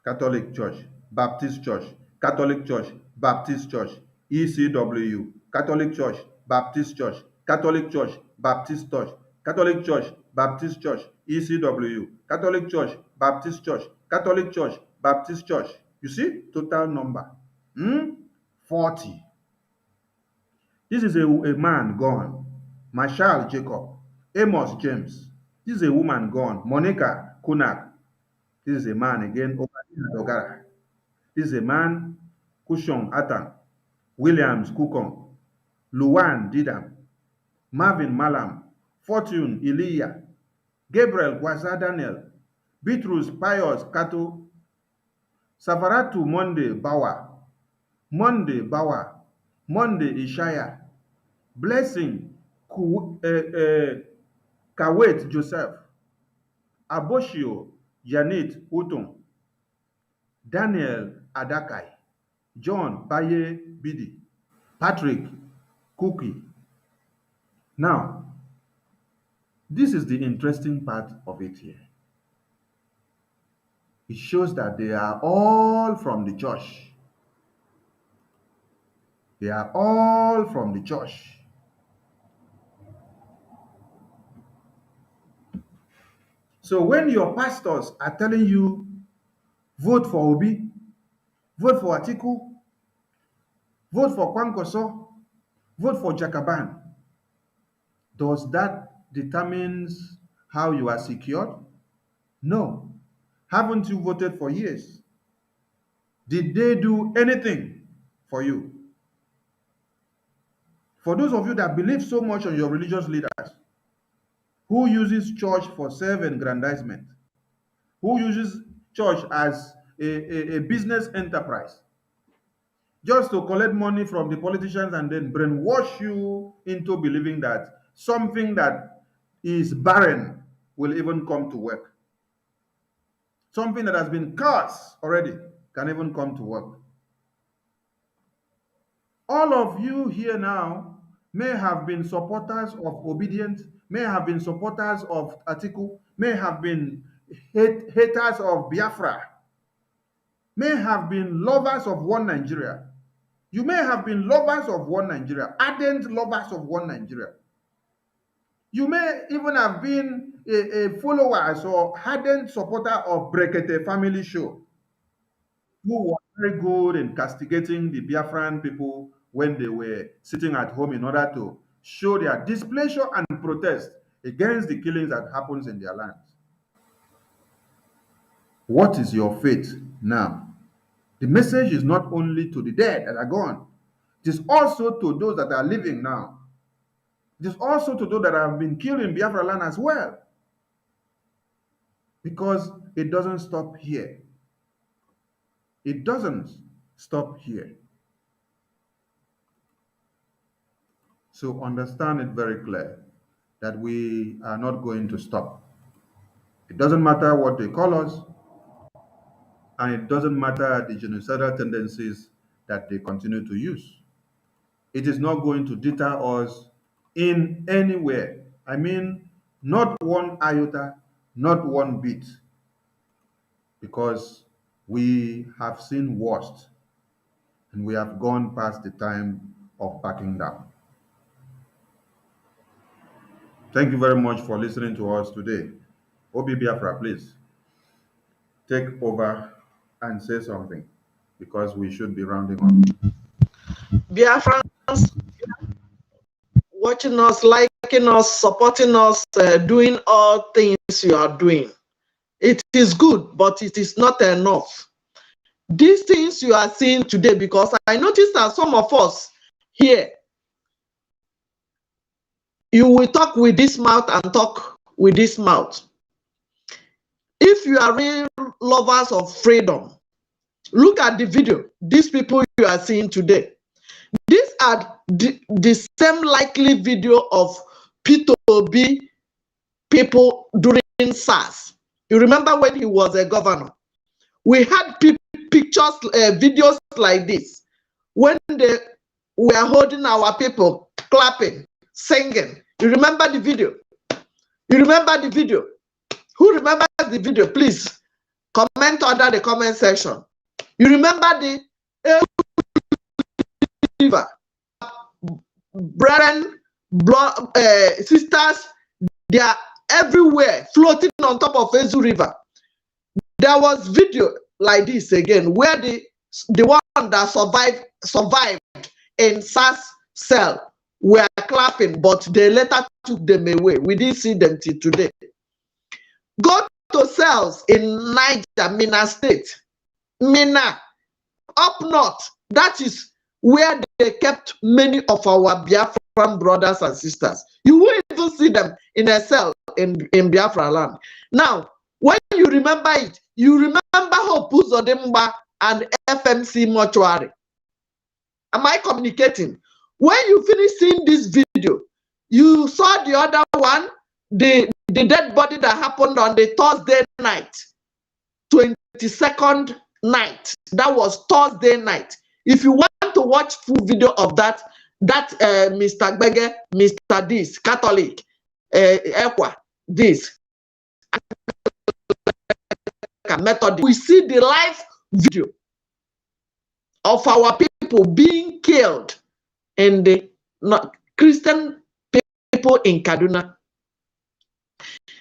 Catholic Church, Baptist Church, Catholic Church, Baptist Church, ECW, Catholic Church, Baptist Church, Catholic Church, Baptist Church, Catholic Church, Baptist Church, ECW, Catholic Church, Baptist Church, Catholic Church, Baptist Church. You see? Total number. 40. This is a man gone. Marshall Jacob. Amos James. This is a woman gone. Monica Kunak. This is a man again. Obadiah Dogara. This is a man. Kushon Atan. Williams Kukon. Luwan Didam. Marvin Malam. Fortune Iliya. Gabriel Gwaza Daniel. Bitrus Pius Kato. Safaratu Monday Bawa. Monday Bawa. Monday Ishaya. Blessing Kawet Joseph. Aboshio Janet Uton. Daniel Adakai. John Baye Bidi. Patrick Cookie. Now, this is the interesting part of it here. It shows that they are all from the church. They are all from the church. So when your pastors are telling you, vote for Obi, vote for Atiku, vote for Kwankwaso, vote for Jakaban, does that determines how you are secured? No. Haven't you voted for years? Did they do anything for you? For those of you that believe so much on your religious leaders, who uses church for self-aggrandizement, who uses church as a business enterprise, just to collect money from the politicians and then brainwash you into believing that something that is barren will even come to work. Something that has been cursed already can even come to work. All of you here now may have been supporters of obedience, may have been supporters of Atiku, may have been haters of Biafra, may have been lovers of one Nigeria. You may have been lovers of one Nigeria, ardent lovers of one Nigeria. You may even have been a follower or ardent supporter of Brekete Family Show, who were very good in castigating the Biafran people when they were sitting at home in order to show their displeasure and protest against the killings that happens in their lands. What is your fate now? The message is not only to the dead that are gone, it is also to those that are living now. It is also to those that have been killed in Biafra land as well. Because it doesn't stop here. It doesn't stop here. So understand it very clear that we are not going to stop. It doesn't matter what they call us, and it doesn't matter the genocidal tendencies that they continue to use. It is not going to deter us in anywhere. I mean, not one iota, not one bit, because we have seen worst and we have gone past the time of backing down. Thank you very much for listening to us today. Obi Biafra, please take over and say something because we should be rounding up. Biafrans watching us, liking us, supporting us, doing all things you are doing. It is good, but it is not enough. These things you are seeing today, because I noticed that some of us here, you will talk with this mouth and talk with this mouth. If you are real lovers of freedom, look at the video. These people you are seeing today, these are the same likely video of P2B people during SARS. You remember when he was a governor? We had pictures, videos like this, when they were holding our people, clapping, singing. You remember the video? You remember the video? Who remembers the video? Please comment under the comment section. You remember the river, brethren, sisters, they are everywhere, floating on top of Ezu River. There was video like this again, where the one that survived in SARS cell were clapping, but they later took them away. We didn't see them till today. Go to cells in Niger, Mina State, Mina, up north. That is where they kept many of our Biafran brothers and sisters. You won't even see them in a cell in Biafra land. Now, when you remember it, you remember Hope Uzodimba and FMC Mortuary. Am I communicating? When you finish seeing this video, you saw the other one, the dead body that happened on the Thursday night, 22nd night. That was Thursday night. If you want to watch full video of that Mr. Gbege, Mr. This, Catholic, Ekwa, this, method, we see the live video of our people being killed in the Christian people in Kaduna.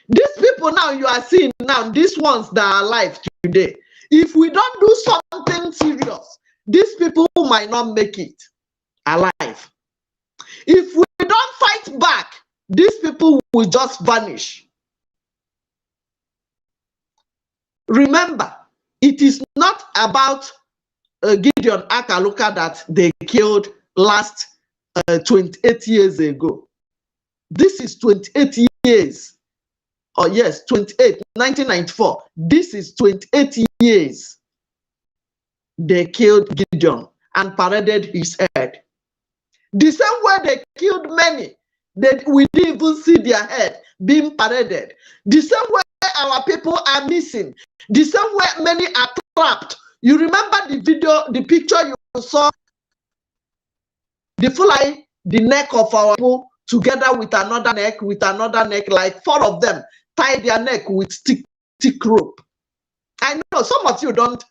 These people now you are seeing now, these ones that are alive today, if we don't do something serious, these people might not make it alive. If we don't fight back, these people will just vanish. Remember, it is not about Gideon Akaluka that they killed last 28 years ago. This is 28 years. Oh yes, 28, 1994. This is 28 years. They killed Gideon and paraded his head. The same way they killed many, we didn't even see their head being paraded. The same way our people are missing. The same way many are trapped. You remember the video, the picture you saw, the fly, the neck of our people together with another neck, like 4 of them tie their neck with thick rope. I know some of you don't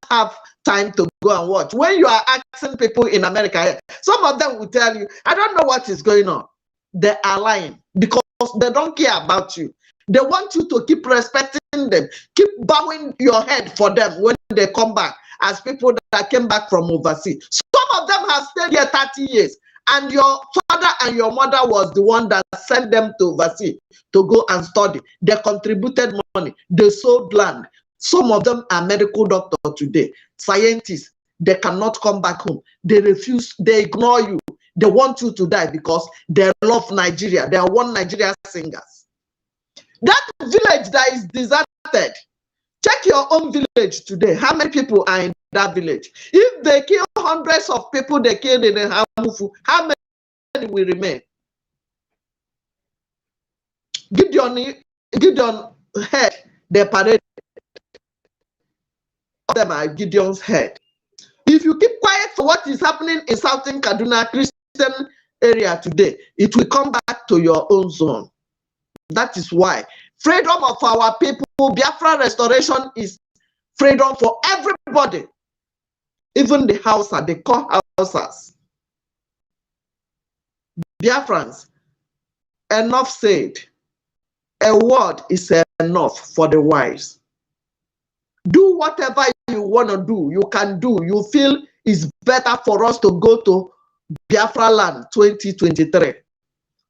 have time to go and watch. When you are asking people in America, some of them will tell you, I don't know what is going on. They are lying because they don't care about you. They want you to keep respecting them, keep bowing your head for them when they come back as people that came back from overseas. Some of them have stayed here 30 years, and your father and your mother was the one that sent them to overseas to go and study. They contributed money, they sold land. Some of them are medical doctors today, scientists. They cannot come back home. They refuse, they ignore you. They want you to die because they love Nigeria. They are one Nigeria singers. That village that is deserted, Check your own village today. How many people are in that village? If they kill hundreds of people they killed in the Hamufu, how many will remain? Gideon head, they parade of them are Gideon's head. If you keep quiet for what is happening in Southern Kaduna Christian area today, it will come back to your own zone. That is why freedom of our people, Biafra restoration is freedom for everybody, even the Hausa, the core Hausas. Biafrans, enough said. A word is enough for the wise. Do whatever you want to do, you can do. You feel it's better for us to go to Biafra land 2023.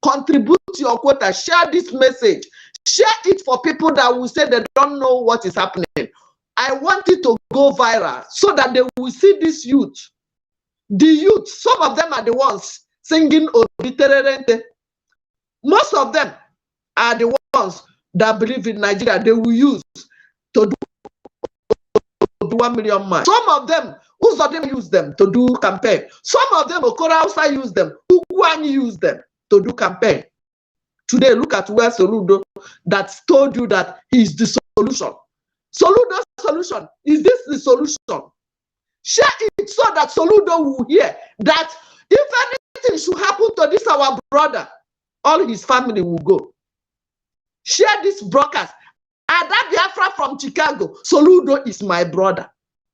Contribute your quota, share this message, share it for people that will say they don't know what is happening. I want it to go viral so that they will see this youth. The youth, some of them are the ones singing Obitererente. Most of them are the ones that believe in Nigeria. They will use to do 1 million man. Some of them, Uzodem use them to do campaign. Some of them, Okorausa use them. Ugwani use them to do campaign. Today, look at where Soludo that told you that he is the solution. Soludo's solution. Is this the solution? Share it so that Soludo will hear that if anything should happen to this our brother, all his family will go. Share this broadcast. Ada Biafra from Chicago. Soludo is my brother.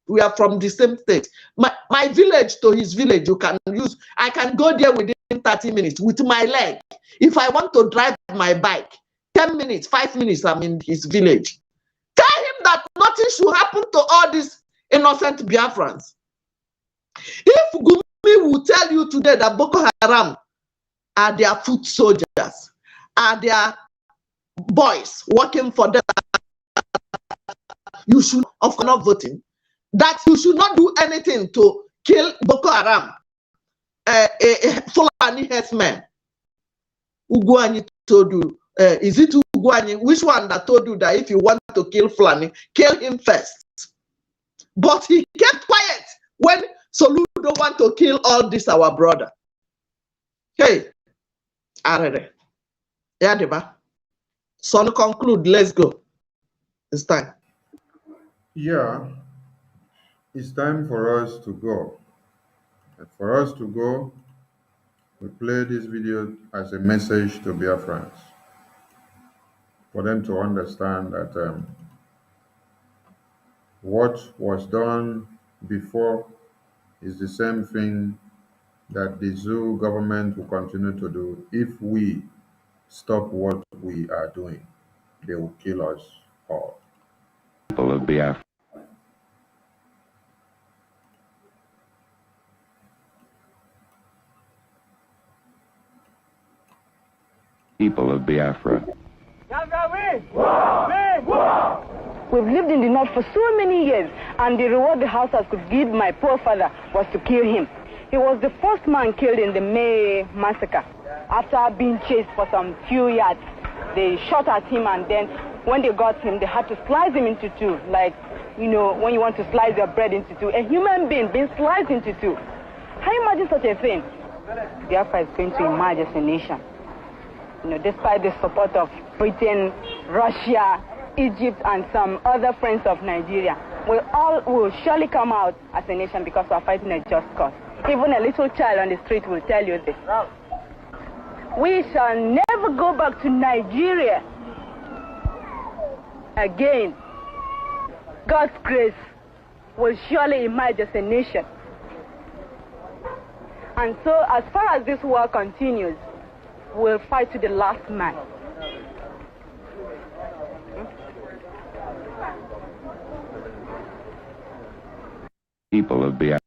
We are from the same state. My village to his village, you can use. I can go there within 30 minutes with my leg. If I want to drive my bike, 10 minutes, 5 minutes, I'm in his village. Tell him that nothing should happen to all these innocent Biafrans. If Gumi will tell you today that Boko Haram are their foot soldiers, are their boys working for them, you should, of course, not voting, that you should not do anything to kill Boko Haram, Fulani herdsmen. Ugwani told you, is it Ugwani? Which one that told you that if you want to kill Fulani, kill him first? But he kept quiet when Soludo want to kill all this our brother. Hey, Arere. Yadiba. So to conclude, let's go. It's time. Yeah, it's time for us to go. And for us to go, we play this video as a message to Biafrans, for them to understand that what was done before is the same thing that the zoo government will continue to do. If we stop what we are doing, they will kill us all. People of Biafra. People of Biafra. We've lived in the north for so many years, and the reward the Hausas could give my poor father was to kill him. He was the first man killed in the May massacre. After being chased for some few yards, they shot at him, and then when they got him, they had to slice him into two, like, you know, when you want to slice your bread into two. A human being being sliced into two. Can you imagine such a thing? Biafra is going to emerge as a nation. You know, despite the support of Britain, Russia, Egypt, and some other friends of Nigeria, we all will surely come out as a nation because we are fighting a just cause. Even a little child on the street will tell you this. We shall never go back to Nigeria again. God's grace will surely emerge as a nation. And so, as far as this war continues, we'll fight to the last man. People of Biafra.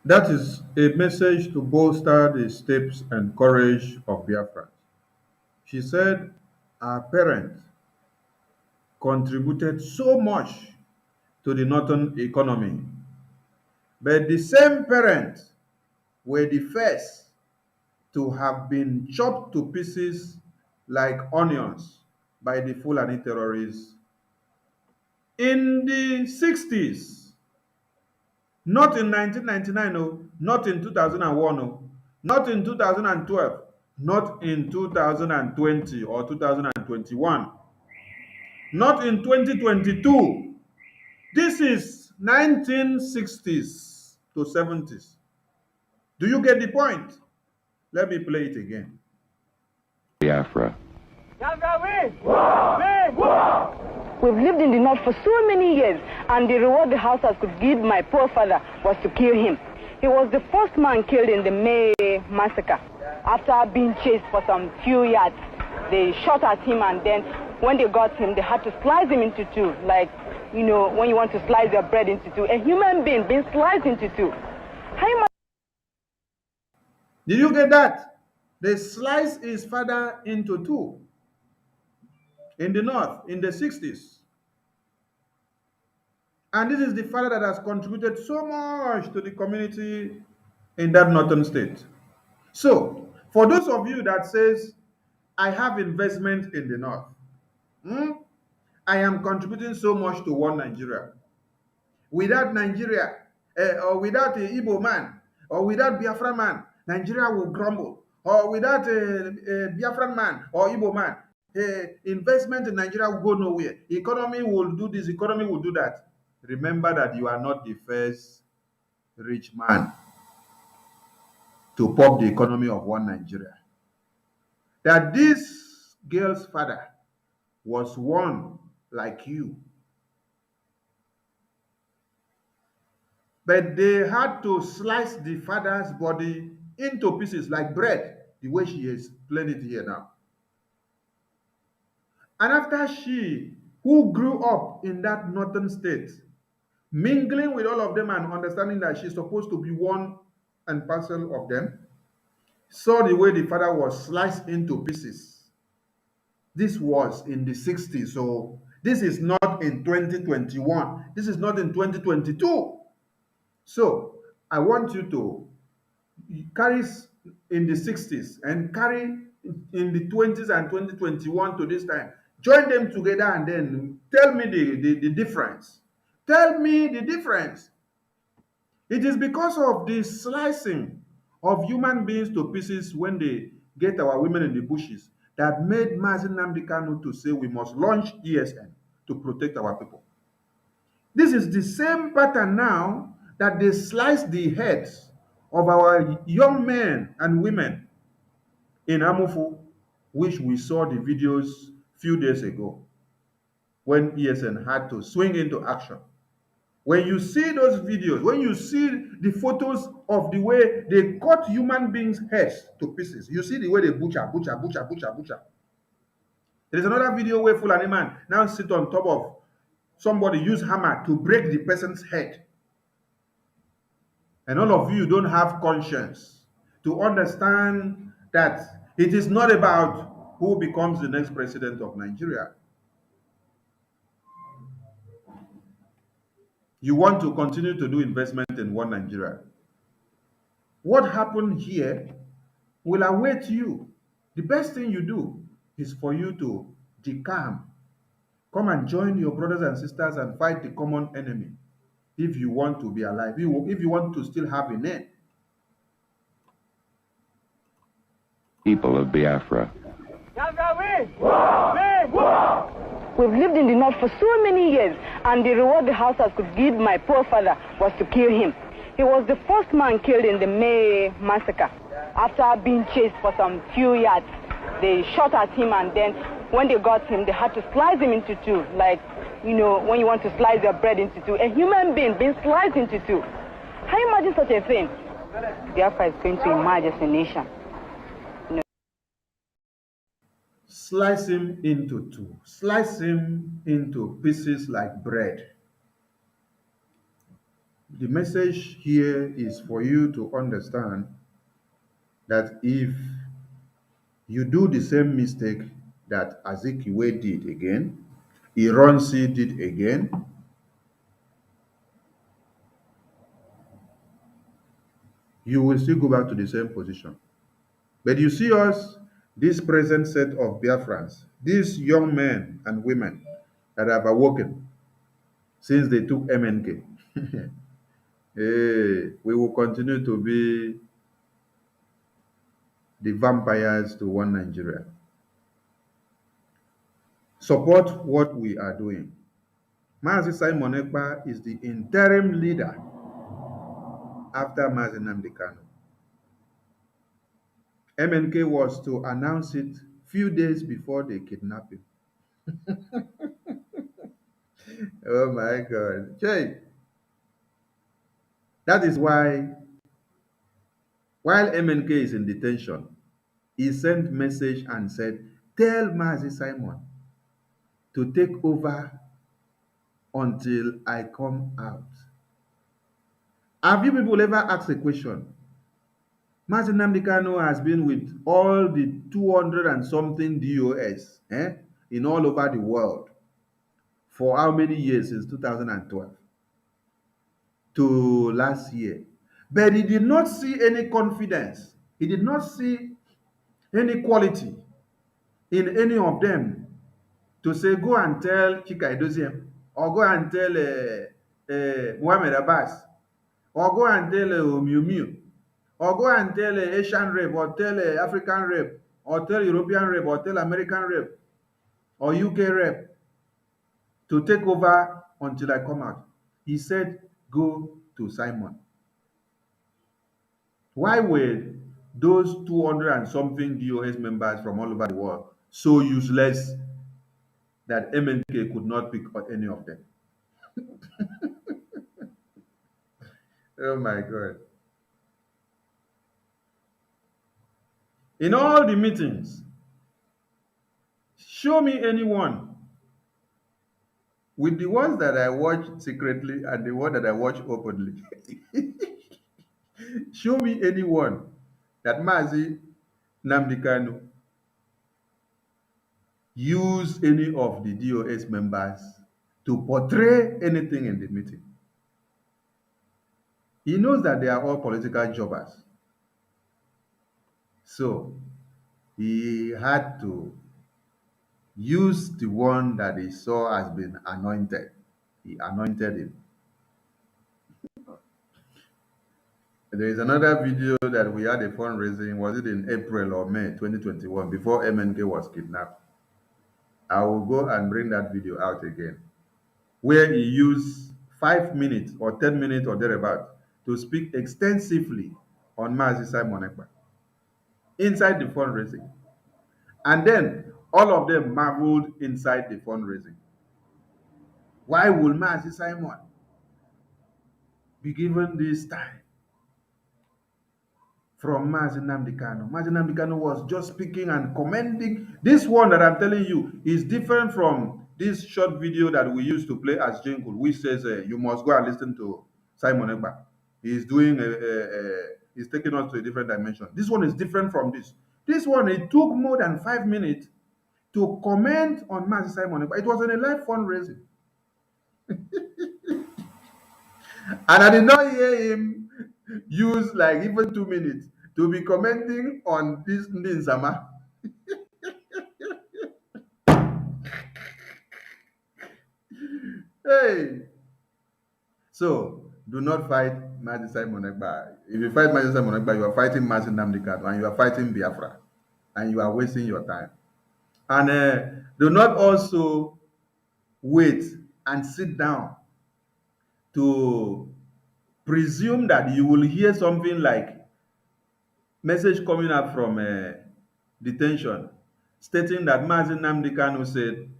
That is a message to bolster the steps and courage of Biafra. She said our parents contributed so much to the northern economy, but the same parents were the first to have been chopped to pieces like onions by the Fulani terrorists In the 60s, not in 1999, no, not in 2001, no, not in 2012, not in 2020 or 2021, not in 2022. This is 1960s to 70s. Do you get the point? Let me play it again. Biafra. We've lived in the north for so many years, and the reward the Hausas could give my poor father was to kill him. He was the first man killed in the May massacre. After being chased for some few yards, they shot at him, and then when they got him, they had to slice him into two, like, you know, when you want to slice your bread into two. A human being being sliced into two. Did you get that? They sliced his father into two in the north in the 60s. And this is the father that has contributed so much to the community in that northern state. So, for those of you that says, I have investment in the north, I am contributing so much to one Nigeria. Without Nigeria, or without the Igbo man, or without Biafra man, Nigeria will crumble. Or without a Biafran man or Igbo man, investment in Nigeria will go nowhere. Economy will do this, economy will do that. Remember that you are not the first rich man to pop the economy of one Nigeria. That this girl's father was one like you. But they had to slice the father's body into pieces like bread, the way she is playing it here now. And after she, who grew up in that northern state, mingling with all of them and understanding that she's supposed to be one and parcel of them, saw the way the father was sliced into pieces. This was in the 60s, so this is not in 2021. This is not in 2022. So I want you to carry in the 60s and carry in the 20s and 2021 to this time. Join them together and then tell me the difference. Tell me the difference. It is because of the slicing of human beings to pieces when they get our women in the bushes that made Mazi Nnamdi Kanu to say we must launch ESN to protect our people. This is the same pattern now that they slice the heads of our young men and women in Amufu, which we saw the videos few days ago when ESN had to swing into action. When you see those videos, when you see the photos of the way they cut human beings' heads to pieces, you see the way they butcher. There is another video where Fulani man now sit on top of somebody, use hammer to break the person's head. And all of you don't have conscience to understand that it is not about who becomes the next president of Nigeria. You want to continue to do investment in one Nigeria. What happened here will await you. The best thing you do is for you to decamp. Come and join your brothers and sisters and fight the common enemy if you want to be alive, if you want to still have a name. People of Biafra. We've lived in the north for so many years, and the reward the Hausas could give my poor father was to kill him. He was the first man killed in the May massacre. After being chased for some few yards, they shot at him, and then when they got him, they had to slice him into two, like, you know, when you want to slice your bread into two. A human being being sliced into two. Can you imagine such a thing? Biafra is going to emerge as a nation. Slice him into two. Slice him into pieces like bread. The message here is for you to understand that if you do the same mistake that Azikiwe did again, Ironsi did again, you will still go back to the same position. But you see us, this present set of Biafrans, these young men and women that have awoken, since they took MNK. Hey, we will continue to be the vampires to one Nigeria. Support what we are doing. Mazi Simon Ekpa is the interim leader after Mazi Nnamdi Kanu. MNK was to announce it few days before they kidnapped him. Oh my God. Okay. That is why, while MNK is in detention, he sent message and said, tell Mazi Simon to take over until I come out. Have you people ever asked a question? Mazi Nnamdi Kanu has been with all the 200 and something DOS in all over the world for how many years since 2012 to last year. But he did not see any confidence. He did not see any quality in any of them to say, go and tell Chika Edoziem, or go and tell Muhammad Abbas, or go and tell Miu Miu, or go and tell Asian rep, or tell African rep, or tell European rep, or tell American rep, or UK rep to take over until I come out. He said, go to Simon. Why were those 200 and something DOS members from all over the world so useless that MNK could not pick on any of them? Oh my God. In all the meetings, show me anyone with the ones that I watch secretly and the one that I watch openly. Show me anyone that Mazi Nnamdi Kanu use any of the DOS members to portray anything in the meeting. He knows that they are all political jobbers. So he had to use the one that he saw has been anointed. He anointed him. There is another video that we had a fundraising, was it in April or May 2021, before MNK was kidnapped. I will go and bring that video out again, where he used 5 minutes or 10 minutes or thereabout to speak extensively on Mazi Simon Ekpa inside the fundraising. And then all of them marveled inside the fundraising. Why will Mazi Simon be given this time from Mazi Nnamdi Kanu? Mazi Nnamdi Kanu was just speaking and commending. This one that I'm telling you is different from this short video that we used to play as jingle, which says you must go and listen to Simon Ekpa. He's doing he's taking us to a different dimension. This one is different from this. This one, it took more than 5 minutes to comment on Mazi Simon Ekpa. It was in a live fundraising. And I did not hear him use like even 2 minutes to be commenting on this Ndinsama. Hey. So do not fight Mazi Simon Ekpa. If you fight Mazi Simon Ekpa, you are fighting Mazi Nnamdi Kanu and you are fighting Biafra. And you are wasting your time. And do not also wait and sit down to presume that you will hear something like message coming up from detention stating that Mazi Nnamdi Kanu said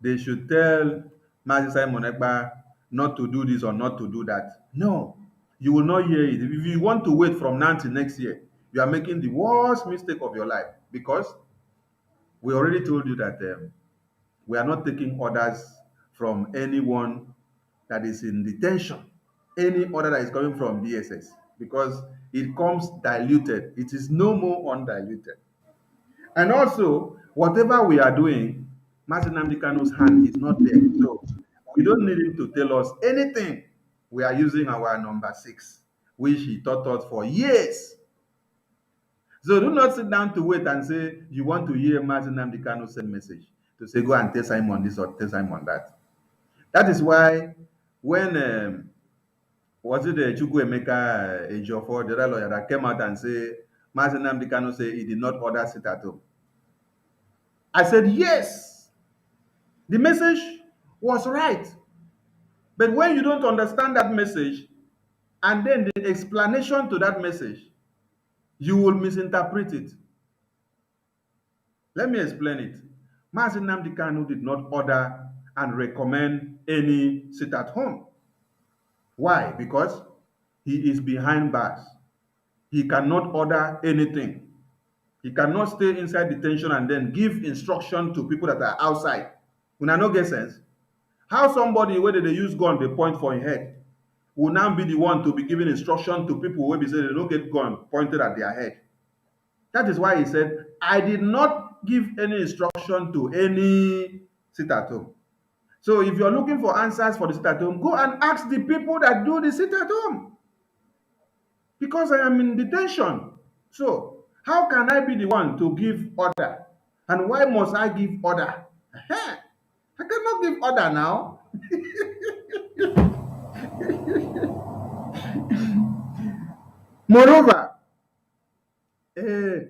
they should tell Mazi Simon Ekpa not to do this or not to do that. No, you will not hear it. If you want to wait from now till next year, you are making the worst mistake of your life, because we already told you that we are not taking orders from anyone that is in detention, any order that is coming from DSS, because it comes diluted. It is no more undiluted. And also, whatever we are doing, Mazi Nnamdi Kanu's hand is not there. So we don't need him to tell us anything. We are using our number 6, which he taught us for years. So do not sit down to wait and say you want to hear Mazi Nnamdi Kanu send message to say go and tell Simon this or tell Simon that. That is why when was it Chukwuemeka Ejiofor, the other lawyer, that came out and said, Mazi Nnamdi Kanu say he did not order sit at home. I said, yes, the message was right. But when you don't understand that message, and then the explanation to that message, you will misinterpret it. Let me explain it. Mazi Nnamdi Kanu did not order and recommend any sit at home. Why? Because he is behind bars. He cannot order anything. He cannot stay inside detention and then give instruction to people that are outside. Una no get sense. How somebody where they use gun, they point for his head, will now be the one to be giving instruction to people where they say they don't get gun pointed at their head. That is why he said, I did not give any instruction to any sit at home. So if you're looking for answers for the sit at home, go and ask the people that do the sit at home. Because I am in detention. So how can I be the one to give order? And why must I give order? I cannot give order now. Moreover,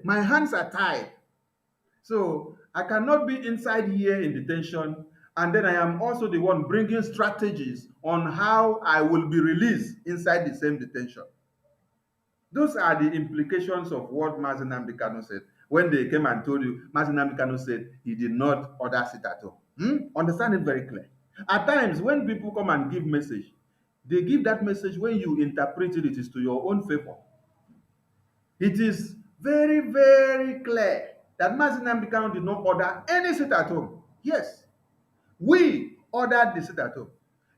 my hands are tied. So I cannot be inside here in detention, and then I am also the one bringing strategies on how I will be released inside the same detention. Those are the implications of what Mazi Nnamdi Kanu said. When they came and told you, Mazi Nnamdi Kanu said he did not order sit at home. Understand it very clear. At times, when people come and give message, they give that message when you interpret it, it is to your own favor. It is very, very clear that Mazi Nnamdi Kanu did not order any sit at home. Yes, we ordered the sit at home.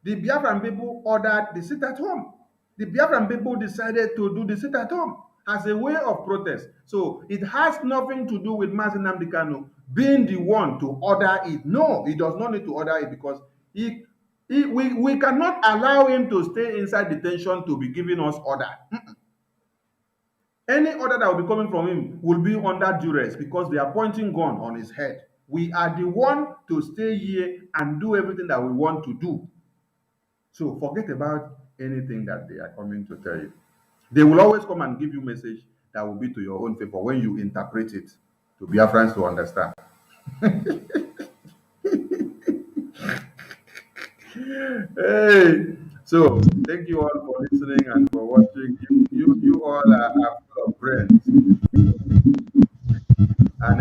The Biafran people ordered the sit at home. The Biafran people decided to do the sit at home as a way of protest. So it has nothing to do with Mazi Nnamdi Kanu being the one to order it. No, he does not need to order it because we cannot allow him to stay inside detention to be giving us order. Any order that will be coming from him will be under duress because they are pointing gun on his head. We are the one to stay here and do everything that we want to do. So forget about anything that they are coming to tell you. They will always come and give you message that will be to your own favor when you interpret it to Biafrans to understand. Hey, so thank you all for listening and for watching. You all are full of brains. And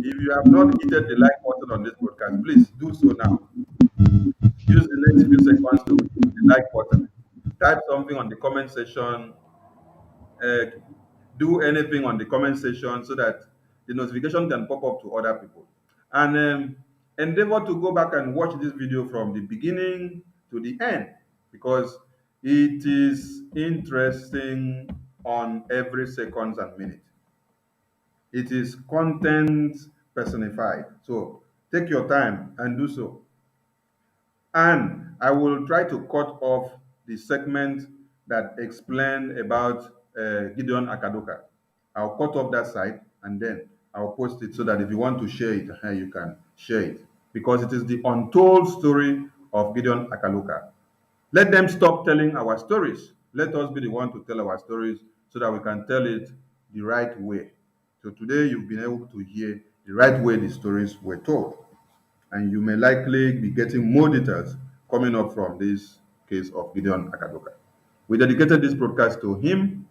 if you have not hit the like button on this broadcast, please do so now. Use the next few seconds to hit the like button. Type something on the comment section. Do anything on the comment section so that the notification can pop up to other people. And endeavor to go back and watch this video from the beginning to the end because it is interesting on every seconds and minute. It is content personified. So take your time and do so. And I will try to cut off the segment that explained about Gideon Akaluka. I'll cut off that side and then I'll post it so that if you want to share it, you can share it. Because it is the untold story of Gideon Akaluka. Let them stop telling our stories. Let us be the one to tell our stories so that we can tell it the right way. So today you've been able to hear the right way the stories were told. And you may likely be getting more details coming up from this case of Gideon Akaluka. We dedicated this broadcast to him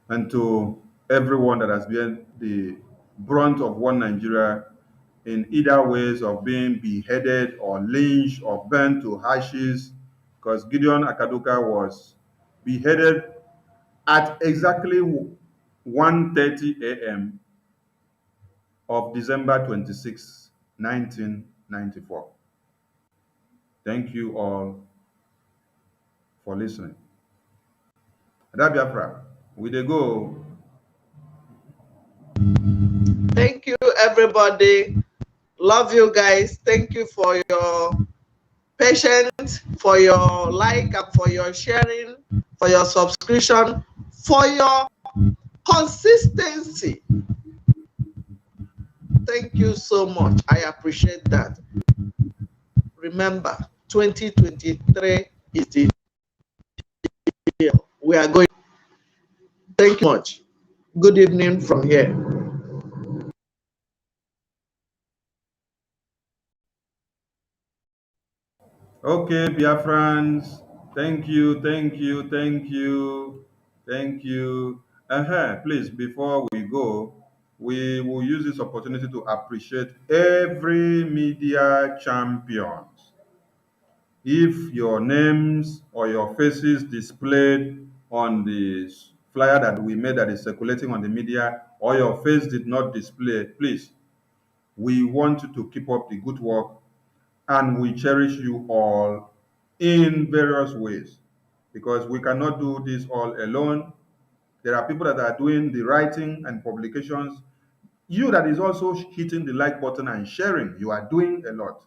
and to everyone that has been the brunt of one Nigeria in either ways of being beheaded or lynched or burnt to ashes, because Gideon Akaluka was beheaded at exactly 1:30 a.m. of December 26, 1994. Thank you all for listening. Biafra, we dey go. Thank you, everybody. Love you guys. Thank you for your patience, for your like, and for your sharing, for your subscription, for your consistency. Thank you so much. I appreciate that. Remember, 2023 is the year we are going. Thank you much. Good evening from here. Okay, Biafrans, thank you, thank you, thank you, thank you. Please, before we go, we will use this opportunity to appreciate every media champions. If your names or your faces displayed on the flyer that we made that is circulating on the media, or your face did not display, please, we want you to keep up the good work, and we cherish you all in various ways, because we cannot do this all alone. There are people that are doing the writing and publications. You that is also hitting the like button and sharing, you are doing a lot.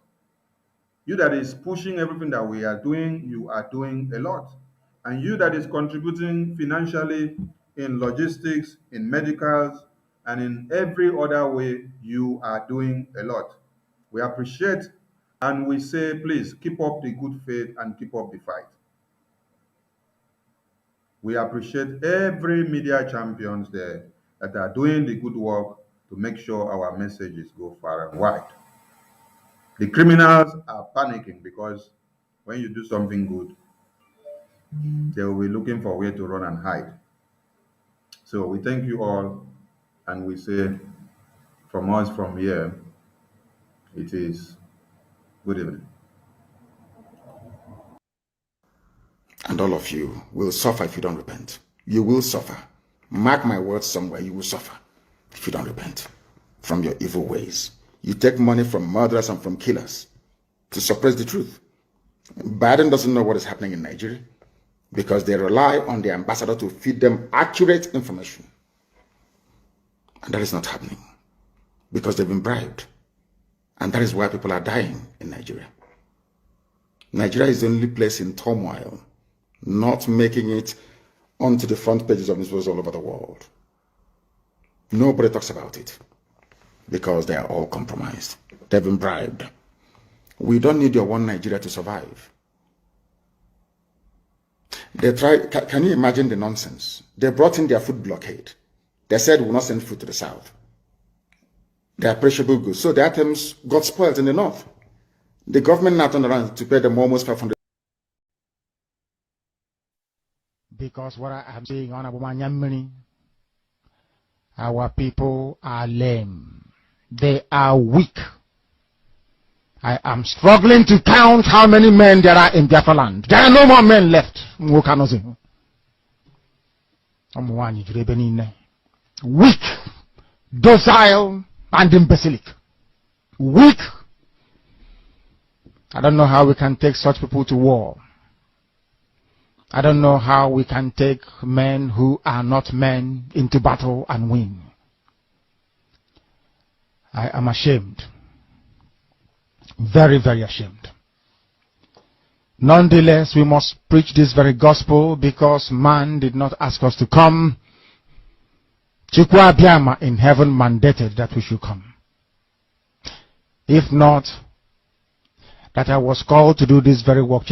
You that is pushing everything that we are doing, you are doing a lot. And you that is contributing financially, in logistics, in medicals, and in every other way, you are doing a lot. We appreciate, and we say, please keep up the good faith and keep up the fight. We appreciate every media champions there that are doing the good work to make sure our messages go far and wide. The criminals are panicking because when you do something good, they will be looking for a way to run and hide. So we thank you all, and we say from us from here, it is good evening. And all of you will suffer if you don't repent. You will suffer. Mark my words somewhere, you will suffer if you don't repent from your evil ways. You take money from murderers and from killers to suppress the truth. Biden doesn't know what is happening in Nigeria because they rely on the ambassador to feed them accurate information. And that is not happening because they've been bribed. And that is why people are dying in Nigeria. Nigeria is the only place in turmoil, not making it onto the front pages of newspapers all over the world. Nobody talks about it because they are all compromised. They've been bribed. We don't need your one Nigeria to survive. They tried, can you imagine the nonsense? They brought in their food blockade. They said we will not send food to the south. They are perishable goods. So the items got spoiled in the north. The government now turned around to pay them almost 500. Because what I am saying on Abumanyamini, our people are lame. They are weak. I am struggling to count how many men there are in Biafra land. There are no more men left. Weak, docile, and imbecilic. Weak. I don't know how we can take such people to war. I don't know how we can take men who are not men into battle and win. I am ashamed. Very, very ashamed. Nonetheless, we must preach this very gospel because man did not ask us to come. Chukwu Abiyama in heaven mandated that we should come. If not, that I was called to do this very work,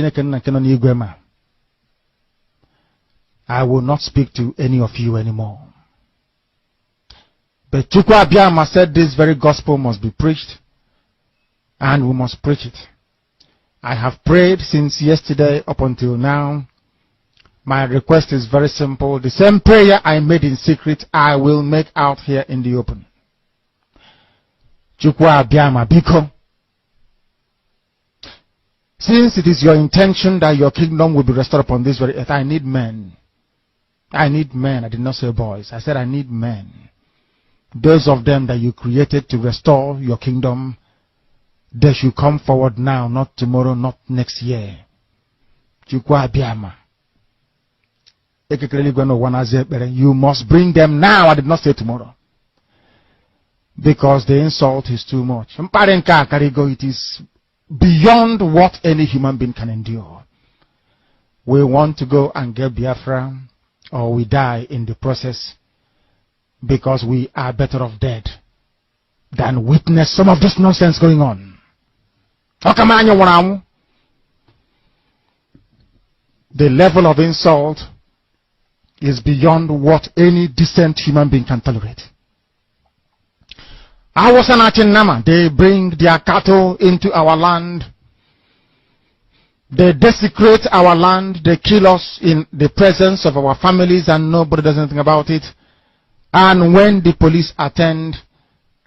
I will not speak to any of you anymore. But Chukwu Abiyama said this very gospel must be preached, and we must preach it. I have prayed since yesterday up until now. My request is very simple. The same prayer I made in secret, I will make out here in the open. Chukwu Abiyama biko. Since it is your intention that your kingdom will be restored upon this very earth, I need men. I need men. I did not say boys. I said I need men. Those of them that you created to restore your kingdom, they should come forward now, not tomorrow, not next year. Chukwu Abiyama. You must bring them now. I did not say tomorrow. Because the insult is too much. It is beyond what any human being can endure. We want to go and get Biafra, or we die in the process, because we are better off dead than witness some of this nonsense going on. The level of insult is beyond what any decent human being can tolerate. They bring their cattle into our land. They desecrate our land. They kill us in the presence of our families and nobody does anything about it. And when the police attend,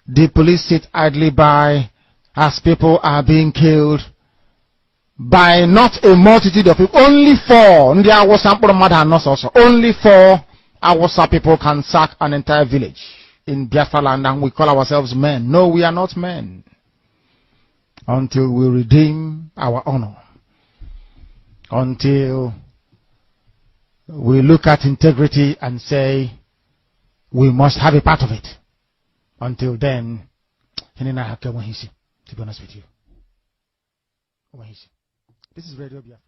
the police sit idly by as people are being killed by not a multitude of people. Only 4. Only 4 Awasa people can sack an entire village in Biafra land, and we call ourselves men. No, we are not men. Until we redeem our honor. Until we look at integrity and say, we must have a part of it. Until then, to be honest with you. This is Radio Biafra.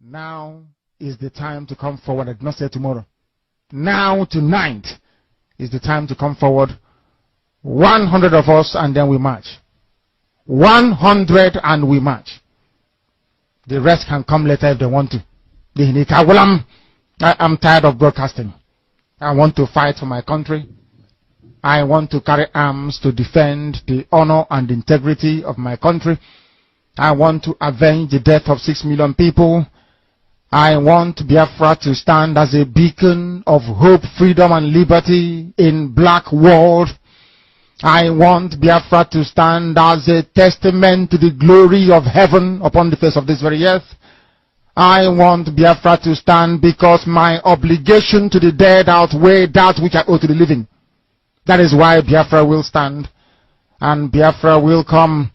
Now is the time to come forward. I did not say tomorrow. Now, tonight, is the time to come forward. 100 of us, and then we march. 100 and we march. The rest can come later if they want to. I'm tired of broadcasting. I want to fight for my country. I want to carry arms to defend the honor and integrity of my country. I want to avenge the death of 6 million people. I want Biafra to stand as a beacon of hope, freedom, and liberty in black world. I want Biafra to stand as a testament to the glory of heaven upon the face of this very earth. I want Biafra to stand because my obligation to the dead outweigh that which I owe to the living. That is why Biafra will stand, and Biafra will come.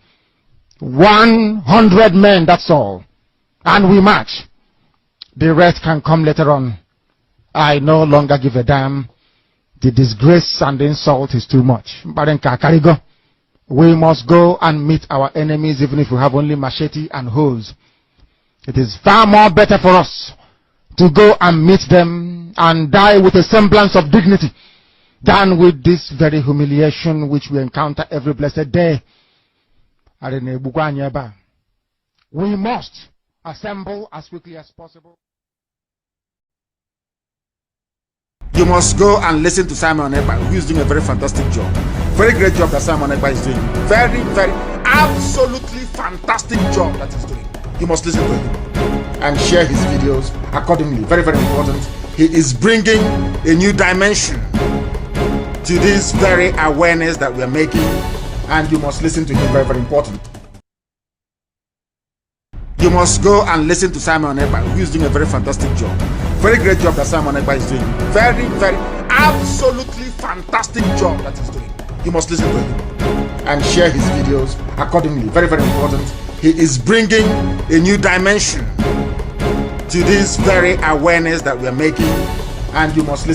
100 men, that's all. And we march. The rest can come later on. I no longer give a damn. The disgrace and the insult is too much. We must go and meet our enemies even if we have only machete and hoes. It is far more better for us to go and meet them and die with a semblance of dignity than with this very humiliation which we encounter every blessed day. We must assemble as quickly as possible. You must go and listen to Simon Ekpa, who is doing a very fantastic job. Very great job that Simon Ekpa is doing. Very, very, absolutely fantastic job that he's doing. You must listen to him and share his videos accordingly. Very, very important. He is bringing a new dimension to this very awareness that we are making, and you must listen to him. Very, very important. You must go and listen to Simon Ekpa, who is doing a very fantastic job. Very great job that Simon Ekpa is doing. Very, very, absolutely fantastic job that he's doing. You must listen to him and share his videos accordingly. Very, very important. He is bringing a new dimension to this very awareness that we are making, and you must listen.